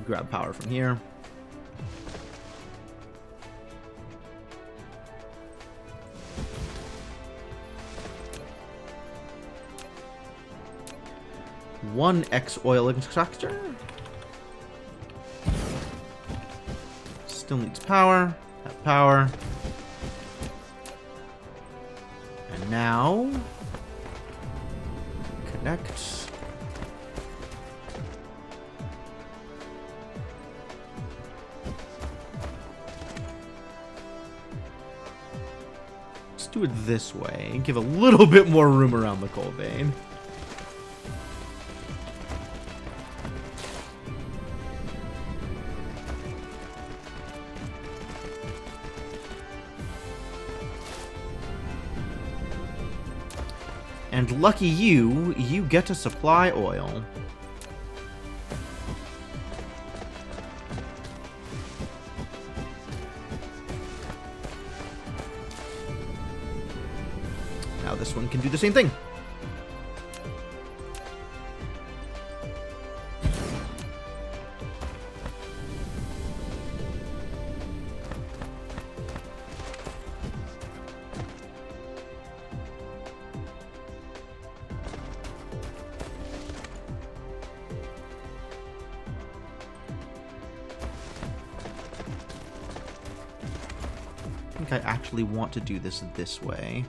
S1: Grab power from here. One X oil extractor. Still needs power. Have power. And now connect. Do it this way and give a little bit more room around the coal vein. And lucky you, you get to supply oil. now this one can do the same thing. I think I actually want to do this way.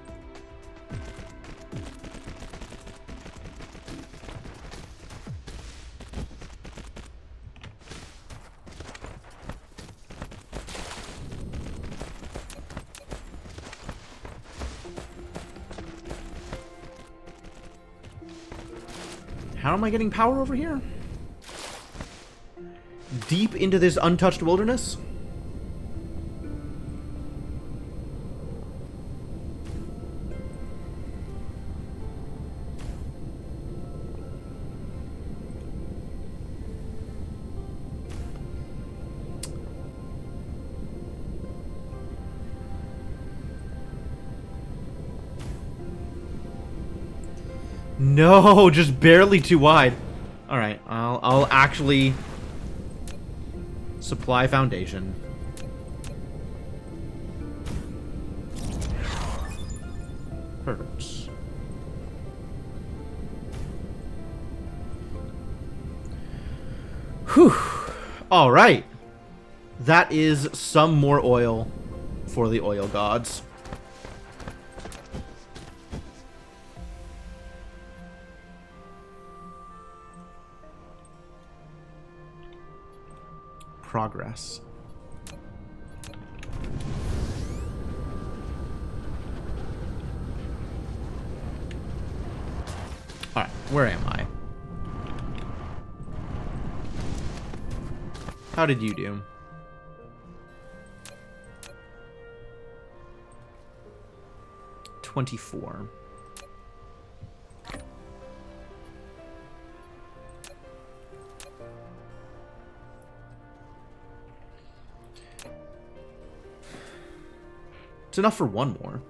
S1: How am I getting power over here? Deep into this untouched wilderness? No, just barely too wide. All right, I'll actually supply foundation. Perfect. Whew. All right. That is some more oil for the oil gods. Progress. Alright, where am I? How did you do? $24. It's enough for one more.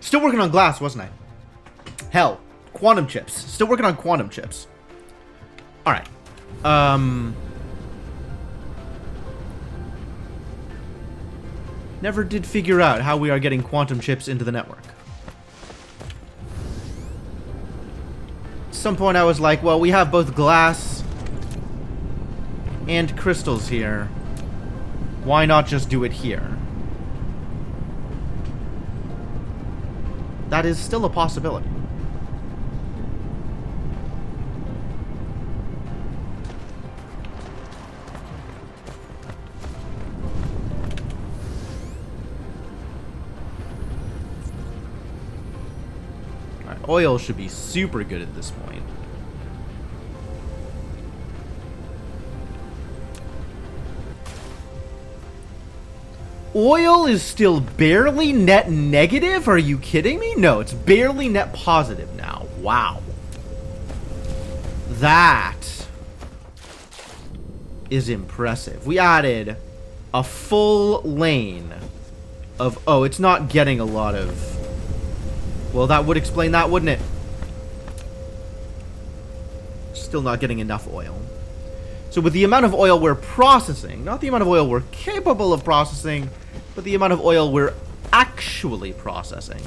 S1: Still working on glass, wasn't I? Hell. Quantum chips. Still working on quantum chips. Alright. Never did figure out how we are getting quantum chips into the network. At some point I was like, well, we have both glass and crystals here. Why not just do it here? That is still a possibility. Oil should be super good at this point. Oil is still barely net negative? Are you kidding me? No, it's barely net positive now. Wow. That is impressive. We added a full lane of... Oh, it's not getting a lot of... Well, that would explain that, wouldn't it? Still not getting enough oil. So with the amount of oil we're processing, not the amount of oil we're capable of processing, but the amount of oil we're actually processing,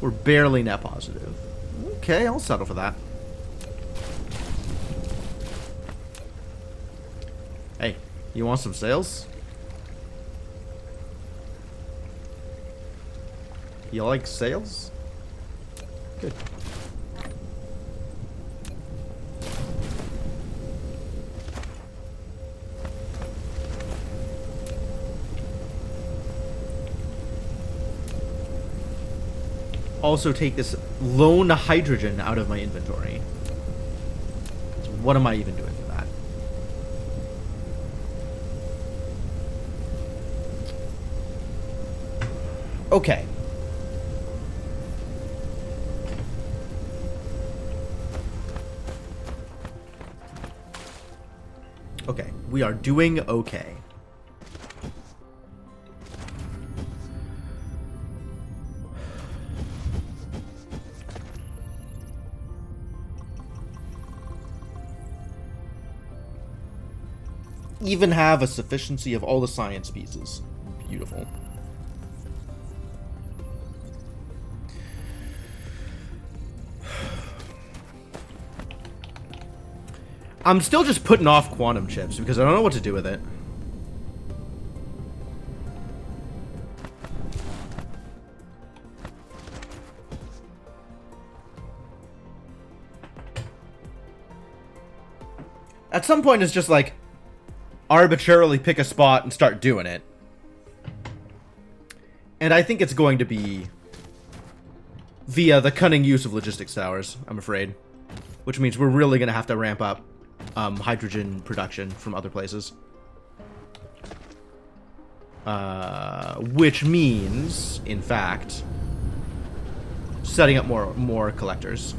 S1: we're barely net positive. Okay, I'll settle for that. Hey, you want some sales? You like sales? Good. Also take this lone hydrogen out of my inventory. What am I even doing for that? Okay. Okay, we are doing okay. Even have a sufficiency of all the science pieces. Beautiful. I'm still just putting off quantum chips because I don't know what to do with it. At some point, it's just like arbitrarily pick a spot and start doing it. And I think it's going to be via the cunning use of logistics towers, I'm afraid. Which means we're really going to have to ramp up hydrogen production from other places. Which means, in fact, setting up more collectors.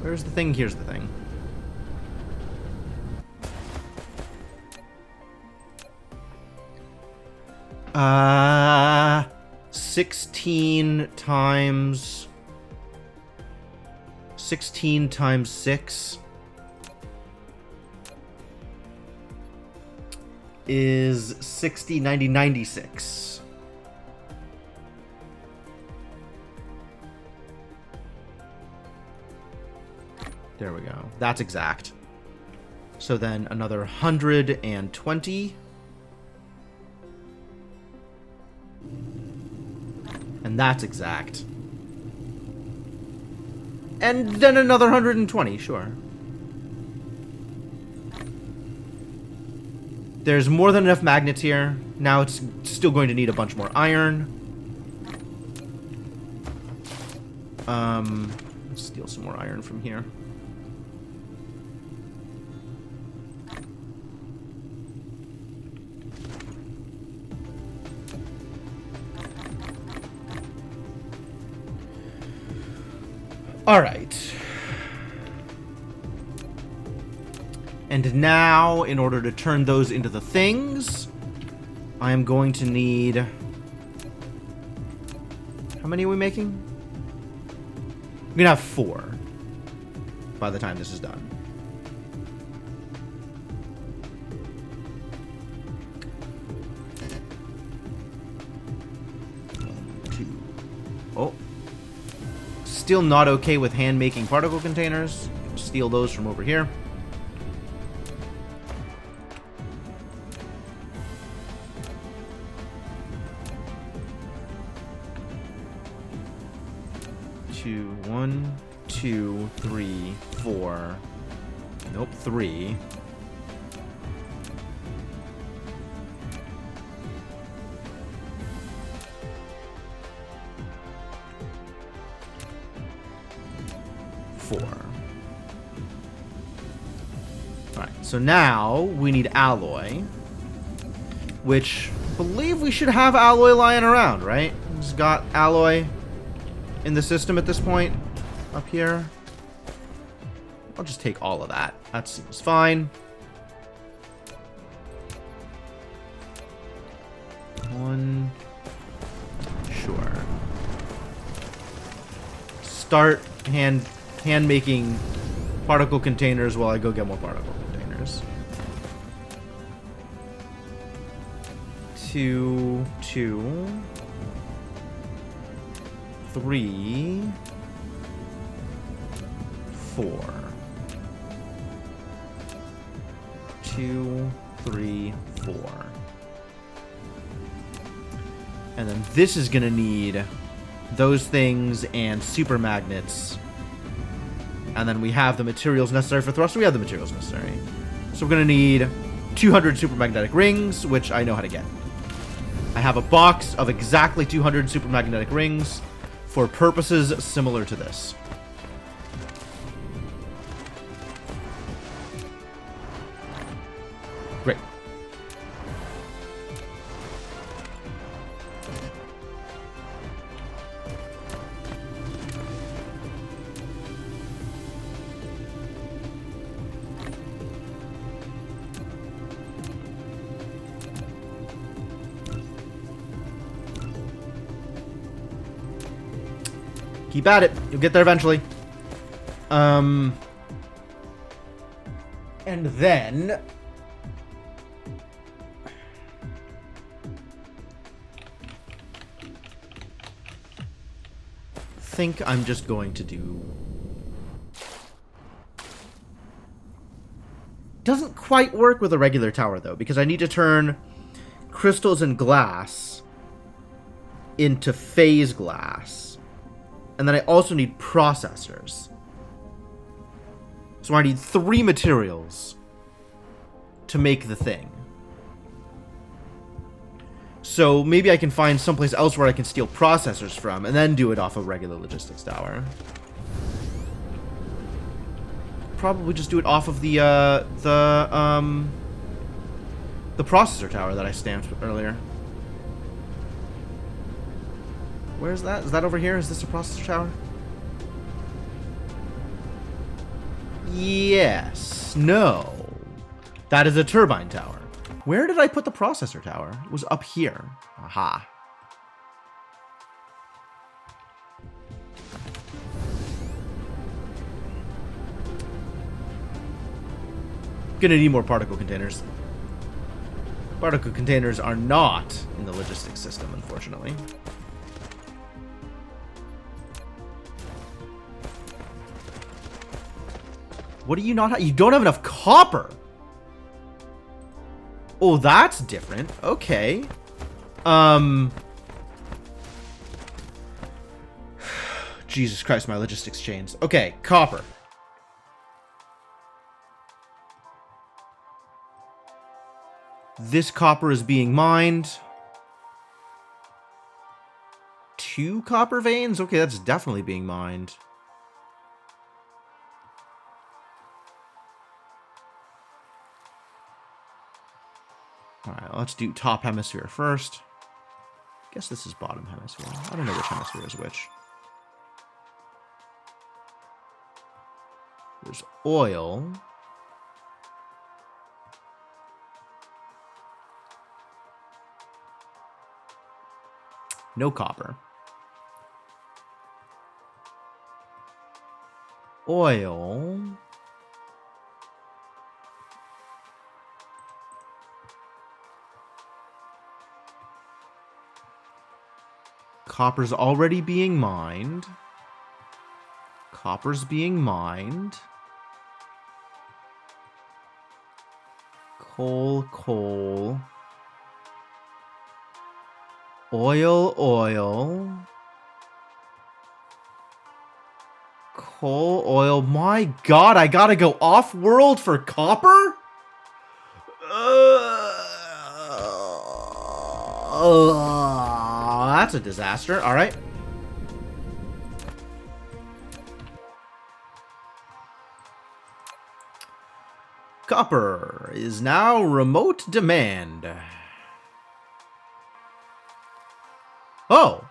S1: Where's the thing? Here's the thing. Uh, 16 times 6 is 60, 90, 96. There we go. That's exact. So then another 120. And that's exact. And then another 120, sure. There's more than enough magnets here. Now it's still going to need a bunch more iron. Let's steal some more iron from here. All right. And now, in order to turn those into the things, I am going to need... How many are we making? We're gonna have 4 by the time this is done. Oh. Still not okay with hand-making particle containers. Steal those from over here. One, two, three, 4. Nope, 3. Alright, so now we need alloy, which I believe we should have alloy lying around, right? It's got alloy in the system at this point up here. I'll just take all of that. That seems fine. 1. Sure. Start hand making particle containers while I go get more particle containers. 2, 2, 3, 4, 2, 2, 3, 4. And then this is going to need those things and super magnets. And then we have the materials necessary for thruster. We have the materials necessary. So we're going to need 200 super magnetic rings, which I know how to get. I have a box of exactly 200 super magnetic rings for purposes similar to this. Great. Keep at it. You'll get there eventually. And then... I think I'm just going to do... Doesn't quite work with a regular tower, though, because I need to turn crystals and glass into phase glass. And then I also need processors. So I need 3 materials to make the thing. So maybe I can find someplace else where I can steal processors from and then do it off a regular logistics tower. Probably just do it off of the processor tower that I stamped earlier. Where's that? Is that over here? Is this a processor tower? Yes. No. That is a turbine tower. Where did I put the processor tower? It was up here. Aha. Gonna need more particle containers. Particle containers are not in the logistics system, unfortunately. What do you not have? You don't have enough copper. Oh, that's different. Okay. Jesus Christ, my logistics chains. Okay, copper. This copper is being mined. 2 copper veins? Okay, that's definitely being mined. Alright, let's do top hemisphere first. Guess this is bottom hemisphere. I don't know which hemisphere is which. There's oil. No copper. Oil. Copper's already being mined. Copper's being mined. Coal. Oil. Coal, oil. My God, I gotta go off-world for copper? That's a disaster. All right. Copper is now remote demand. Oh.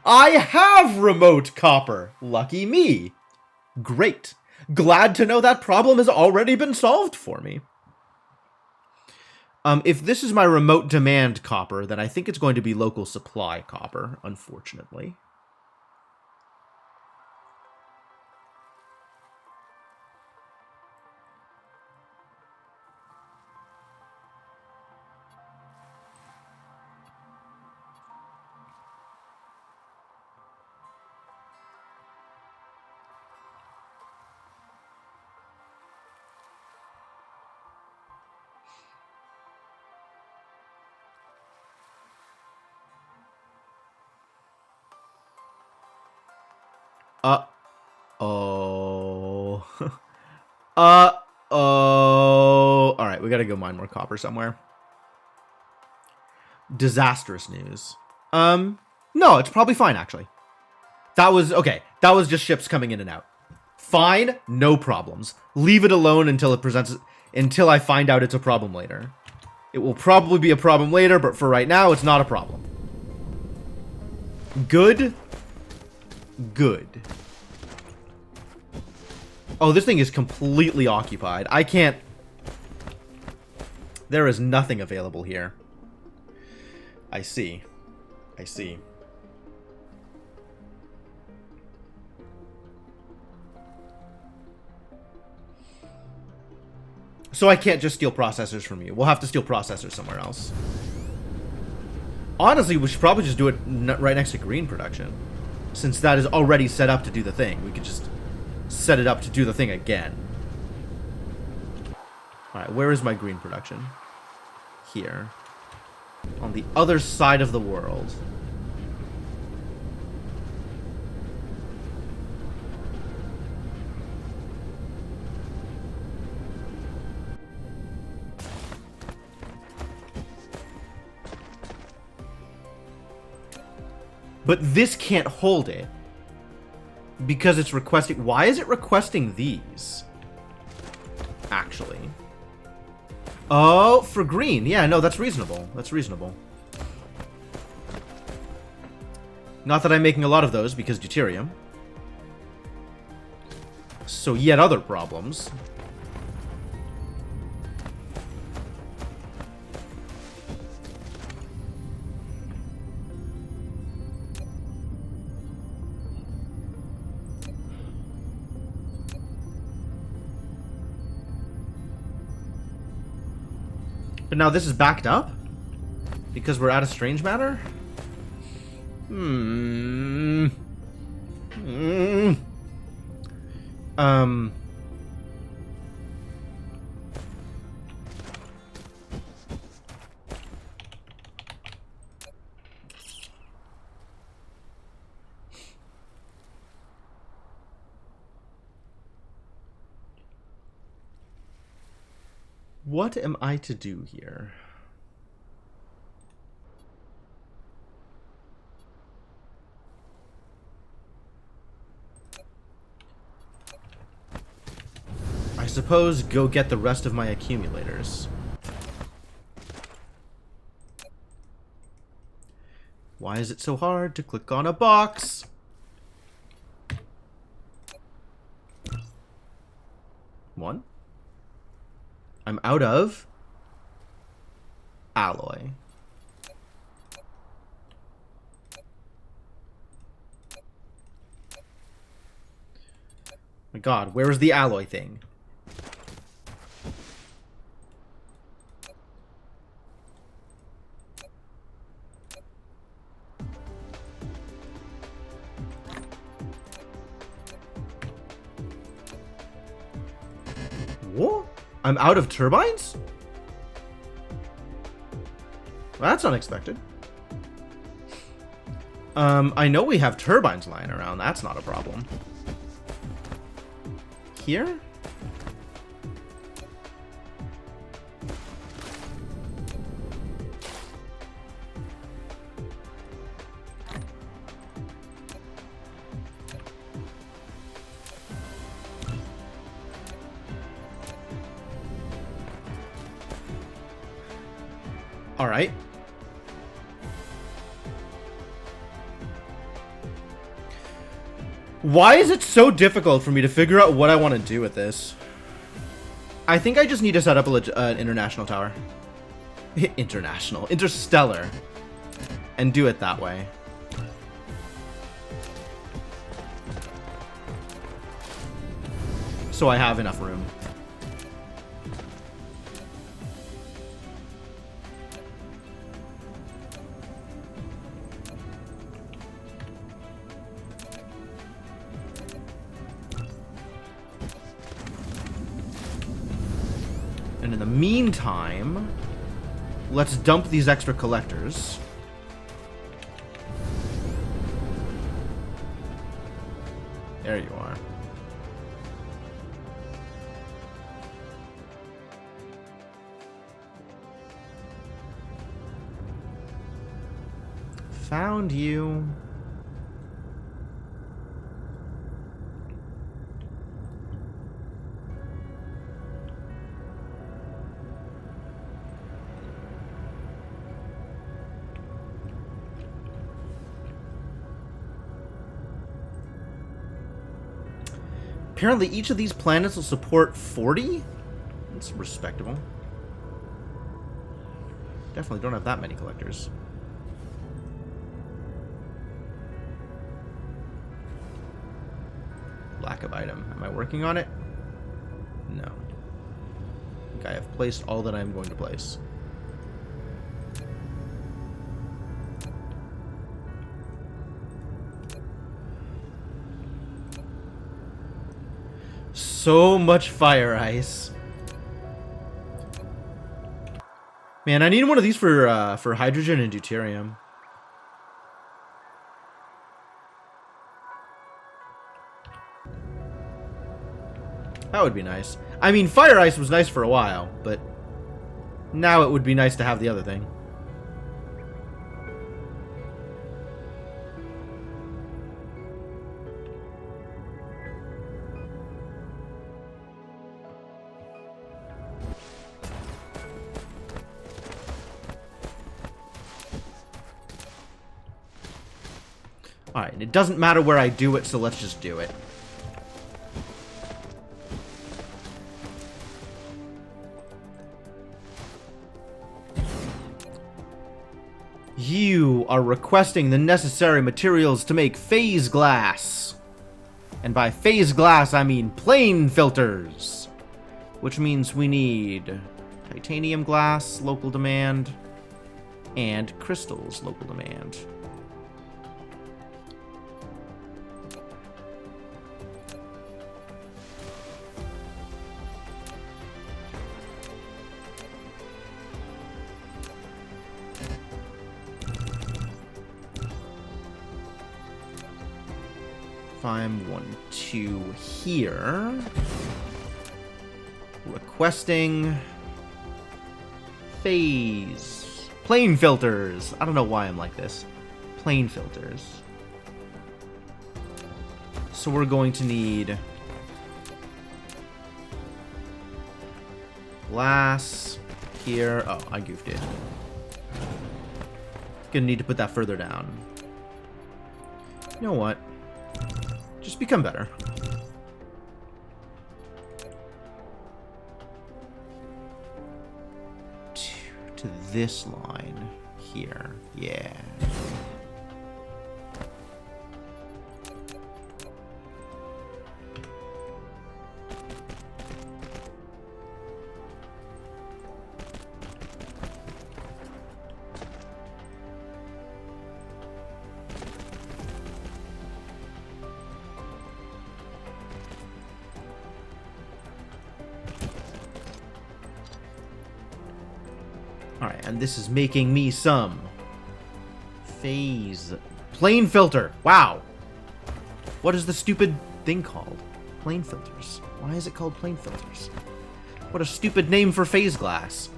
S1: I have remote copper. Lucky me. Great. Glad to know that problem has already been solved for me. If this is my remote demand copper, then I think it's going to be local supply copper, unfortunately. Uh-oh. Uh-oh. Alright, we gotta go mine more copper somewhere. Disastrous news. No, it's probably fine, actually. That was, okay, that was just ships coming in and out. Fine, no problems. Leave it alone until it presents, until I find out it's a problem later. It will probably be a problem later, but for right now, it's not a problem. Good. Good. Oh, this thing is completely occupied. I can't... There is nothing available here. I see. I see. So I can't just steal processors from you. We'll have to steal processors somewhere else. Honestly, we should probably just do it right next to green production. Since that is already set up to do the thing. We could just set it up to do the thing again. Alright, where is my green production? Here. On the other side of the world. But this can't hold it. Because it's requesting... Why is it requesting these? Actually. Oh, for green. Yeah, no, that's reasonable. That's reasonable. Not that I'm making a lot of those, because deuterium. So yet other problems. But now this is backed up? Because we're out of strange matter? What am I to do here? I suppose go get the rest of my accumulators. Why is it so hard to click on a box? One. I'm out of alloy. My God, where is the alloy thing? What? I'm out of turbines? Well, that's unexpected. I know we have turbines lying around. That's not a problem. Here? All right. Why is it so difficult for me to figure out what I want to do with this? I think I just need to set up an international tower. Interstellar. And do it that way. So I have enough room. And in the meantime, let's dump these extra collectors. There you are. Found you. Apparently each of these planets will support 40? That's respectable. Definitely don't have that many collectors. Lack of item. Am I working on it? No. I think I have placed all that I'm going to place. So much fire ice. Man, I need one of these for hydrogen and deuterium. That would be nice. I mean, fire ice was nice for a while, but now it would be nice to have the other thing. Alright, and it doesn't matter where I do it, so let's just do it. You are requesting the necessary materials to make phase glass. And by phase glass, I mean plane filters. Which means we need titanium glass, local demand, and crystals, local demand. I'm 1, 2 here. Requesting phase plane filters. I don't know why I'm like this. Plane filters. So we're going to need glass here. Oh, I goofed it. Gonna need to put that further down. You know what? Just become better. To this line here. Yeah. Alright, and this is making me some phase plane filter. Wow. What is the stupid thing called? Plane filters. Why is it called plane filters? What a stupid name for phase glass.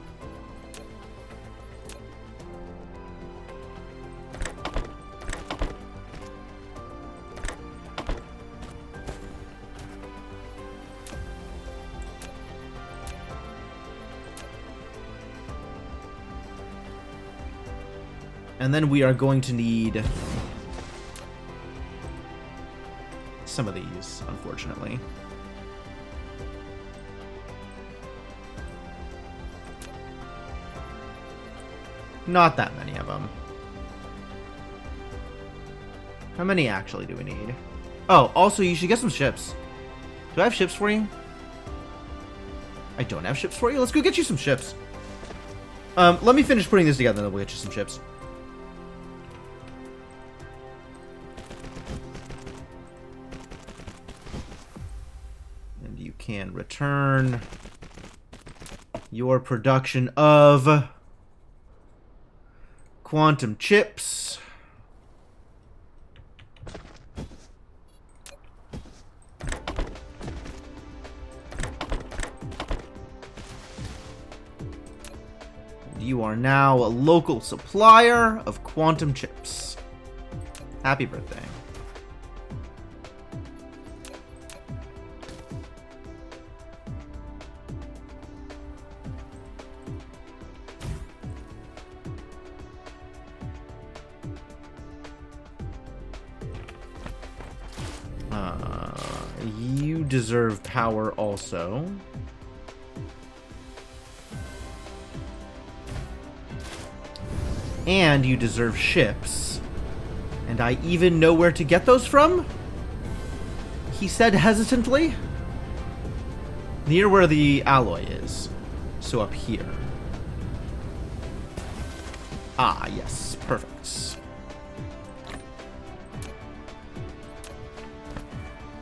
S1: And then we are going to need some of these, unfortunately. Not that many of them. How many actually do we need? Oh, also you should get some ships. Do I have ships for you? I don't have ships for you? Let's go get you some ships. Let me finish putting this together and then we'll get you some ships. Can return your production of quantum chips. you are now a local supplier of quantum chips. Happy birthday. You deserve power also. And you deserve ships. And I even know where to get those from? He said hesitantly. Near where the alloy is. So up here. Ah, yes. Perfect.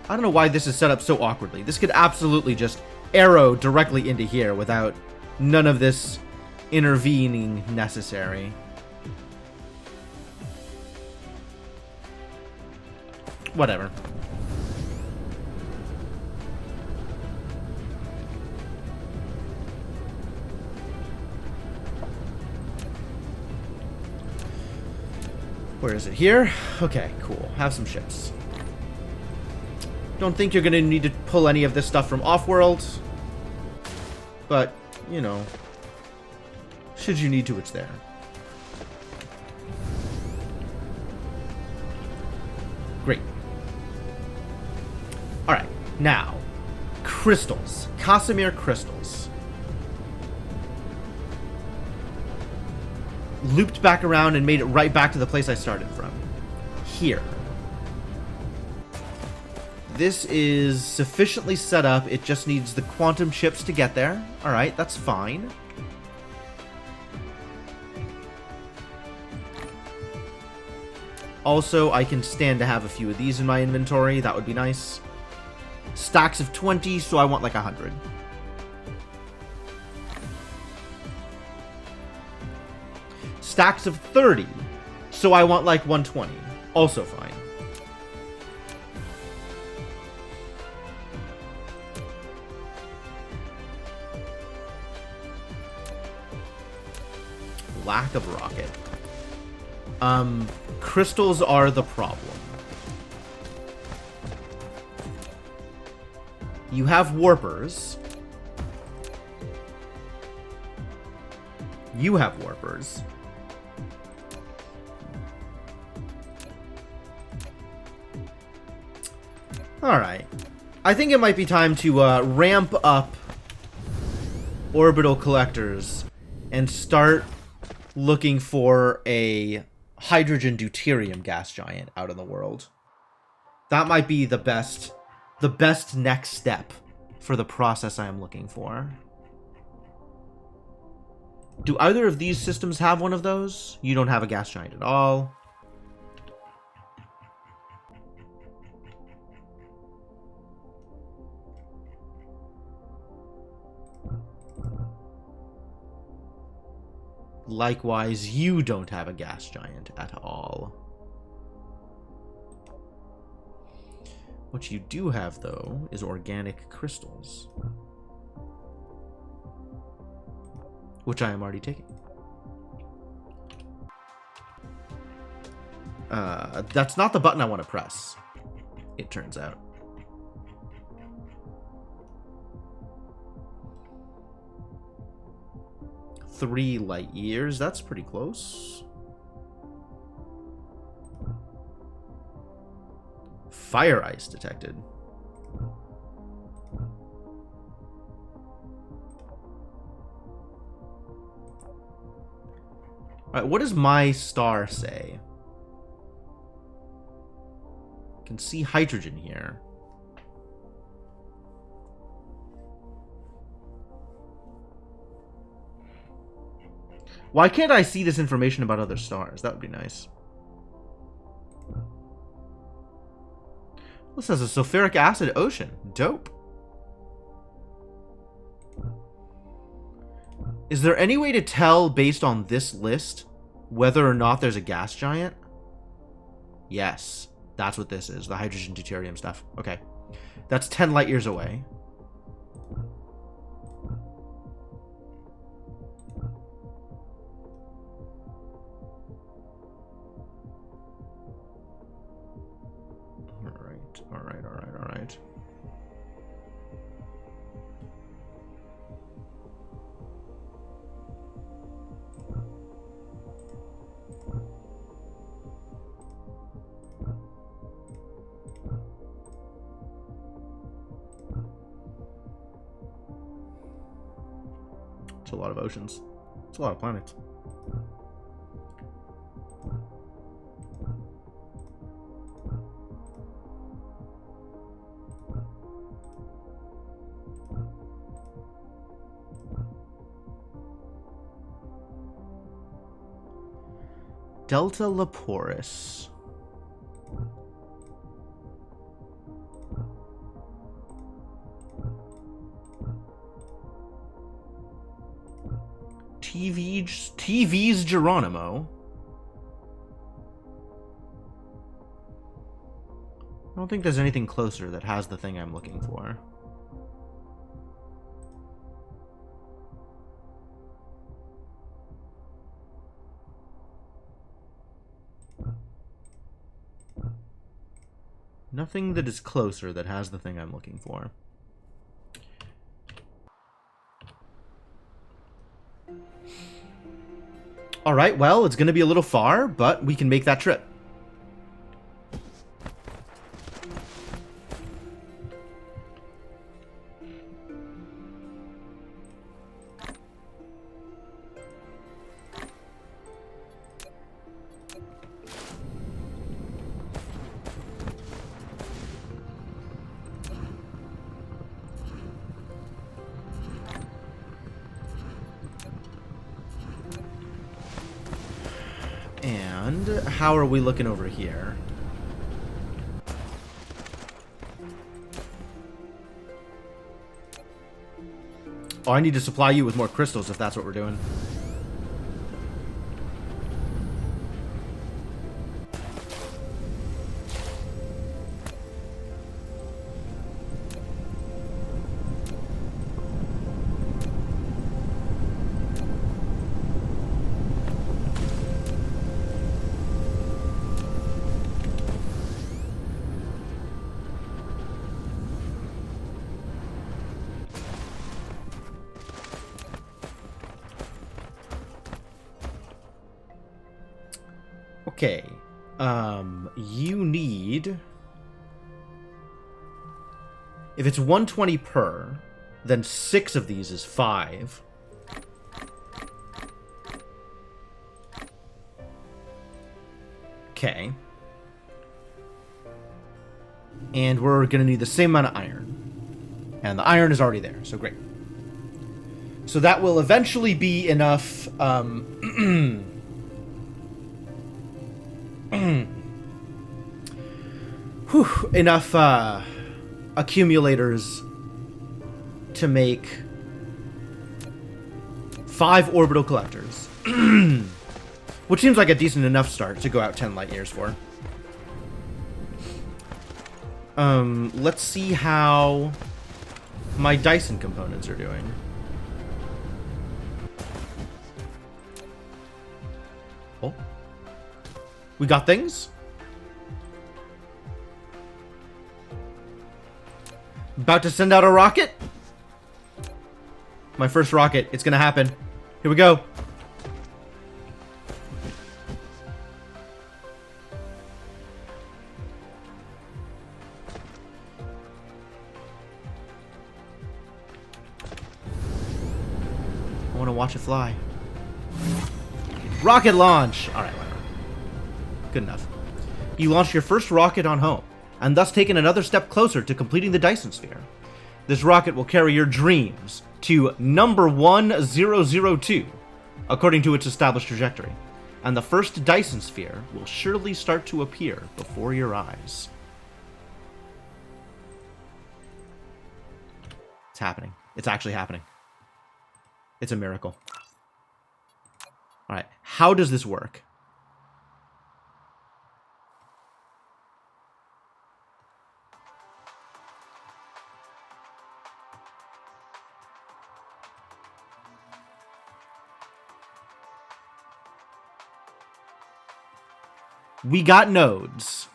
S1: I don't know why this is set up so awkwardly. This could absolutely just arrow directly into here without none of this intervening necessary. Whatever. Where is it? Here? Okay, cool. Have some ships. Don't think you're going to need to pull any of this stuff from off-world. But, you know, should you need to, it's there. Great. Alright, now, crystals. Casimir crystals. Looped back around and made it right back to the place I started from. Here. This is sufficiently set up. It just needs the quantum chips to get there. Alright, that's fine. Also, I can stand to have a few of these in my inventory. That would be nice. Stacks of 20, so I want like 100. Stacks of 30, so I want like 120. Also fine. Lack of rocket. Crystals are the problem. You have warpers. You have warpers. Alright. I think it might be time to ramp up orbital collectors and start looking for a hydrogen deuterium gas giant out in the world. That might be the best next step for the process I am looking for. Do either of these systems have one of those? You don't have a gas giant at all. Likewise, you don't have a gas giant at all. What you do have, though, is organic crystals. Which I am already taking. That's not the button I want to press, it turns out. Three light years, that's pretty close. Fire ice detected. Alright, what does my star say? I can see hydrogen here. Why can't I see this information about other stars? That would be nice. This has a sulfuric acid ocean. Dope. Is there any way to tell based on this list whether or not there's a gas giant? Yes. That's what this is. The hydrogen deuterium stuff. Okay. That's 10 light years away. Alright, alright, alright. It's a lot of oceans. It's a lot of planets. Delta Leporis. TV's Geronimo. I don't think there's anything closer that has the thing I'm looking for. Nothing that is closer that has the thing I'm looking for. Alright, well, it's going to be a little far, but we can make that trip. And how are we looking over here? Oh, I need to supply you with more crystals if that's what we're doing. Okay, you need, if it's 120 per, then 6 of these is 5. Okay. And we're gonna need the same amount of iron. And the iron is already there, so great. So that will eventually be enough, enough accumulators to make 5 orbital collectors. Which seems like a decent enough start to go out 10 light years for. Let's see how my Dyson components are doing. Oh. We got things? About to send out a rocket? My first rocket. It's gonna happen. Here we go. I want to watch it fly. Rocket launch! Alright, whatever. Good enough. You launched your first rocket on home, and thus taken another step closer to completing the Dyson sphere. This rocket will carry your dreams to number 1002, according to its established trajectory, and the first Dyson sphere will surely start to appear before your eyes. It's happening. It's actually happening. It's a miracle. Alright, how does this work? We got nodes.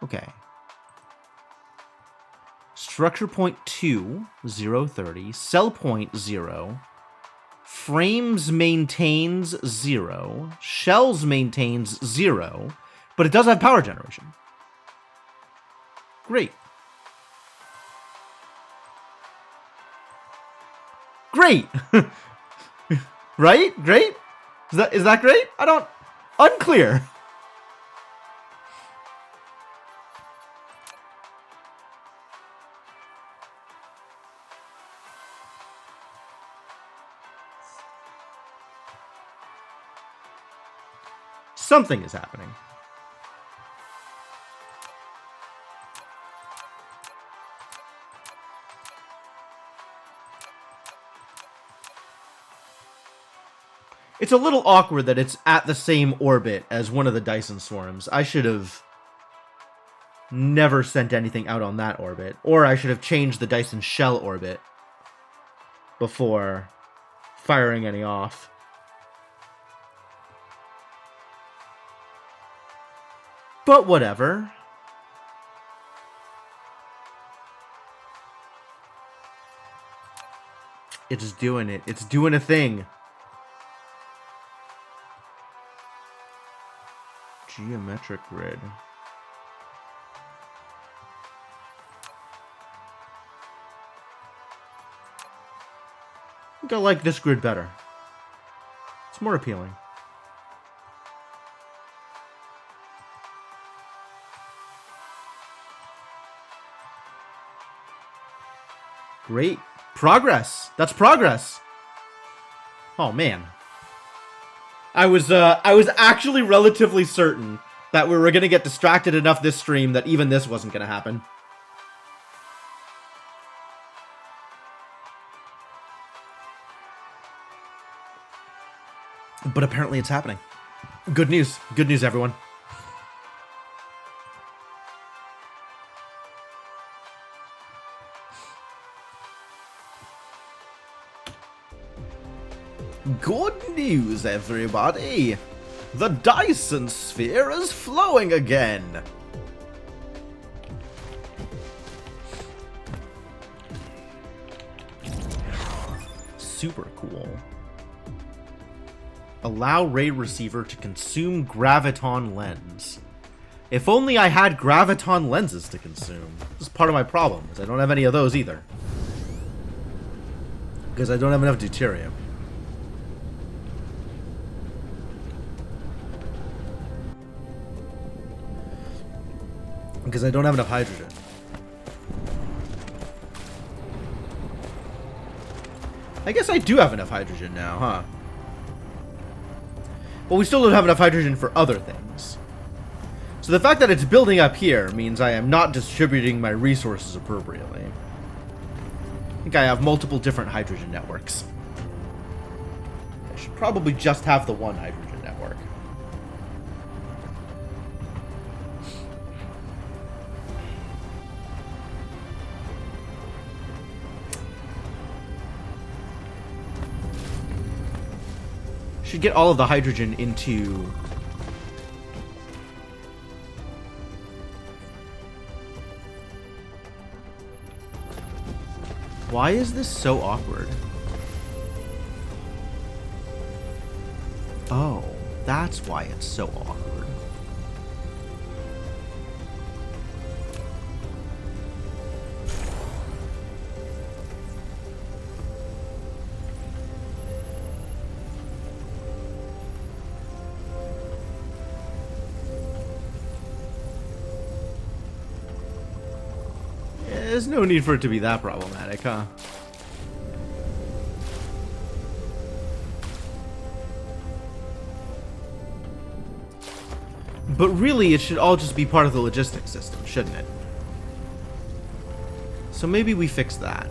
S1: Okay. Structure point 2, 0, 30. Cell point 0. Frames maintains 0. Shells maintains 0. But it does have power generation. Great. Great! Right? Great? Is that great? I don't... Unclear. Something is happening. It's a little awkward that it's at the same orbit as one of the Dyson swarms. I should have never sent anything out on that orbit. Or I should have changed the Dyson shell orbit before firing any off. But whatever. It's doing it. It's doing a thing. Geometric grid. I think I like this grid better. It's more appealing. Great. Progress. That's progress. Oh, man. I was actually relatively certain that we were going to get distracted enough this stream that even this wasn't going to happen. But apparently it's happening. Good news. Good news, everyone. Good news, everybody! The Dyson sphere is flowing again! Super cool. Allow ray receiver to consume graviton lens. If only I had graviton lenses to consume. This is part of my problem, is I don't have any of those either. Because I don't have enough deuterium. Because I don't have enough hydrogen. I guess I do have enough hydrogen now, huh? But we still don't have enough hydrogen for other things. So the fact that it's building up here means I am not distributing my resources appropriately. I think I have multiple different hydrogen networks. I should probably just have the one hydrogen network. Should get all of the hydrogen into... Why is this so awkward? Oh, that's why it's so awkward. There's no need for it to be that problematic, huh? But really, it should all just be part of the logistics system, shouldn't it? So maybe we fix that.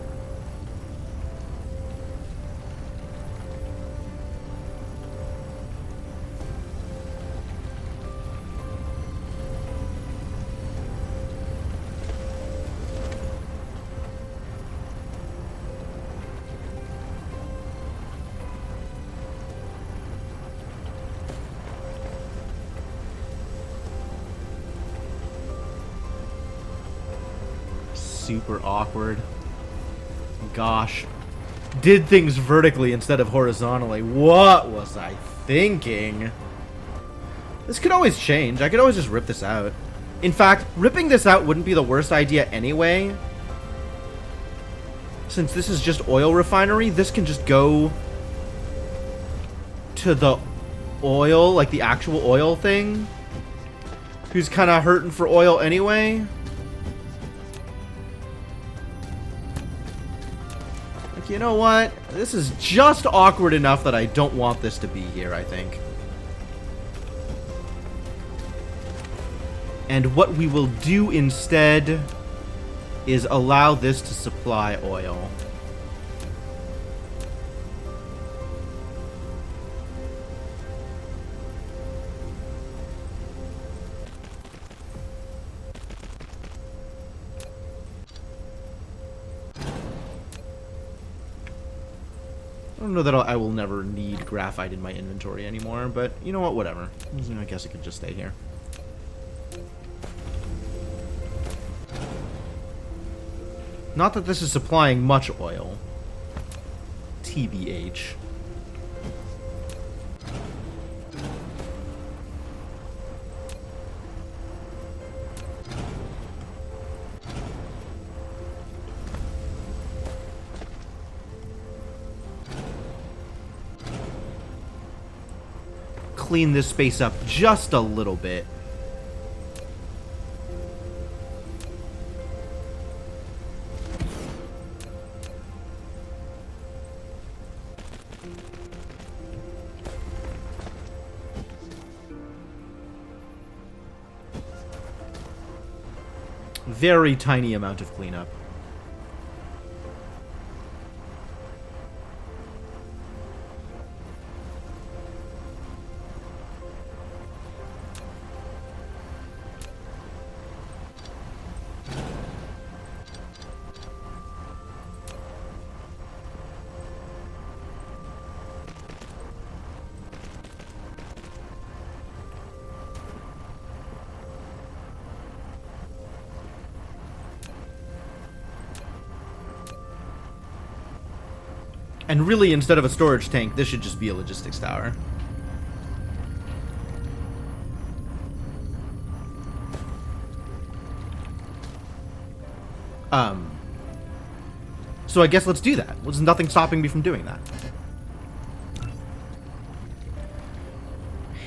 S1: super awkward. Gosh. Did things vertically instead of horizontally. What was I thinking? This could always change. I could always just rip this out. In fact, ripping this out wouldn't be the worst idea anyway. Since this is just oil refinery, this can just go to the oil, like the actual oil thing. Who's kind of hurting for oil anyway. Like, you know what? This is just awkward enough that I don't want this to be here, I think. And what we will do instead is allow this to supply oil. I don't know that I will never need graphite in my inventory anymore, but you know what, whatever. I guess it could just stay here. Not that this is supplying much oil. TBH. Clean this space up just a little bit. Very tiny amount of cleanup. And really, instead of a storage tank, this should just be a logistics tower. So I guess let's do that. There's nothing stopping me from doing that.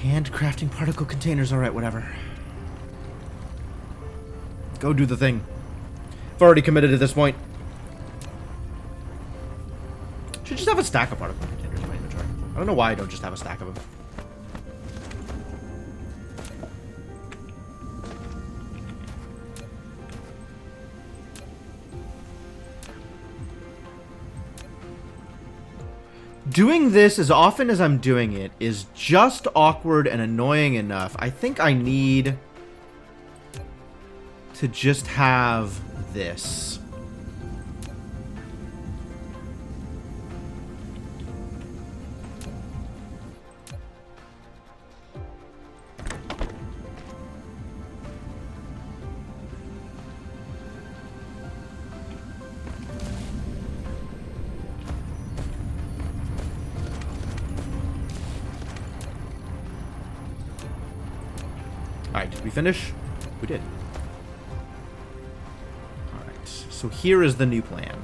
S1: Handcrafting particle containers, alright, whatever. Go do the thing. I've already committed at this point. Should just have a stack of particle containers in my inventory. I don't know why I don't just have a stack of them. Doing this as often as I'm doing it is just awkward and annoying enough. I think I need to just have this. Alright, did we finish? We did. Alright, so here is the new plan.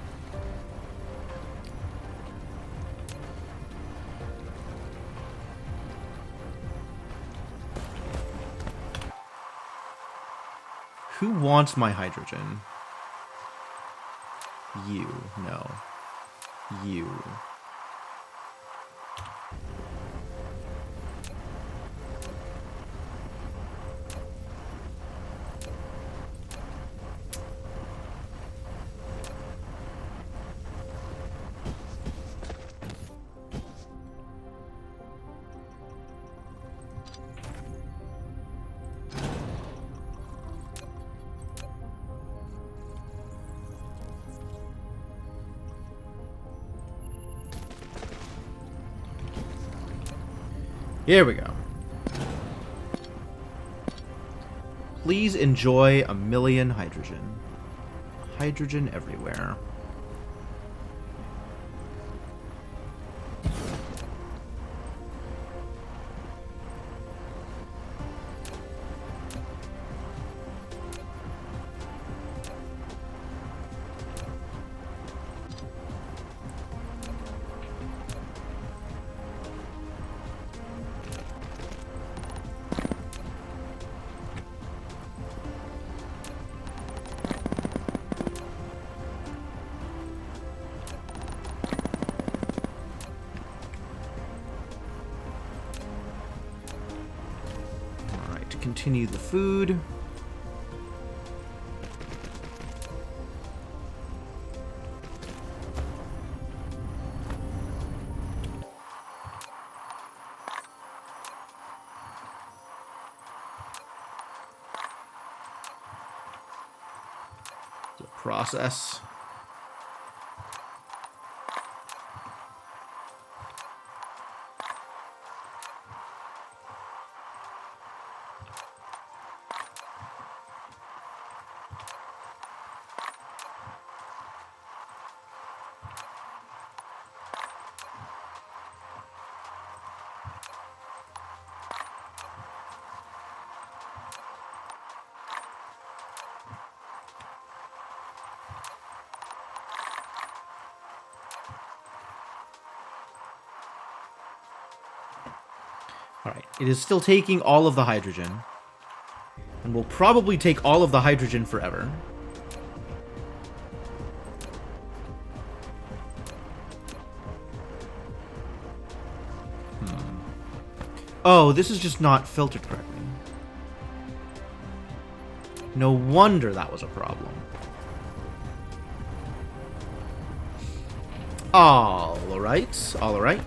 S1: Who wants my hydrogen? You. No. You. Here we go. Please enjoy 1,000,000 hydrogen. Hydrogen everywhere. Continue the food. The process. Alright, it is still taking all of the hydrogen. And will probably take all of the hydrogen forever. Oh, this is just not filtered correctly. No wonder that was a problem. Alright, alright.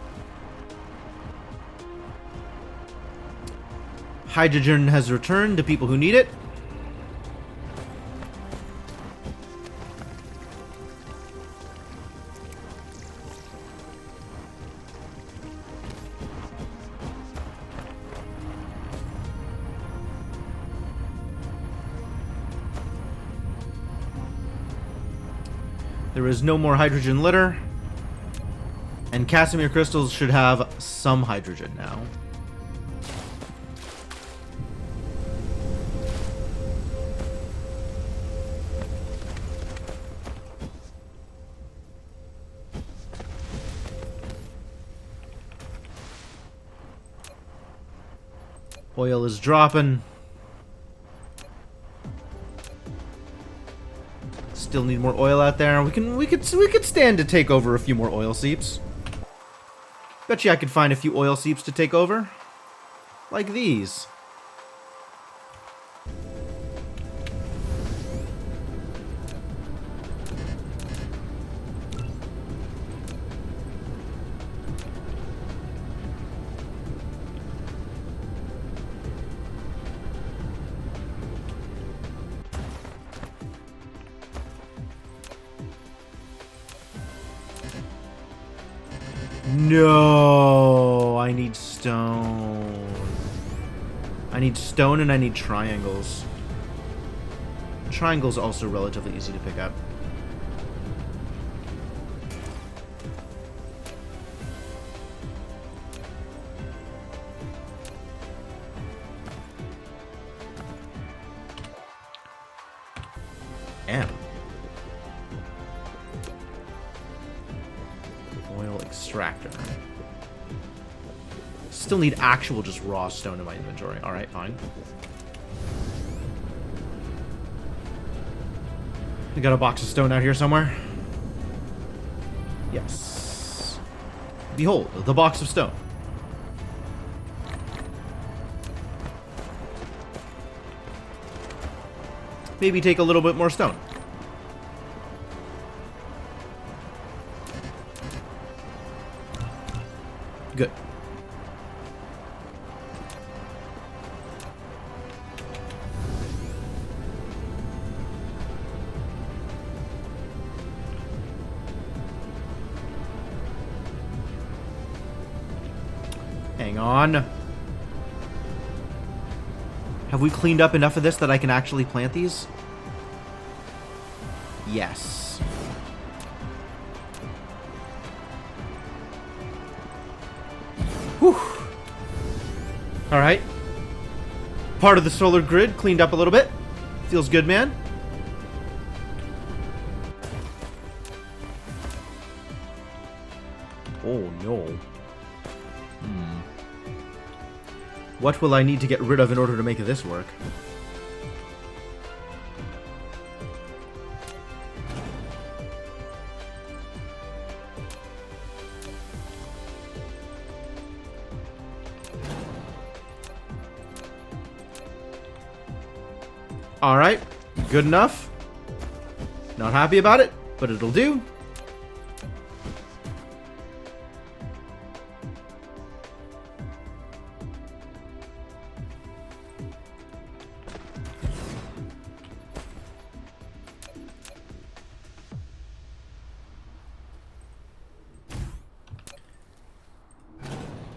S1: Hydrogen has returned to people who need it. There is no more hydrogen litter. And Casimir crystals should have some hydrogen now. Oil is dropping. Still need more oil out there. We could stand to take over a few more oil seeps. Bet you I could find a few oil seeps to take over. Like these. No, I need stone. I need stone and I need triangles. Triangles also relatively easy to pick up. M. Extractor. Still need actual just raw stone in my inventory. Alright, fine. We got a box of stone out here somewhere? Yes. Behold, the box of stone. Maybe take a little bit more stone. Good. Hang on. Have we cleaned up enough of this that I can actually plant these? Yes. Whew. Alright. Part of the solar grid cleaned up a little bit. Feels good, man. Oh, no. What will I need to get rid of in order to make this work? Alright, good enough. Not happy about it, but it'll do.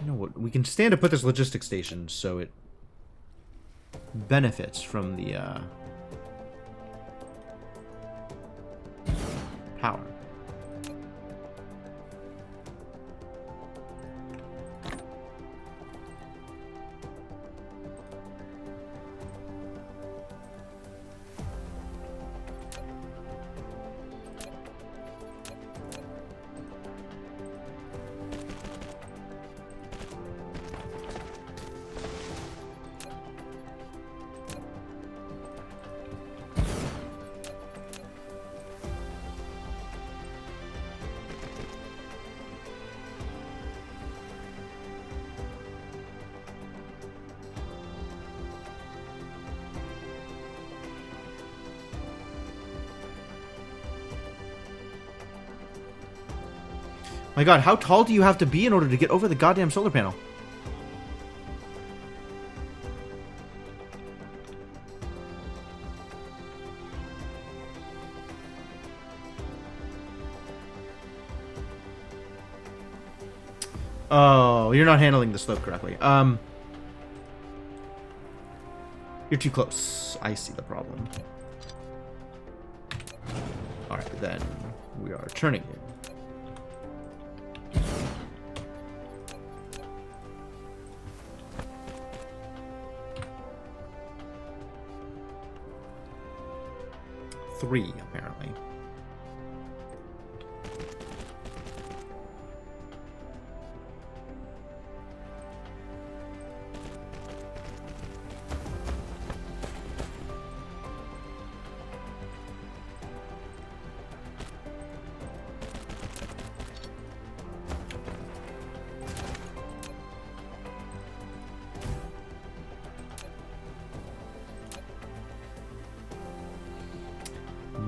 S1: You know what? We can stand to put this logistics station so it benefits from the power. My god, how tall do you have to be in order to get over the goddamn solar panel? Oh, you're not handling the slope correctly. You're too close. I see the problem. Alright, then we are turning it. Three, apparently.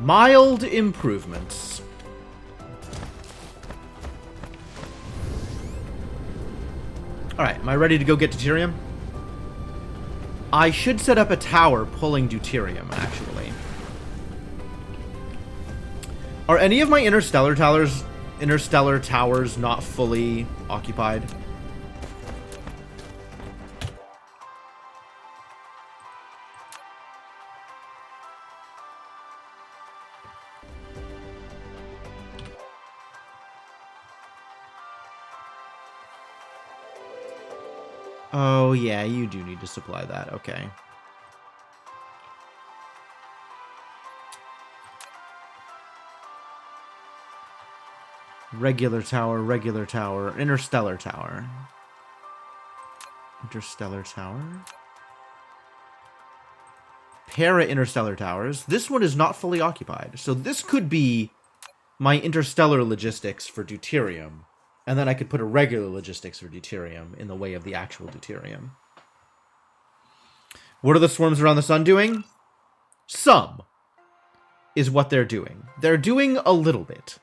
S1: Mild improvements. Alright, am I ready to go get deuterium? I should set up a tower pulling deuterium, actually. Are any of my interstellar towers not fully occupied? Oh, yeah, you do need to supply that. Okay. Regular tower, interstellar tower. Interstellar tower. Para-interstellar towers. This one is not fully occupied. So this could be my interstellar logistics for deuterium. And then I could put a regular logistics for deuterium in the way of the actual deuterium. What are the swarms around the sun doing? Some is what they're doing. They're doing a little bit.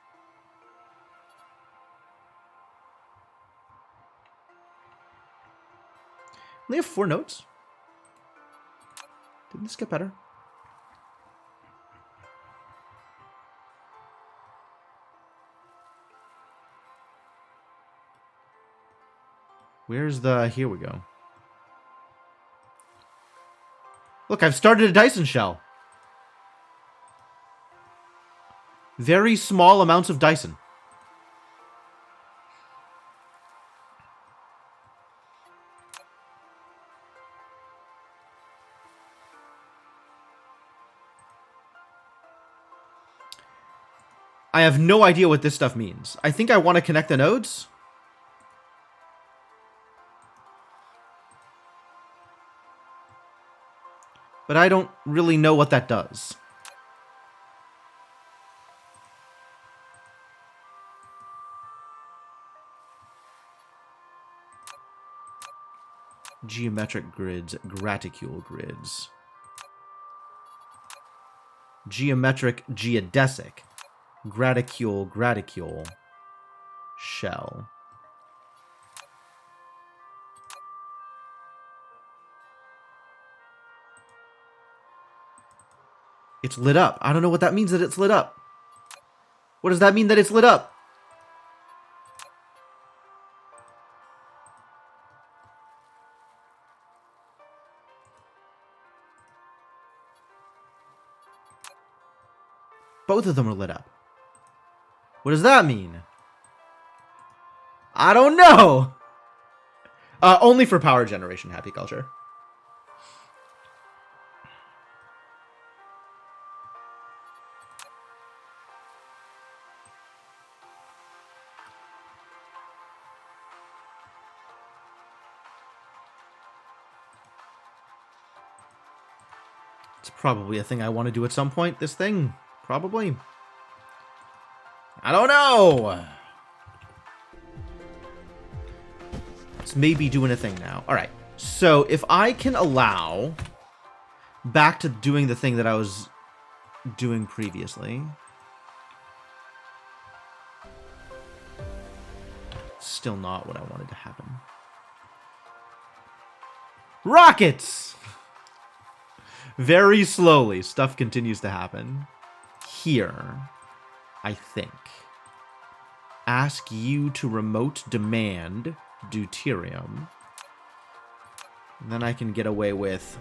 S1: They have 4 nodes. Didn't this get better? Where's the... Here we go. Look, I've started a Dyson shell. Very small amounts of Dyson. I have no idea what this stuff means. I think I want to connect the nodes. But I don't really know what that does. Geometric grids, graticule grids. Geometric, geodesic. Graticule, graticule. Shell. It's lit up. I don't know what that means that it's lit up. What does that mean that it's lit up? Both of them are lit up. What does that mean? I don't know. Only for power generation, Happy Culture. It's probably a thing I want to do at some point, this thing. Probably. I don't know. It's maybe doing a thing now. Alright. So, if I can allow back to doing the thing that I was doing previously. Still not what I wanted to happen. Rockets! Very slowly, stuff continues to happen. Here, I think. Ask you to remote demand deuterium. And then I can get away with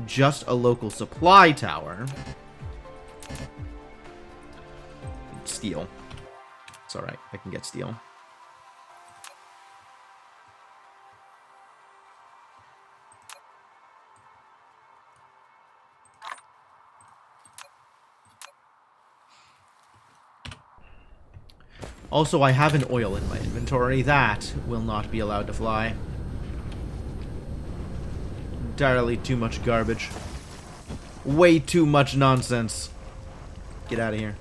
S1: just a local supply tower. Steel. It's alright, I can get steel. Also, I have an oil in my inventory. That will not be allowed to fly. Entirely too much garbage. Way too much nonsense. Get out of here.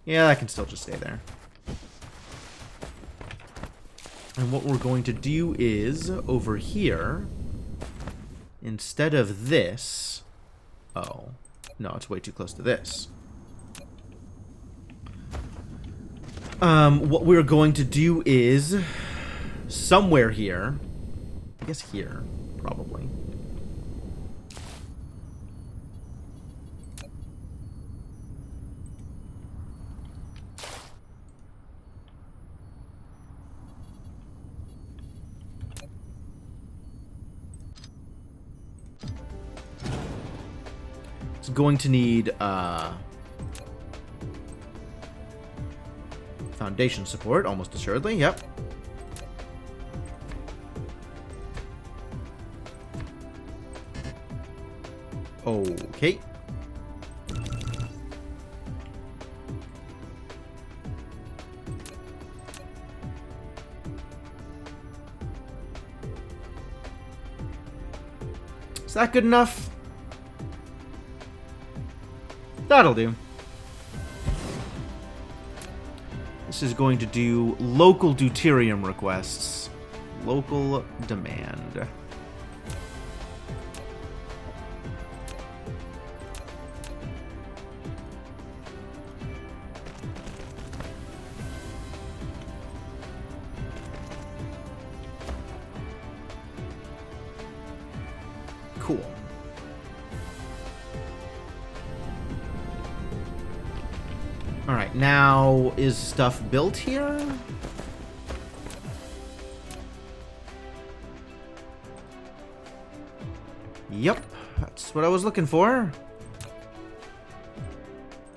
S1: Yeah, that can still just stay there. And what we're going to do is, over here, instead of this... Oh. No, it's way too close to this. What we're going to do is, somewhere here... I guess here, probably. It's going to need foundation support, almost assuredly. Yep. Okay. Is that good enough? That'll do. This is going to do local deuterium requests. Local demand. Cool. Alright, now is stuff built here? Yep, that's what I was looking for.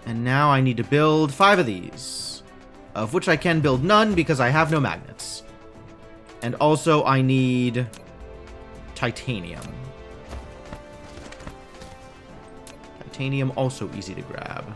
S1: And now I need to build 5 of these, of which I can build none because I have no magnets. And also I need titanium. Titanium also easy to grab.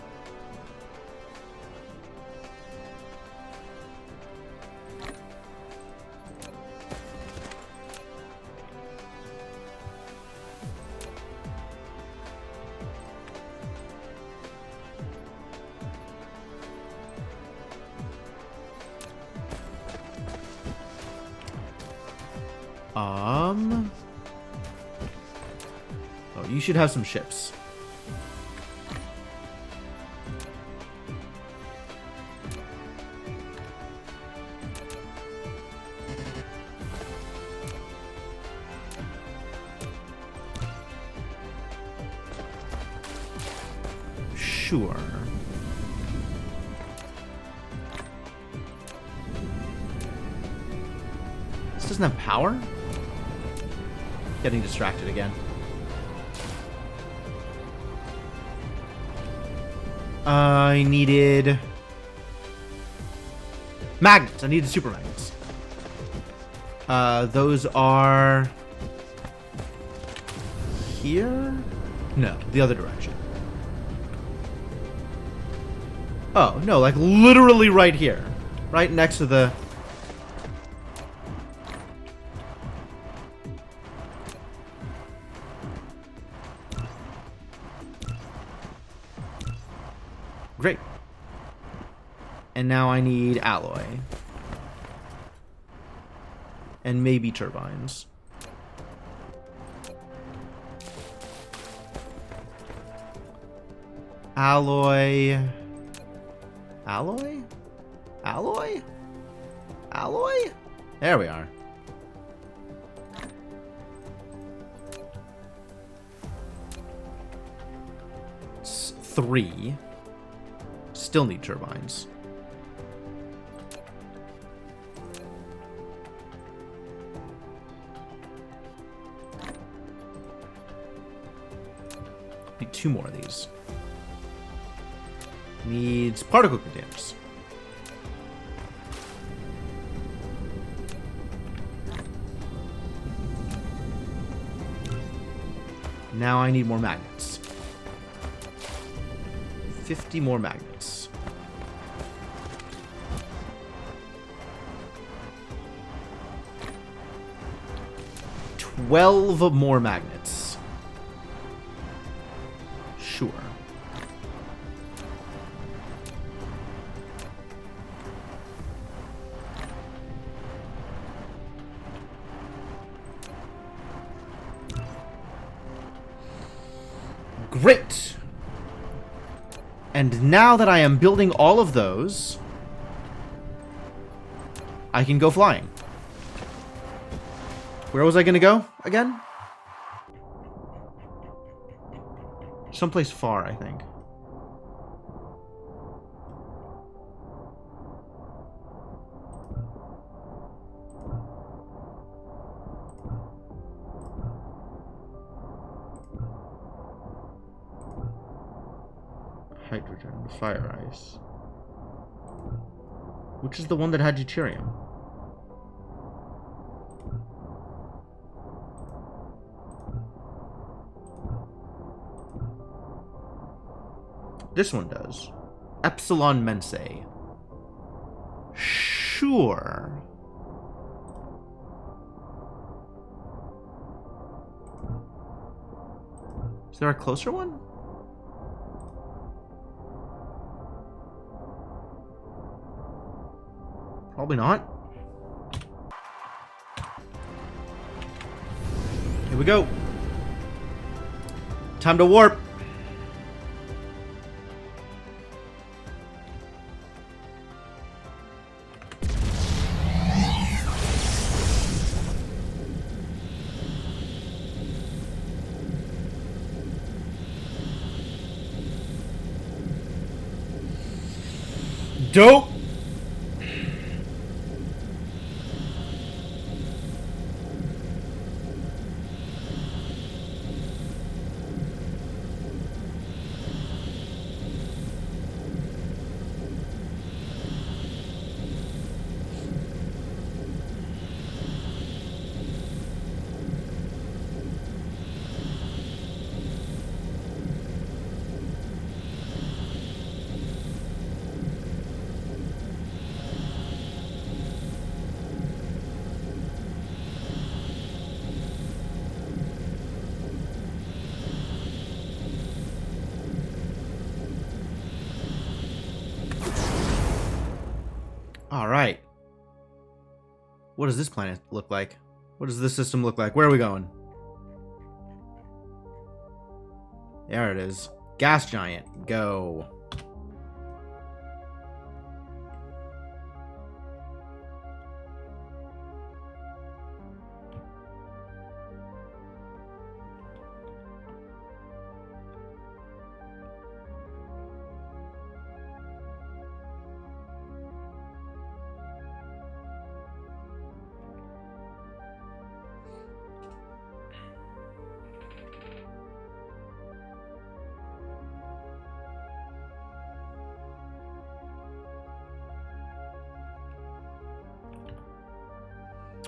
S1: Oh, you should have some ships. Sure. This doesn't have power? Getting distracted again. I needed magnets. I needed super magnets. Those are here? No, the other direction. Oh, no, like literally right here. Right next to the... Great. And now I need alloy. And maybe turbines. Alloy. Alloy? Alloy? Alloy? There we are. It's 3. Still need turbines. Need 2 more of these. Needs particle containers. Now I need more magnets. 50 more magnets. $12 more magnets. Sure. Great. And now that I am building all of those, I can go flying. Where was I going to go again? Someplace far, I think. Hydrogen, fire ice. Which is the one that had deuterium? This one does. Epsilon Mensae. Sure. Is there a closer one? Probably not. Here we go. Time to warp. Dope. Alright. What does this planet look like? What does this system look like? Where are we going? There it is. Gas giant. Go.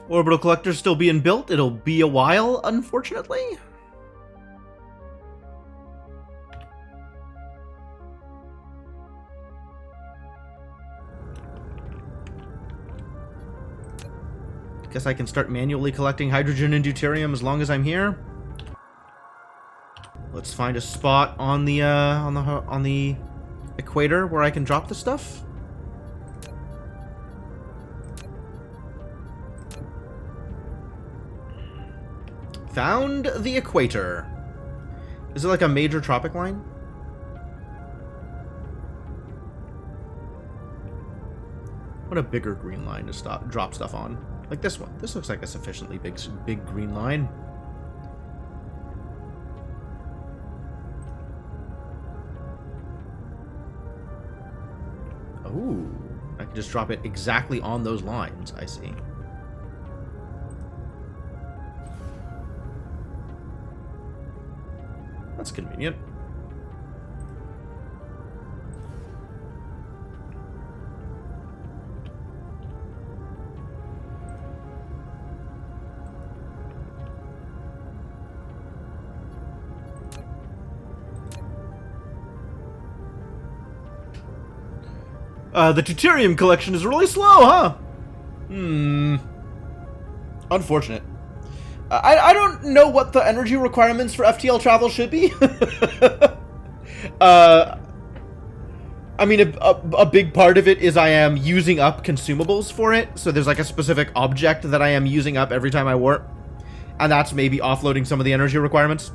S1: Orbital collector's still being built. It'll be a while, unfortunately. Guess I can start manually collecting hydrogen and deuterium as long as I'm here. Let's find a spot on the equator where I can drop the stuff. Found the equator. Is it like a major tropic line? What a bigger green line to drop stuff on. Like this one. This looks like a sufficiently big green line. Oh, I can just drop it exactly on those lines. I see. That's convenient. The deuterium collection is really slow, huh? Unfortunate. I don't know what the energy requirements for FTL travel should be. I mean, a big part of it is I am using up consumables for it. So there's like a specific object that I am using up every time I warp. And that's maybe offloading some of the energy requirements.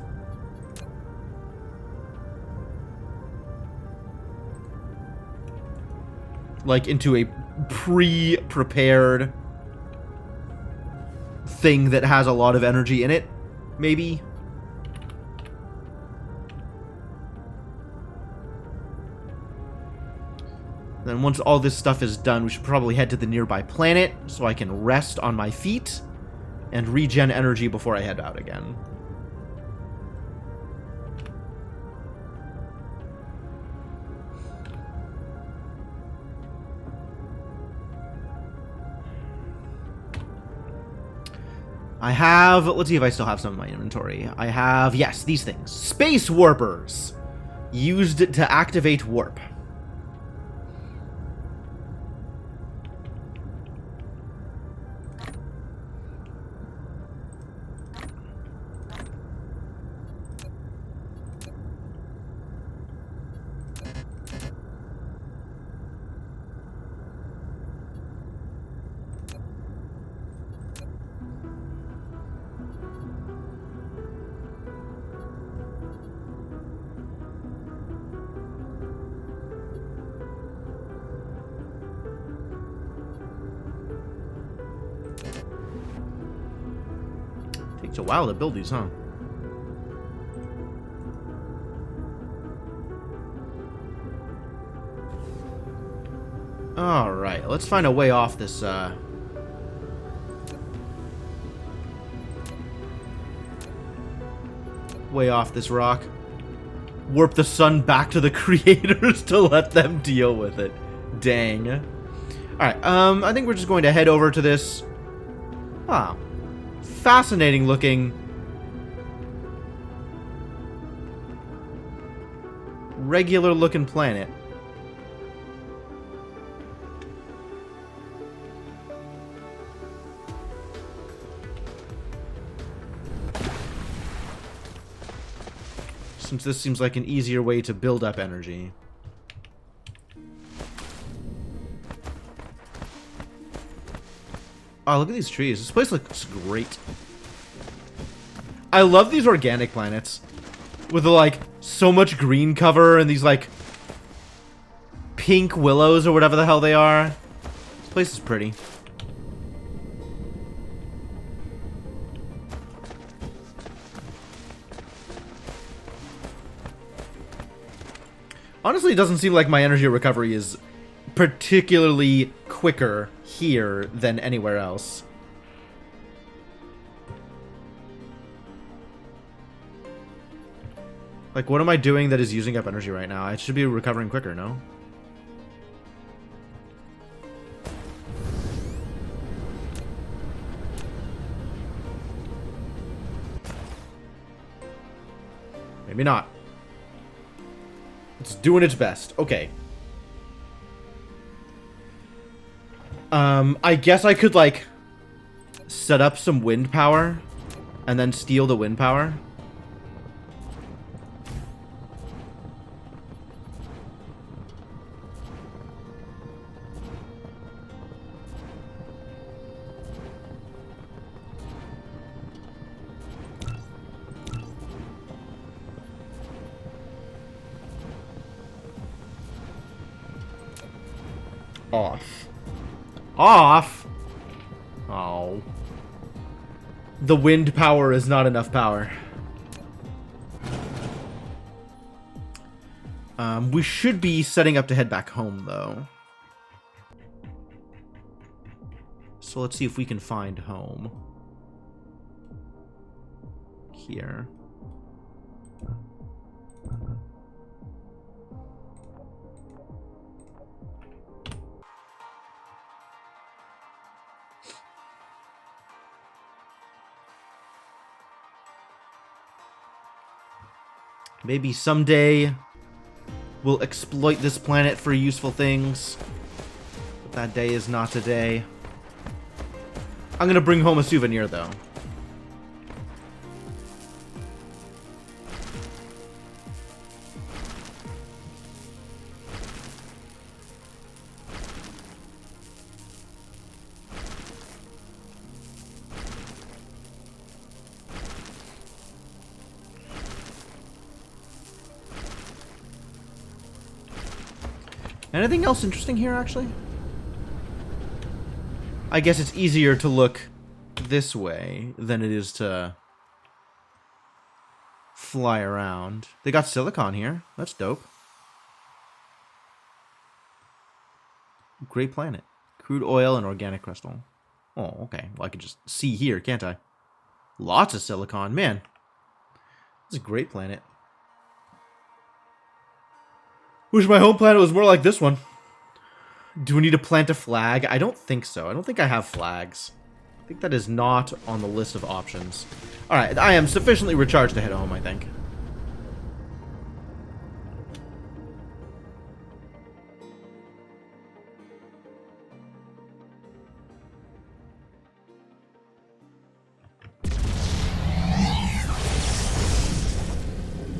S1: Like into a pre-prepared thing that has a lot of energy in it, maybe. Then once all this stuff is done, we should probably head to the nearby planet so I can rest on my feet and regen energy before I head out again. I have, let's see if I still have some in my inventory. I have, yes, these things. Space warpers. Used to activate warp. Takes a while to build these, huh? Alright, let's find a way off this, way off this rock. Warp the sun back to the creators to let them deal with it. Dang. Alright, I think we're just going to head over to this... Ah. Fascinating looking... regular looking planet. Since this seems like an easier way to build up energy. Oh, look at these trees. This place looks great. I love these organic planets. With the, like, so much green cover and these, like, pink willows or whatever the hell they are. This place is pretty. Honestly, it doesn't seem like my energy recovery is particularly quicker here than anywhere else. Like, what am I doing that is using up energy right now? I should be recovering quicker, no? Maybe not. It's doing its best. Okay. I guess I could, like, set up some wind power and then steal the wind power. Off. Off? Oh. The wind power is not enough power. We should be setting up to head back home, though. So let's see if we can find home. Here. Maybe someday we'll exploit this planet for useful things. But that day is not today. I'm gonna bring home a souvenir, though. Anything else interesting here, actually? I guess it's easier to look this way than it is to fly around. They got silicon here. That's dope. Great planet. Crude oil and organic crystal. Oh, okay. Well, I can just see here, can't I? Lots of silicon. Man, this is a great planet. Wish my home planet was more like this one. Do we need to plant a flag? I don't think so. I don't think I have flags. I think that is not on the list of options. Alright, I am sufficiently recharged to head home, I think.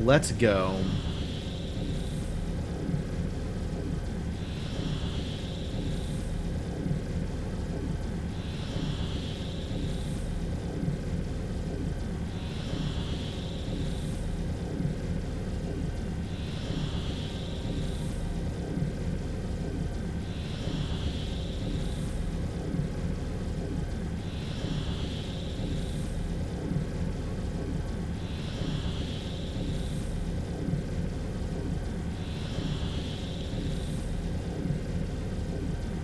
S1: Let's go.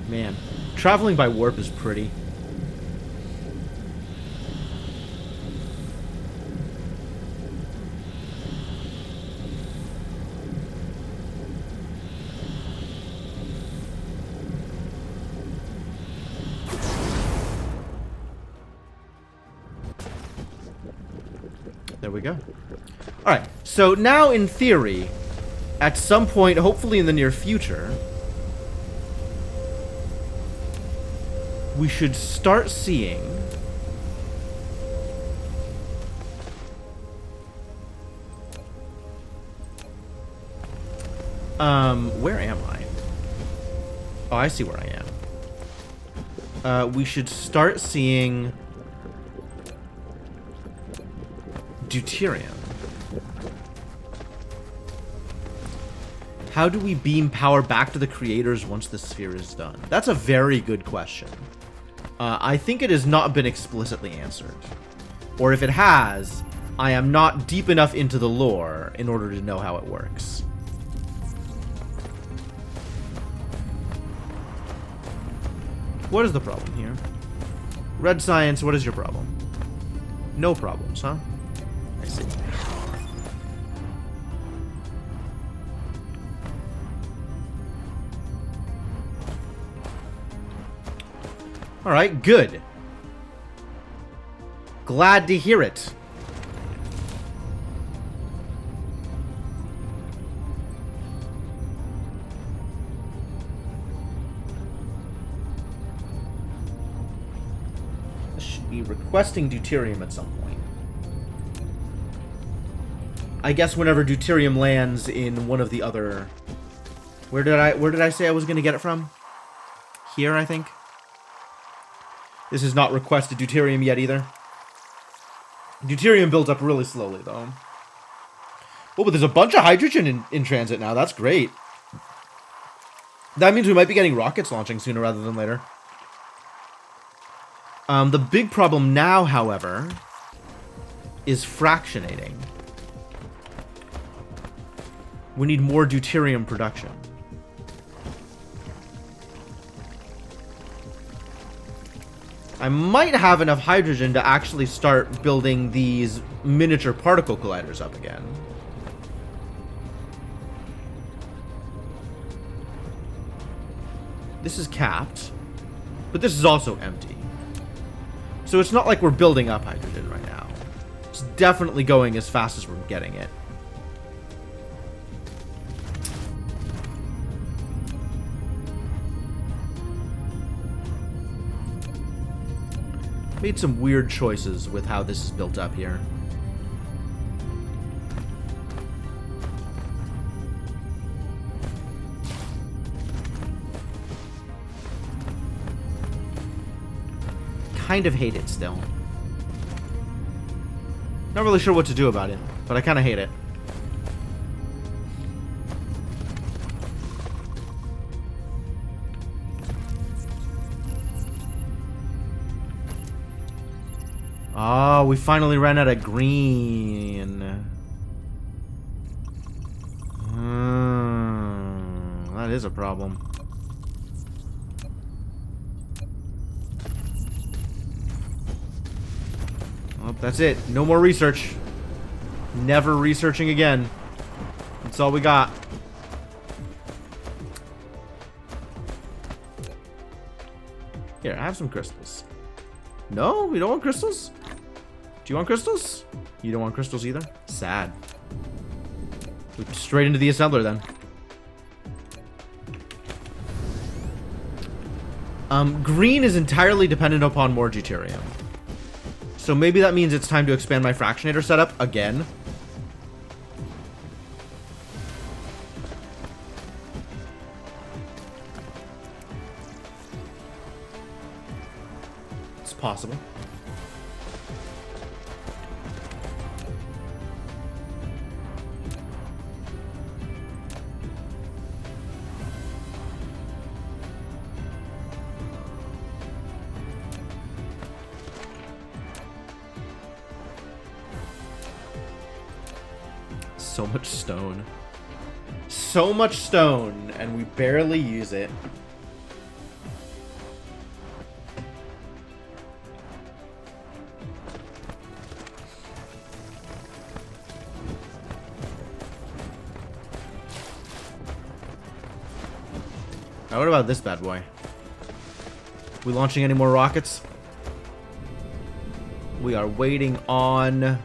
S1: Man, traveling by warp is pretty. There we go. Alright, so now in theory, at some point, hopefully in the near future, we should start seeing where am I? Oh, I see where I am. we should start seeing deuterium. How do we beam power back to the creators once the sphere is done? That's a very good question. I think it has not been explicitly answered. Or if it has, I am not deep enough into the lore in order to know how it works. What is the problem here? Red Science, what is your problem? No problems, huh? I see. Alright, good. Glad to hear it. I should be requesting deuterium at some point. I guess whenever deuterium lands in one of the other... Where did I say I was going to get it from? Here, I think. This is not requested deuterium yet either. Deuterium builds up really slowly, though. Oh, but there's a bunch of hydrogen in transit now. That's great. That means we might be getting rockets launching sooner rather than later. The big problem now, however, is fractionating. We need more deuterium production. I might have enough hydrogen to actually start building these miniature particle colliders up again. This is capped, but this is also empty. So it's not like we're building up hydrogen right now. It's definitely going as fast as we're getting it. Made some weird choices with how this is built up here. Kind of hate it still. Not really sure what to do about it, but I kind of hate it. Oh, we finally ran out of green. That is a problem. Oh, that's it. No more research. Never researching again. That's all we got. Here, I have some crystals. No? We don't want crystals? Do you want crystals? You don't want crystals either? Sad. Straight into the assembler then. Green is entirely dependent upon more deuterium. So maybe that means it's time to expand my fractionator setup again. It's possible. So much stone. So much stone, and we barely use it. Now, what about this bad boy? We launching any more rockets? We are waiting on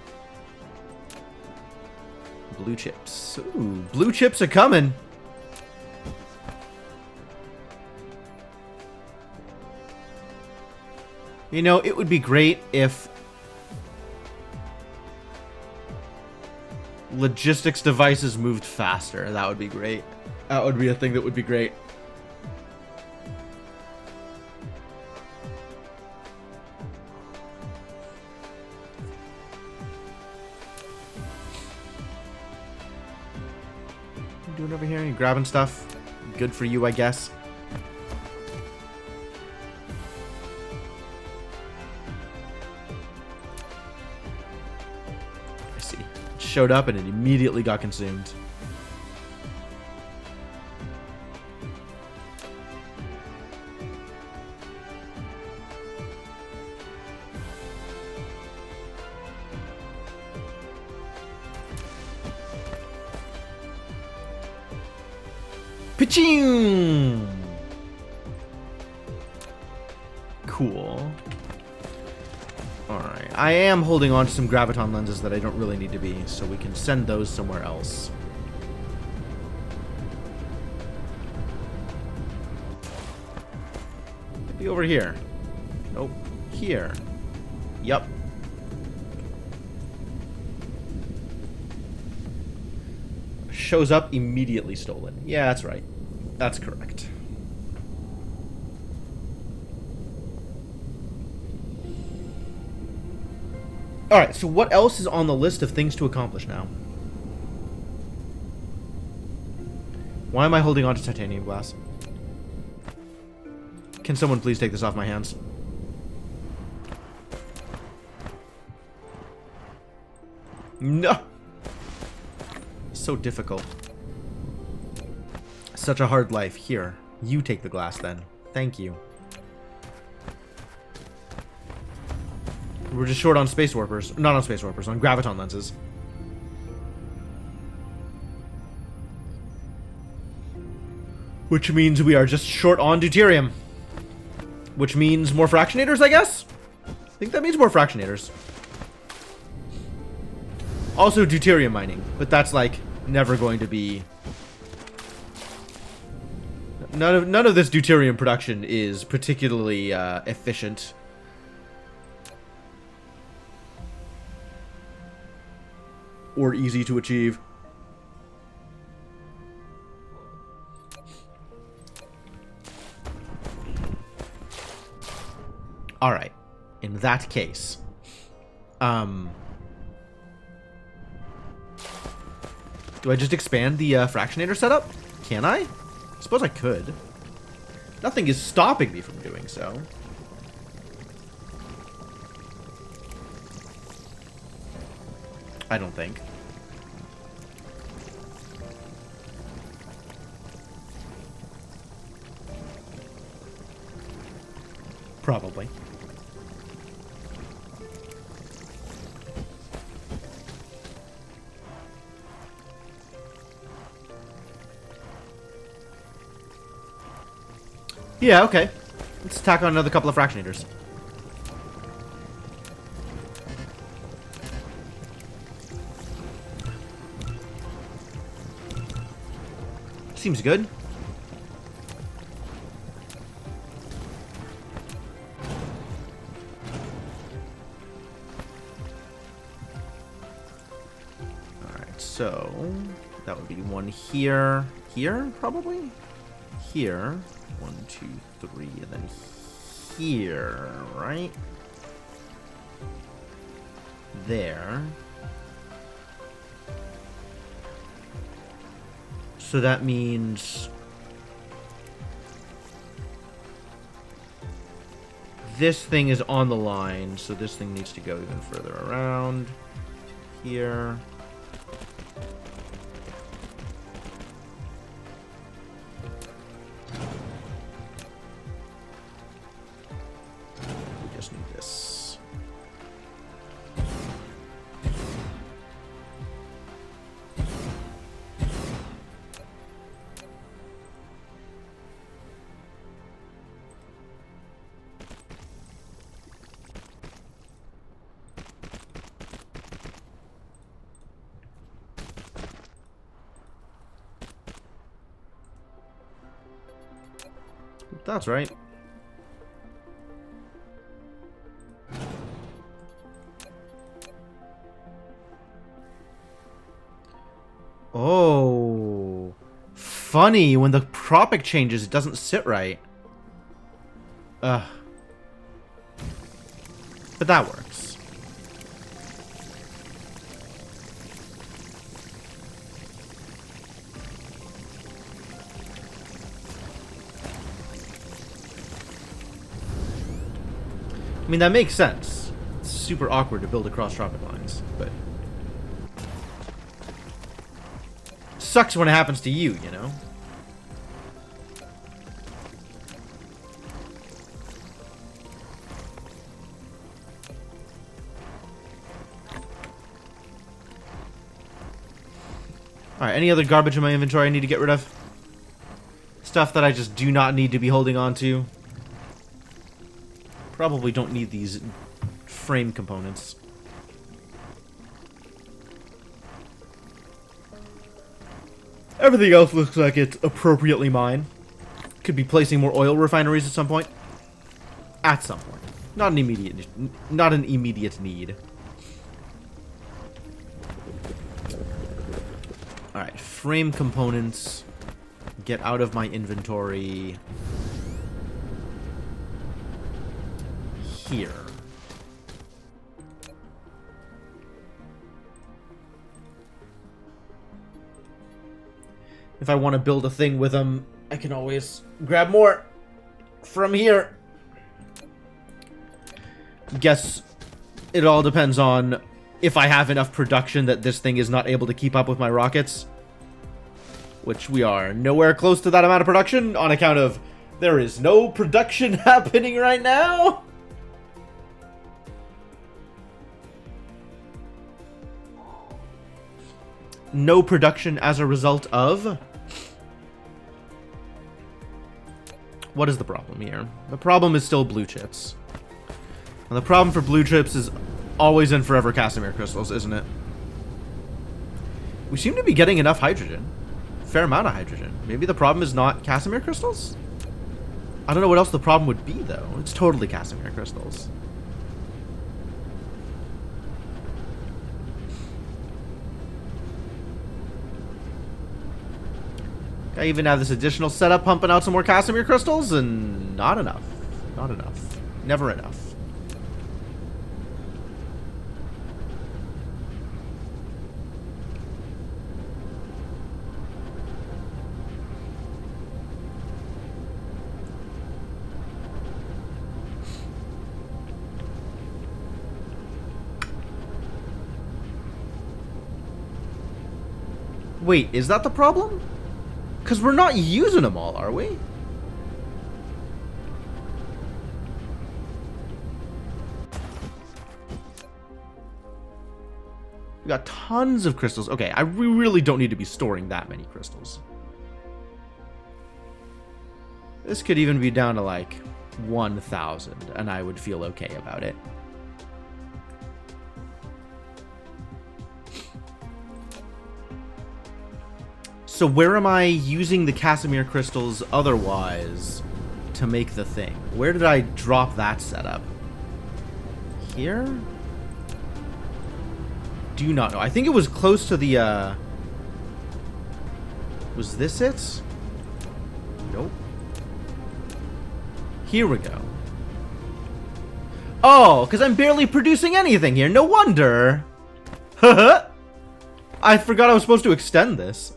S1: blue chips. Ooh, blue chips are coming. You know, it would be great if logistics devices moved faster. That would be great. That would be a thing that would be great. grabbing stuff. Good for you, I guess. I see. It showed up and it immediately got consumed. Piching! Cool. Alright. I am holding on to some graviton lenses that I don't really need to be, so we can send those somewhere else. Maybe over here. Nope. Here. Yup. Shows up, immediately stolen. Yeah, that's right. That's correct. Alright, so what else is on the list of things to accomplish now? Why am I holding on to titanium glass? Can someone please take this off my hands? No! So difficult. Such a hard life. Here, you take the glass then. Thank you. We're just short on space warpers. Not on space warpers, on graviton lenses. Which means we are just short on deuterium. Which means more fractionators, I guess? I think that means more fractionators. Also deuterium mining, but that's like never going to be... None of this deuterium production is particularly efficient. Or easy to achieve. Alright. In that case. Do I just expand the fractionator setup? Can I? I suppose I could. Nothing is stopping me from doing so. I don't think. Probably. Yeah, okay. Let's tack on another couple of fractionators. Seems good. Alright, so that would be one here. Here, probably? Here. 1, 2, 3, and then here, right? There. So that means this thing is on the line, so this thing needs to go even further around here. We just need this. That's right. Oh. Funny, when the tropic changes, it doesn't sit right. Ugh. But that works. I mean, that makes sense. It's super awkward to build across tropic lines, but... Sucks when it happens to you, you know? Alright, any other garbage in my inventory I need to get rid of? Stuff that I just do not need to be holding on to. Probably don't need these frame components. Everything else looks like it's appropriately mine. Could be placing more oil refineries at some point. At some point. Not an immediate need. Alright, frame components. Get out of my inventory. Here. If I want to build a thing with them, I can always grab more from here. Guess it all depends on if I have enough production that this thing is not able to keep up with my rockets. Which we are nowhere close to that amount of production on account of there is no production happening right now. No production as a result of... What is the problem here? The problem is still blue chips. And the problem for blue chips is always and forever Casimir crystals, isn't it? We seem to be getting enough hydrogen. Fair amount of hydrogen. Maybe the problem is not Casimir crystals? I don't know what else the problem would be, though. It's totally Casimir crystals. I even have this additional setup pumping out some more Casimir crystals, and not enough. Not enough. Never enough. Wait, is that the problem? Because we're not using them all, are we? We got tons of crystals. Okay, we really don't need to be storing that many crystals. This could even be down to like 1,000, and I would feel okay about it. So where am I using the Casimir crystals otherwise to make the thing? Where did I drop that setup? Here? Do not know. I think it was close to the, Was this it? Nope. Here we go. Oh, because I'm barely producing anything here. No wonder. I forgot I was supposed to extend this.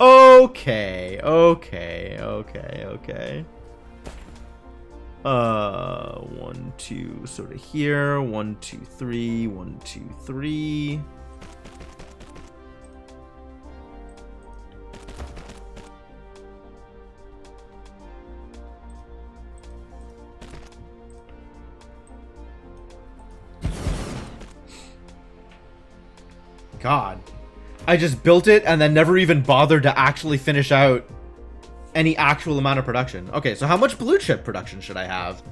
S1: Okay. 1, 2, sort of here. 1, 2, 3. 1, 2, 3. God. I just built it and then never even bothered to actually finish out any actual amount of production. Okay, so how much blue chip production should I have?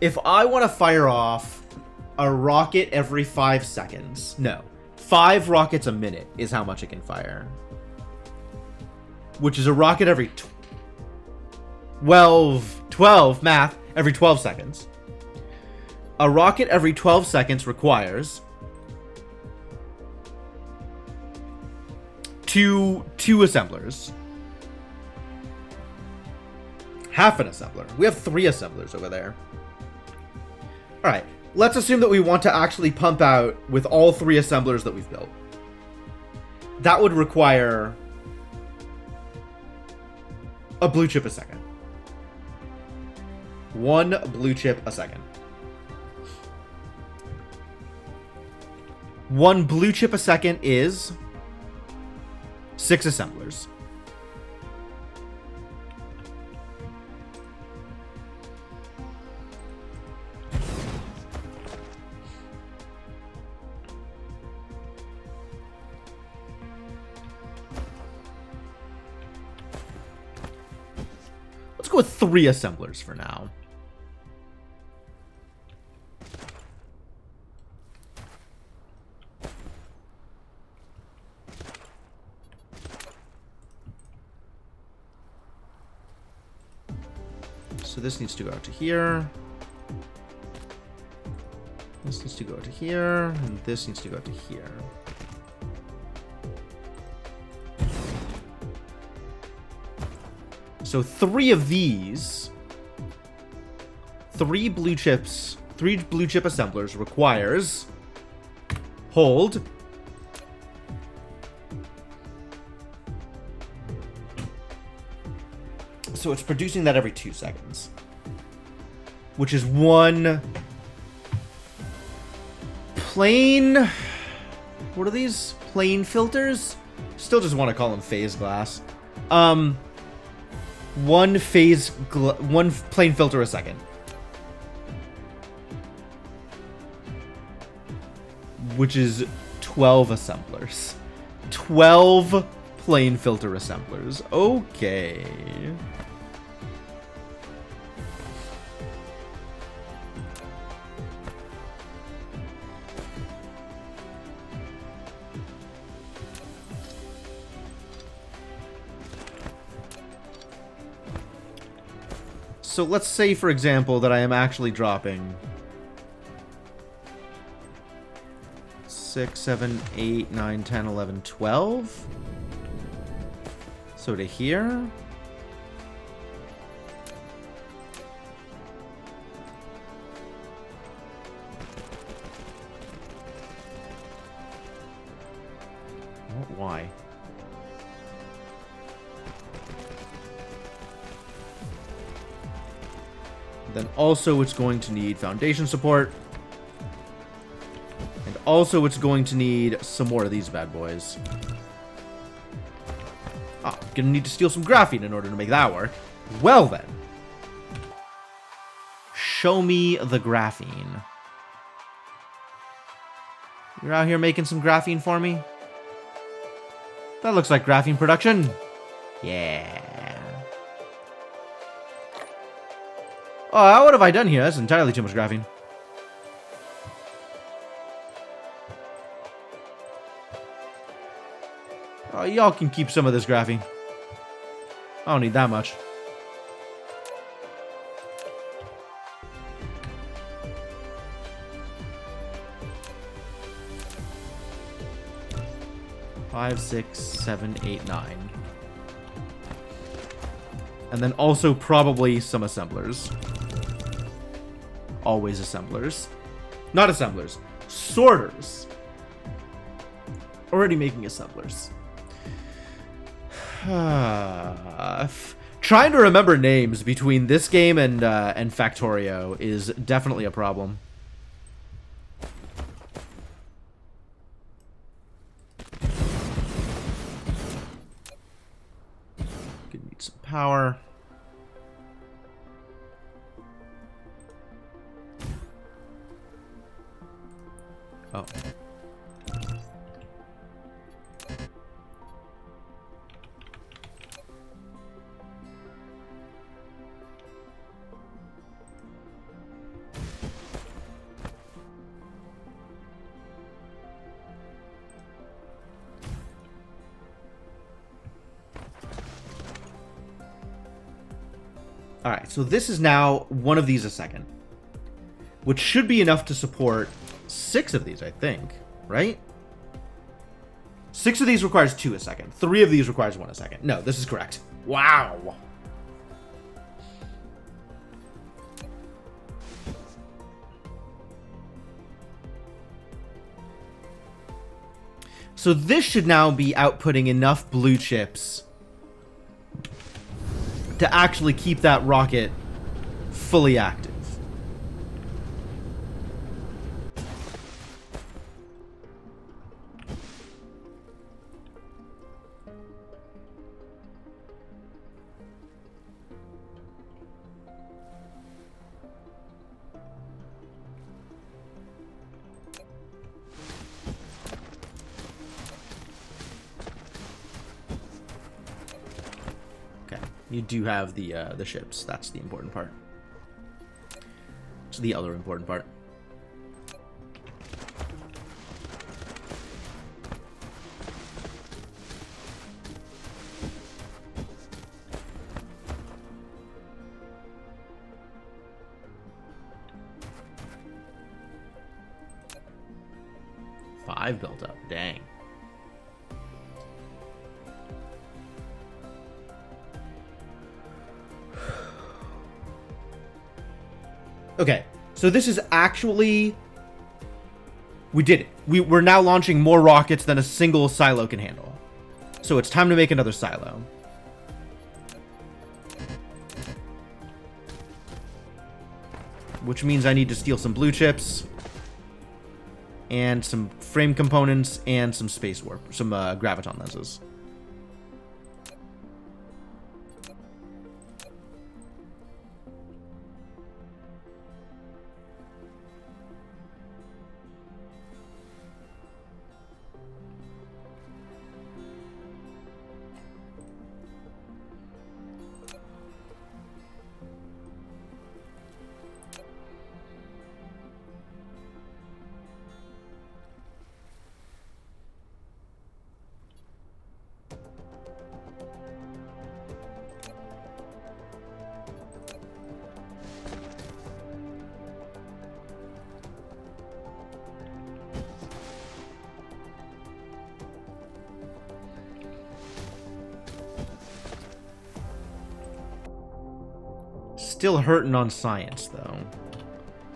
S1: If I want to fire off a rocket every 5 seconds. No. 5 rockets a minute is how much it can fire. Which is a rocket every 12 math, every 12 seconds. A rocket every 12 seconds requires two assemblers. Half an assembler. We have 3 assemblers over there. Alright, let's assume that we want to actually pump out with all 3 assemblers that we've built. That would require a blue chip a second. 1 blue chip a second. 1 blue chip a second is 6 assemblers. Let's go with 3 assemblers for now. So this needs to go out to here. This needs to go out to here. And this needs to go out to here. So 3 of these, 3 blue chips, 3 blue chip assemblers requires, hold, so it's producing that every 2 seconds, which is 1 plain, what are these? Plain filters? Still just want to call them phase glass. 1 plain filter a second. Which is 12 assemblers. 12 plain filter assemblers. Okay. So let's say, for example, that I am actually dropping 6, 7, 8, 9, 10, 11, 12. So to here. Why? Then also it's going to need foundation support. And also it's going to need some more of these bad boys. Ah, I'm gonna need to steal some graphene in order to make that work. Well then. Show me the graphene. You're out here making some graphene for me? That looks like graphene production. Yeah. Oh, what have I done here? That's entirely too much graphene. Oh, y'all can keep some of this graphene. I don't need that much. Five, 6, 7, 8, 9. And then also probably some assemblers. Always assemblers. Not assemblers. Sorters. Already making assemblers. Trying to remember names between this game and Factorio is definitely a problem. Gonna need some power. Oh. Alright, so this is now one of these a second. Which should be enough to support 6 of these, I think. Right? 6 of these requires 2 a second. 3 of these requires 1 a second. No, this is correct. Wow! So this should now be outputting enough blue chips to actually keep that rocket fully active. You do have the ships. That's the important part. It's the other important part. Five built up. Dang. Okay, so this is actually... We did it. We're now launching more rockets than a single silo can handle. So it's time to make another silo. Which means I need to steal some blue chips. And some frame components and some space warp. Some graviton lenses. Still hurting on science, though.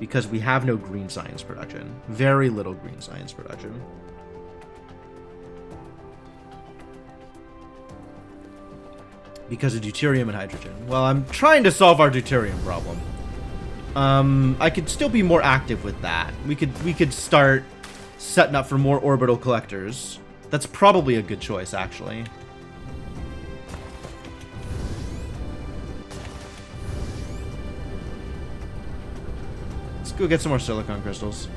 S1: Because we have no green science production. Very little green science production. Because of deuterium and hydrogen. Well, I'm trying to solve our deuterium problem. I could still be more active with that. We could start setting up for more orbital collectors. That's probably a good choice, actually. Go get some more silicon crystals.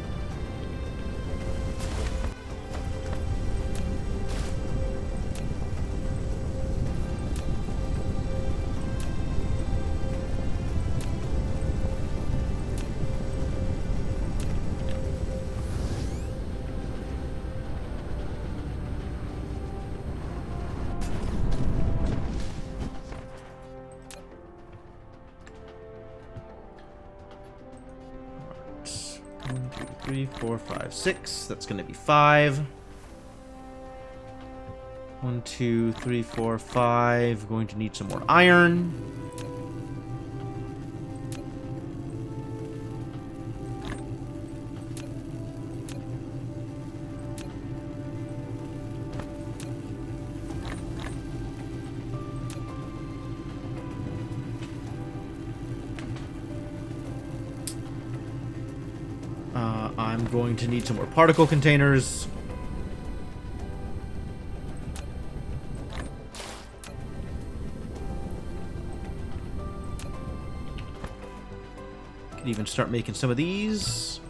S1: Three, four, five, six. That's going to be 5. 1, 2, 3, 4, 5. Going to need some more iron. I'm going to need some more particle containers. Could even start making some of these.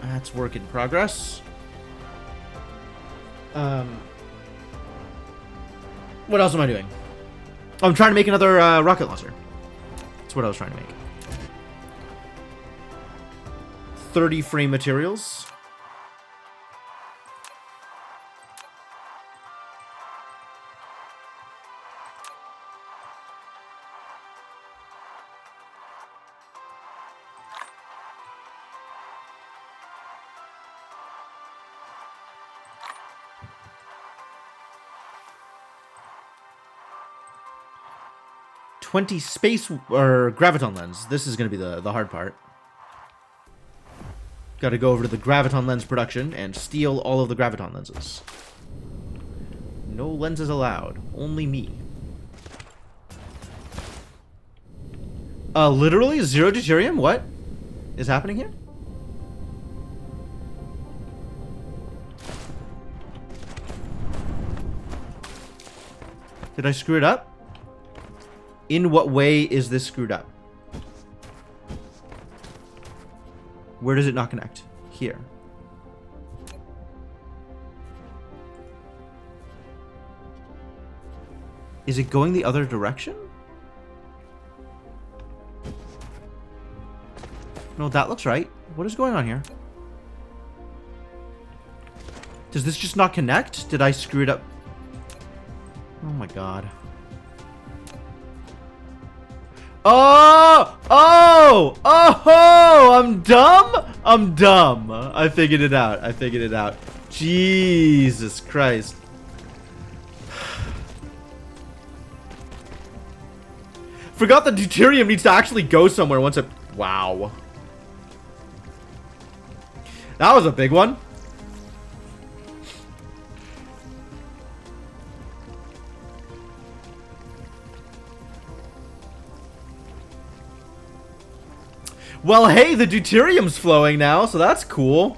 S1: That's work in progress. What else am I doing? Oh, I'm trying to make another rocket launcher. That's what I was trying to make. 30 frame materials. $20 space or graviton lens. This is going to be the hard part. Gotta go over to the graviton lens production and steal all of the graviton lenses. No lenses allowed. Only me. Literally 0 deuterium? What is happening here? Did I screw it up? In what way is this screwed up? Where does it not connect? Here. Is it going the other direction? No, that looks right. What is going on here? Does this just not connect? Did I screw it up? Oh my god. Oh! Oh! Oh! I'm dumb? I'm dumb. I figured it out. I figured it out. Jesus Christ. Forgot that deuterium needs to actually go somewhere once it... Wow. That was a big one. Well, hey, the deuterium's flowing now, so that's cool.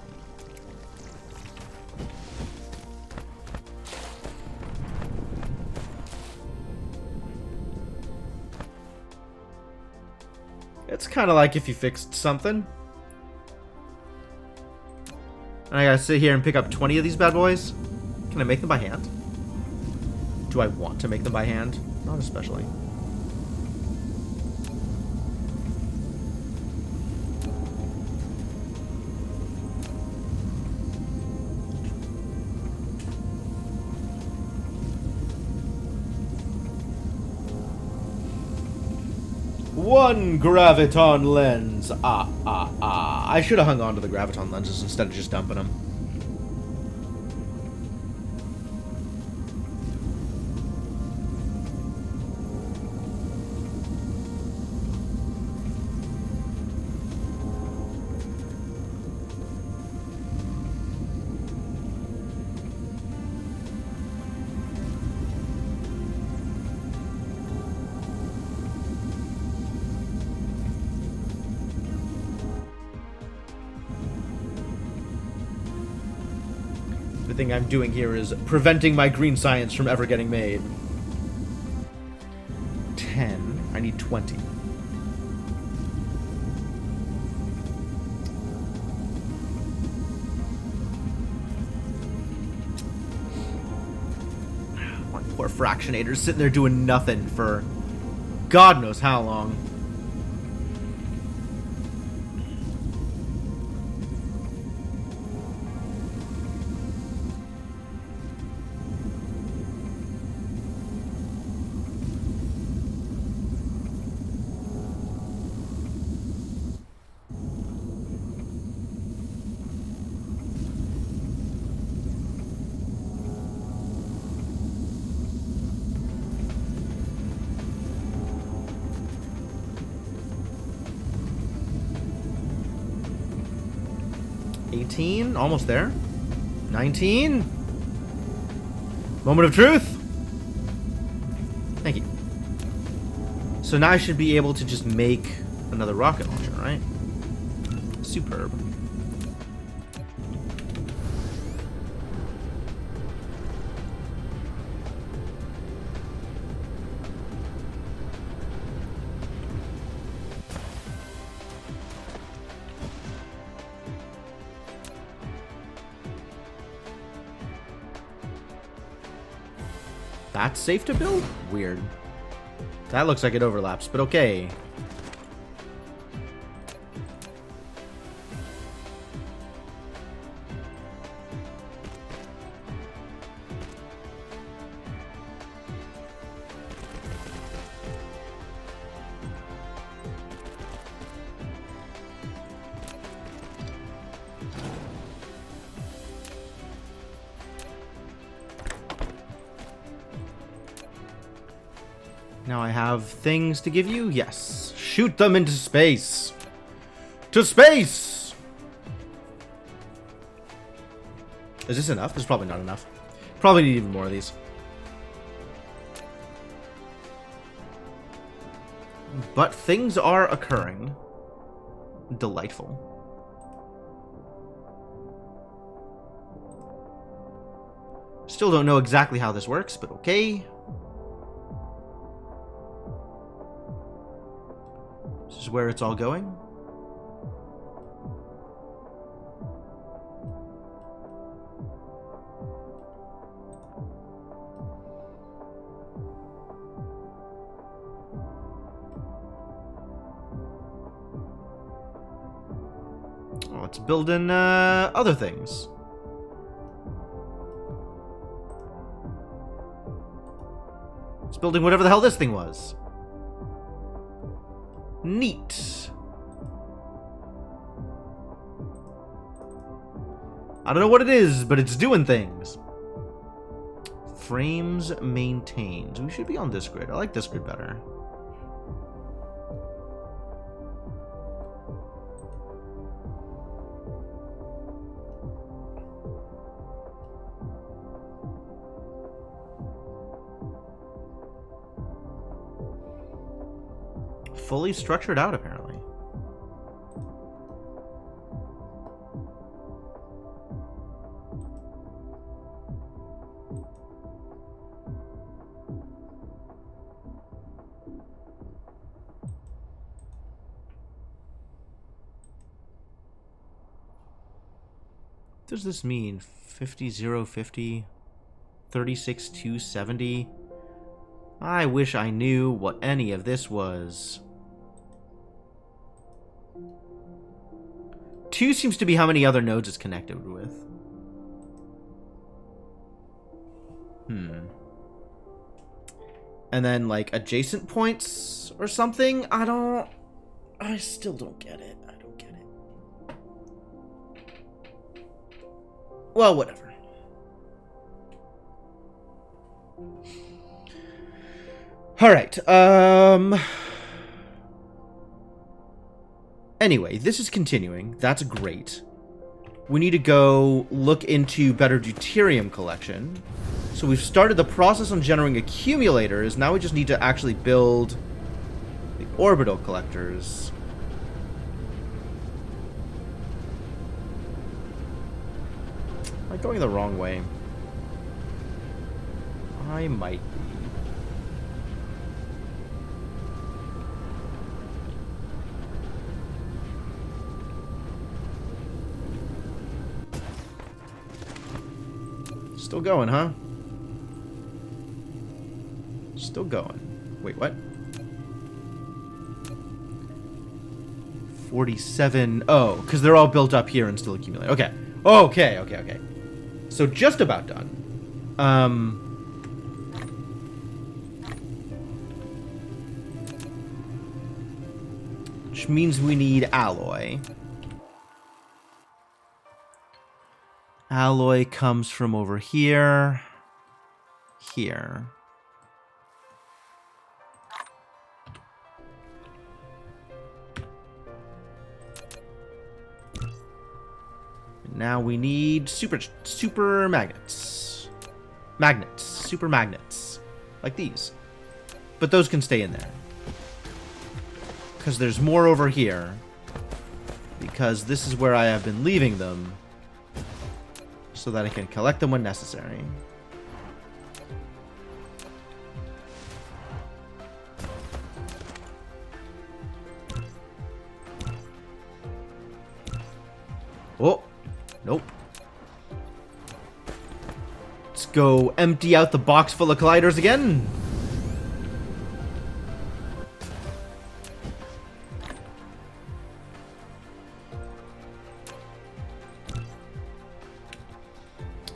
S1: It's kind of like if you fixed something. And I gotta sit here and pick up 20 of these bad boys. Can I make them by hand? Do I want to make them by hand? Not especially. One graviton lens. I should have hung on to the graviton lenses instead of just dumping them. Thing I'm doing here is preventing my green science from ever getting made. 10. I need 20. My poor fractionator's sitting there doing nothing for God knows how long. Almost there. 19. Moment of truth. Thank you. So now I should be able to just make another rocket launcher, right? Superb. That's safe to build? Weird. That looks like it overlaps, but okay. Now I have things to give you? Yes. Shoot them into space. To space! Is this enough? This is probably not enough. Probably need even more of these. But things are occurring. Delightful. Still don't know exactly how this works, but okay. This is where it's all going. Oh, let's build in other things. It's building whatever the hell this thing was. Neat. I don't know what it is, but it's doing things. Frames maintained. We should be on this grid. I like this grid better. Fully structured out, apparently. What does this mean? 50,050, 36,270. I wish I knew what any of this was. 2 seems to be how many other nodes it's connected with. And then, like, adjacent points or something? I still don't get it. I don't get it. Well, whatever. Alright, anyway, this is continuing. That's great. We need to go look into better deuterium collection. So we've started the process on generating accumulators. Now we just need to actually build the orbital collectors. Am I going the wrong way? I might be. Still going, huh? Still going. Wait, what? 47. Oh, because they're all built up here and still accumulate. Okay. Okay. So just about done. Which means we need alloy. Alloy comes from over here. Here. Now we need super magnets. Super magnets. Like these. But those can stay in there. Because there's more over here. Because this is where I have been leaving them. So that I can collect them when necessary. Oh, nope. Let's go empty out the box full of colliders again.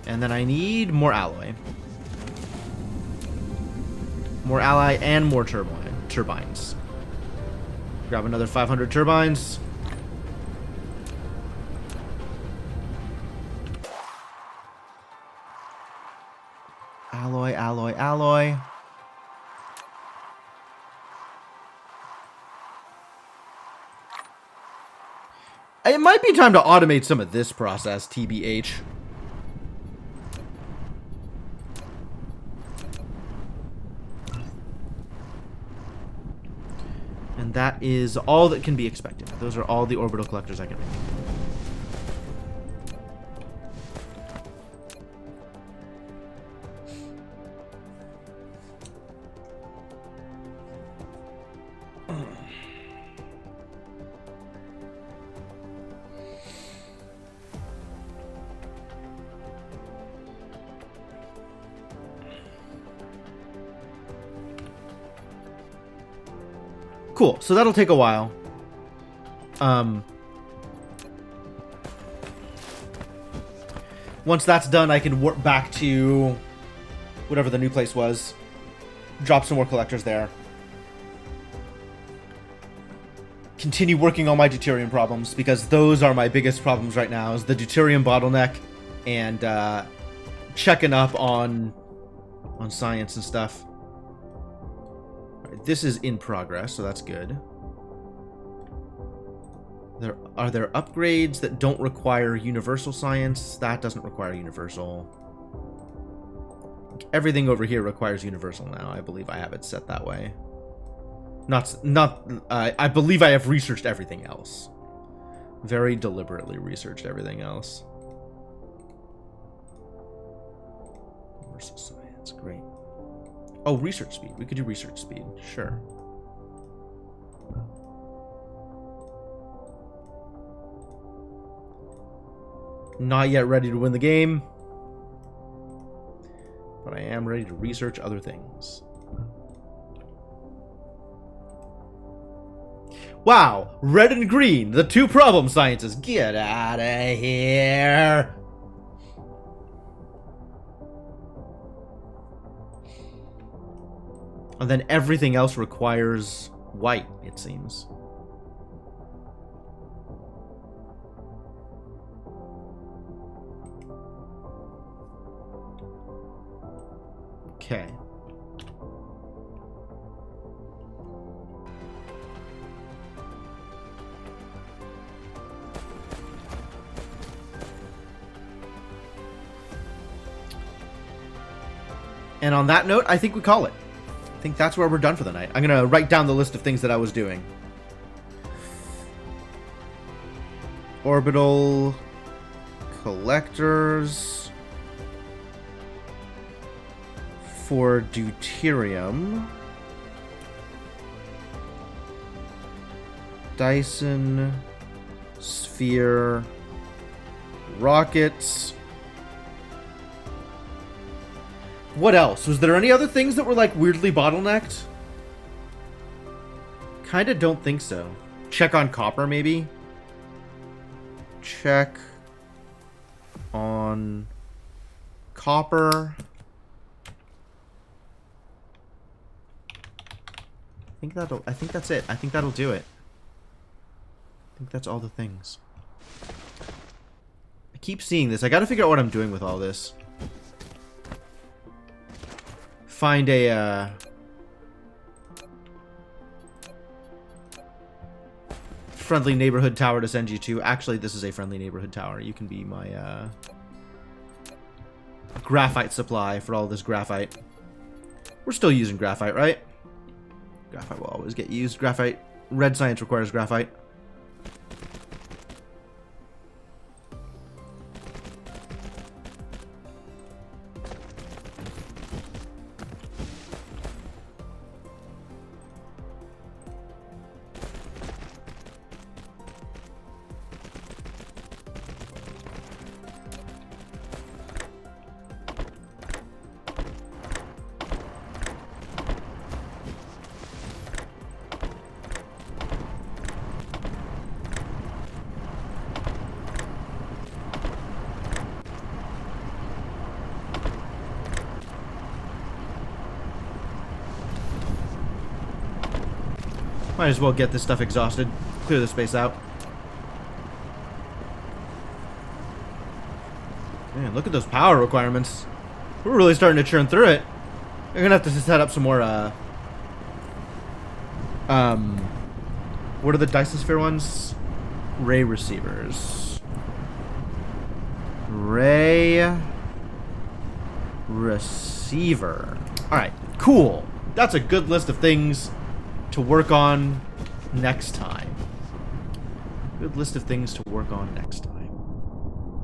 S1: And then I need more alloy. More alloy and more turbines. Grab another 500 turbines. Alloy. It might be time to automate some of this process, TBH. And that is all that can be expected. Those are all the orbital collectors I can make. Cool, so that'll take a while. Once that's done, I can warp back to whatever the new place was. Drop some more collectors there. Continue working on my deuterium problems, because those are my biggest problems right now, is the deuterium bottleneck and checking up on science and stuff. This is in progress, so that's good. Are there upgrades that don't require universal science? That doesn't require universal. Everything over here requires universal now. I believe I have it set that way. I believe I have researched everything else. Very deliberately researched everything else. Universal science, great. Oh, research speed. We could do research speed. Sure. Not yet ready to win the game. But I am ready to research other things. Wow! Red and green, the two problem sciences. Get out of here! And then everything else requires white, it seems. Okay. And on that note, I think we call it. I think that's where we're done for the night. I'm going to write down the list of things that I was doing. Orbital collectors for deuterium. Dyson sphere rockets. What else? Was there any other things that were, like, weirdly bottlenecked? Kinda don't think so. Check on copper, maybe? Check on copper. I think that's it. I think that'll do it. I think that's all the things. I keep seeing this. I gotta figure out what I'm doing with all this. Find a, friendly neighborhood tower to send you to. Actually, this is a friendly neighborhood tower. You can be my, graphite supply for all this graphite. We're still using graphite, right? Graphite will always get used. Graphite. Red science requires graphite. Might as well get this stuff exhausted. Clear the space out. Man, look at those power requirements. We're really starting to churn through it. We're gonna have to set up some more, what are the Dyson sphere ones? Ray receivers. Ray receiver. Alright, cool. That's a good list of things to work on next time. Good list of things to work on next time.